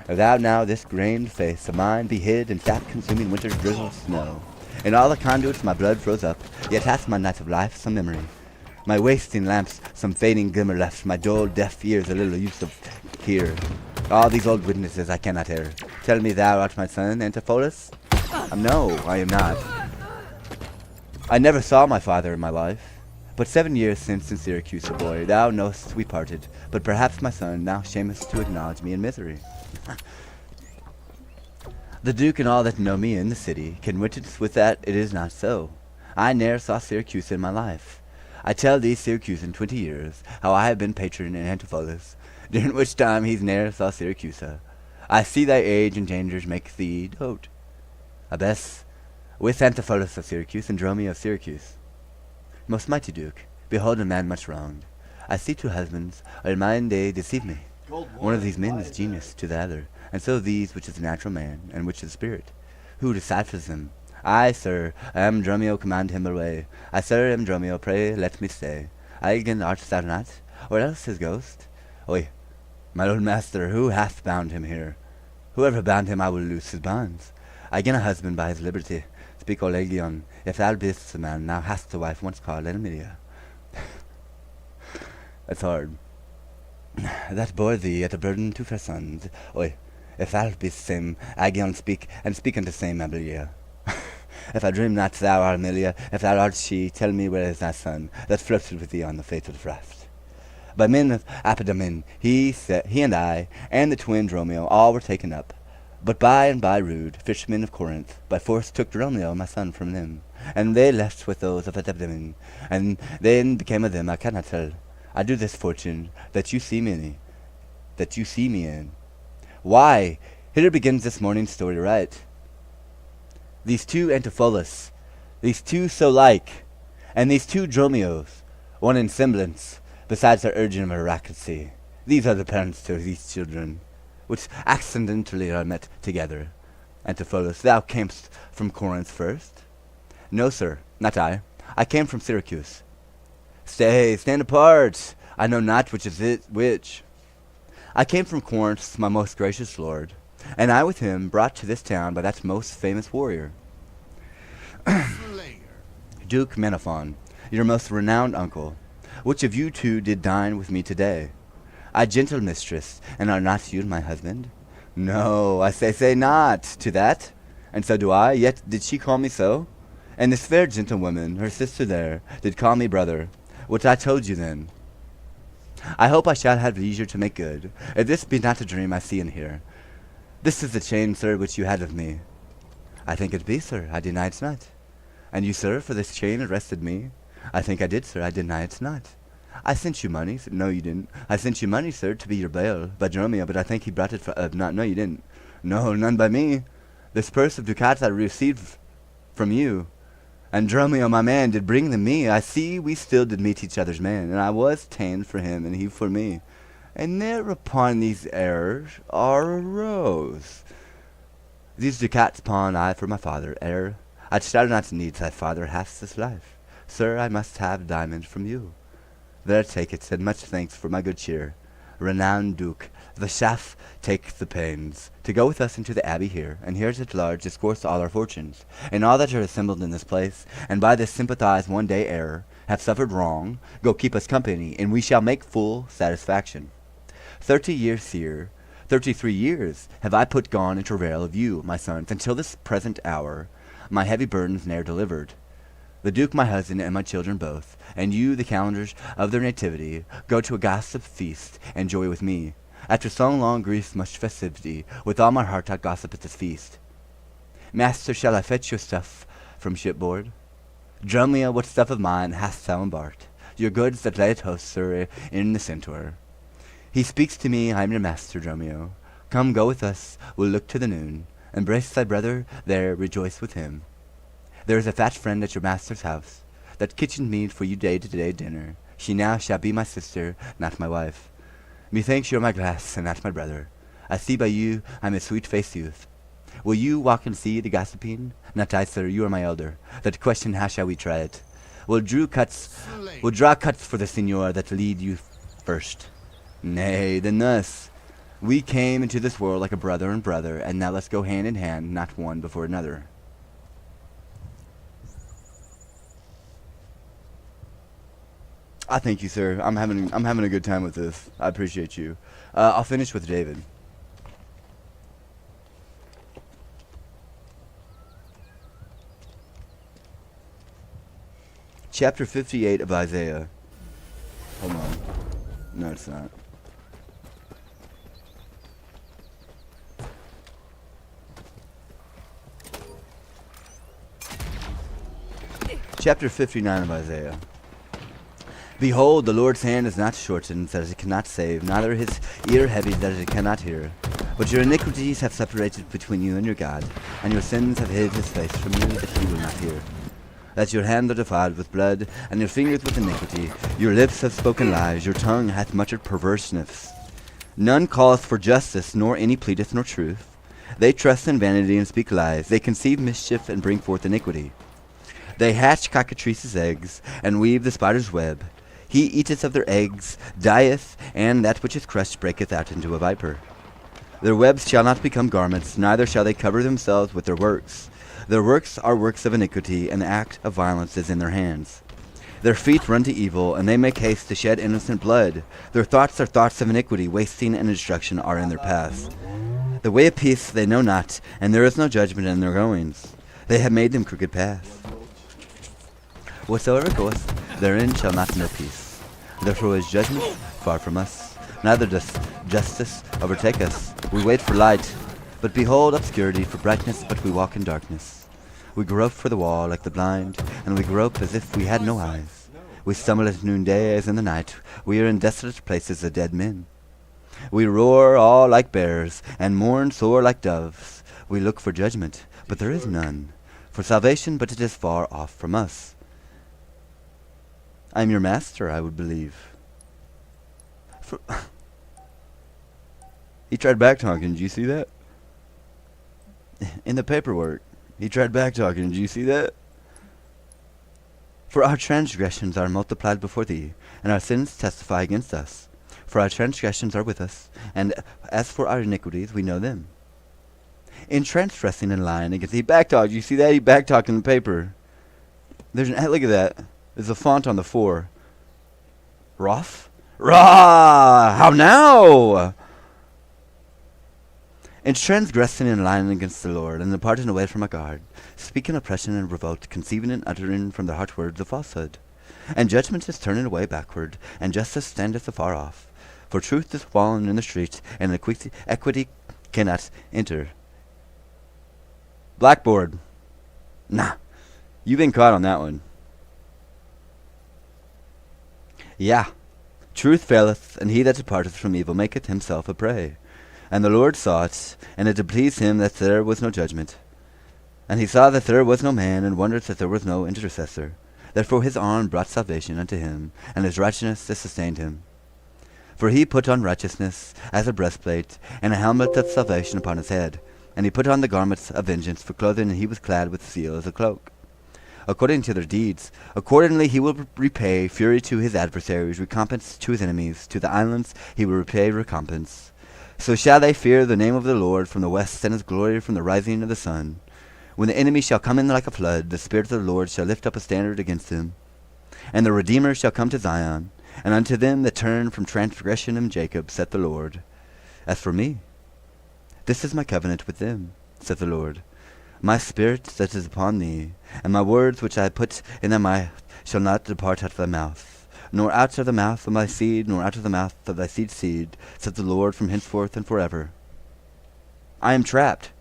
If thou now this grained face of mine be hid in sap-consuming winter's drizzled snow, in all the conduits my blood froze up, yet hath my night of life some memory. My wasting lamps some fading glimmer left, my dull deaf ears a little use of hear. All these old witnesses I cannot err. Tell me thou art my son, Antipholus? No, I am not. I never saw my father in my life. But 7 years since in Syracuse, boy, thou know'st we parted, but perhaps, my son, thou shamest to acknowledge me in misery. The Duke and all that know me in the city can witness with that it is not so. I ne'er saw Syracuse in my life. I tell thee, Syracuse, in 20 years, how I have been patron in Antipholus, during which time he's ne'er saw Syracuse. I see thy age and dangers make thee dote. Abbess, with Antipholus of Syracuse and Dromio of Syracuse. Most mighty Duke, behold a man much wronged. I see two husbands, or mine they deceive me. One of these men is genius to the other, and so these which is a natural man, and which is spirit. Who deciphers them? I, sir, am Dromio, command him away. I, sir, am Dromio, pray let me stay. I again art thou not, or else his ghost? Oi, my lord master, who hath bound him here? Whoever bound him, I will loose his bonds. I gain a husband by his liberty. Speak, O Legion, if thou be'st a man, thou hast a wife once called Enemilia. That's hard. That bore thee at a burden to fair sons. Oi, if thou be'st same, Aegeon speak, and speak unto same Amelia. If I dream not thou art Amelia, if thou art she, tell me where is thy son, that flirted with thee on the fatal raft. By men of Apidamin, he and I, and the twin Dromio, all were taken up. But by and by rude fishermen of Corinth by force took Dromio, my son, from them, and they left with those of Apidamin, and then became of them I cannot tell. I do this fortune that you see me in. Why, here begins this morning's story right. These two Antipholus, these two so like, and these two Dromios, one in semblance, besides their urging of aristocracy. These are the parents to these children, which accidentally are met together. Antipholus, thou camest from Corinth first? No, sir, not I. I came from Syracuse. Stay, stand apart. I know not which is it which. I came from Corinth, my most gracious lord, and I with him brought to this town by that most famous warrior, Slayer. Duke Menaphon, your most renowned uncle. Which of you two did dine with me today? I, gentle mistress, and are not you my husband? No, I say not to that, and so do I, yet did she call me so? And this fair gentlewoman, her sister there, did call me brother, which I told you then. I hope I shall have leisure to make good, if this be not a dream I see and hear. This is the chain, sir, which you had of me. I think it be, sir, I deny it's not. And you, sir, for this chain arrested me? I think I did, sir, I deny it's not. I sent you money. No, you didn't. I sent you money, sir, to be your bail, by Dromio, but I think he brought it for, no, you didn't. No, none by me. This purse of ducats I received from you. And Dromio, my man, did bring them me. I see we still did meet each other's man, and I was ta'en for him, and he for me. And thereupon these errors arose. These ducats pawn I for my father, ere I shall not need thy father half this life. Sir, I must have diamond from you. There take it, and much thanks for my good cheer. Renowned Duke, the shaft take the pains to go with us into the abbey here, and here's at large discourse all our fortunes, and all that are assembled in this place, and by this sympathize one day ere, have suffered wrong, go keep us company, and we shall make full satisfaction. 30 years here, 33 years have I put gone in travail of you, my sons, until this present hour, my heavy burdens ne'er delivered. The Duke my husband and my children both, and you the calendars of their nativity, go to a gossip feast and joy with me. After so long grief much festivity, with all my heart I gossip at this feast. Master, shall I fetch your stuff from shipboard? Dromio, what stuff of mine hast thou embarked? Your goods that lay at host, sir, in the centaur. He speaks to me, I am your master, Dromio. Come, go with us, we'll look to the noon. Embrace thy brother, there rejoice with him. There is a fat friend at your master's house, that kitchened me for you day-to-day dinner. She now shall be my sister, not my wife. Methinks you're my glass, and not my brother. I see by you I'm a sweet-faced youth. Will you walk and see the gossiping? Not I, sir, you are my elder. That question, how shall we try it? We'll draw cuts for the signor that lead you first. Nay, then thus. We came into this world like a brother and brother, and now let's go hand in hand, not one before another. I thank you, sir. I'm having a good time with this. I appreciate you. I'll finish with David. Chapter 58 of Isaiah. Hold on. No, it's not. Chapter 59 of Isaiah. Behold, the Lord's hand is not shortened, that it cannot save, neither his ear heavy, that it cannot hear. But your iniquities have separated between you and your God, and your sins have hid his face from you, that he will not hear. That your hands are defiled with blood, and your fingers with iniquity. Your lips have spoken lies, your tongue hath muttered perverseness. None calleth for justice, nor any pleadeth nor truth. They trust in vanity and speak lies. They conceive mischief and bring forth iniquity. They hatch cockatrices' eggs, and weave the spider's web. He eateth of their eggs, dieth, and that which is crushed breaketh out into a viper. Their webs shall not become garments, neither shall they cover themselves with their works. Their works are works of iniquity, and the act of violence is in their hands. Their feet run to evil, and they make haste to shed innocent blood. Their thoughts are thoughts of iniquity, wasting and destruction are in their paths. The way of peace they know not, and there is no judgment in their goings. They have made them crooked paths. Whatsoever goeth therein shall not know peace. Therefore is judgment far from us, neither doth justice overtake us. We wait for light, but behold obscurity, for brightness, but we walk in darkness. We grope for the wall like the blind, and we grope as if we had no eyes. We stumble at noonday as in the night. We are in desolate places as dead men. We roar all like bears, and mourn sore like doves. We look for judgment, but there is none. For salvation, but it is far off from us. I am your master, I would believe. He tried back-talking, did you see that? In the paperwork, he tried back-talking, did you see that? For our transgressions are multiplied before thee, and our sins testify against us. For our transgressions are with us, and as for our iniquities, we know them. In transgressing and lying against, he back-talked, you see that? He back-talked in the paper. There's an, look at that. There's a font on the 4. Roth? Rah! How now? In transgressing and lying against the Lord, and departing away from our guard, speaking oppression and revolt, conceiving and uttering from their heart words of falsehood. And judgment is turning away backward, and justice standeth afar off. For truth is fallen in the street, and equity cannot enter. Blackboard. Nah, you've been caught on that one. Yeah, truth faileth, and he that departeth from evil maketh himself a prey. And the Lord saw it, and it did please him that there was no judgment. And he saw that there was no man, and wondered that there was no intercessor. Therefore his arm brought salvation unto him, and his righteousness sustained him. For he put on righteousness as a breastplate, and a helmet of salvation upon his head. And he put on the garments of vengeance for clothing, and he was clad with steel as a cloak. According to their deeds, accordingly he will repay fury to his adversaries, recompense to his enemies. To the islands he will repay recompense. So shall they fear the name of the Lord from the west, and his glory from the rising of the sun. When the enemy shall come in like a flood, the Spirit of the Lord shall lift up a standard against him. And the Redeemer shall come to Zion, and unto them that turn from transgression in Jacob, saith the Lord. As for me, this is my covenant with them, saith the Lord. My spirit that is upon thee, and my words which I put in thy mouth, shall not depart out of thy mouth, nor out of the mouth of thy seed, nor out of the mouth of thy seed's seed, saith the Lord, from henceforth and forever. I am trapped.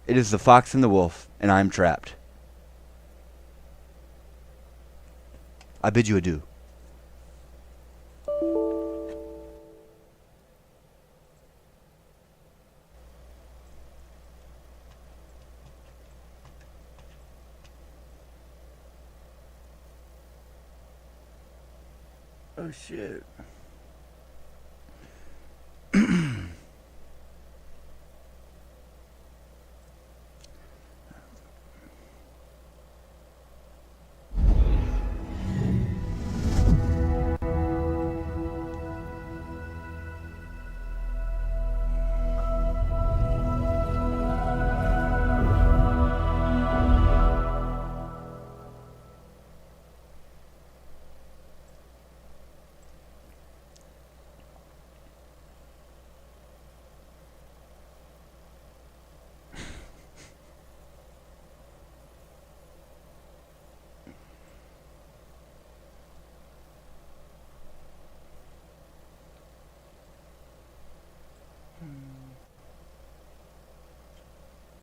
It is the fox and the wolf, and I am trapped. I bid you adieu. Oh shit.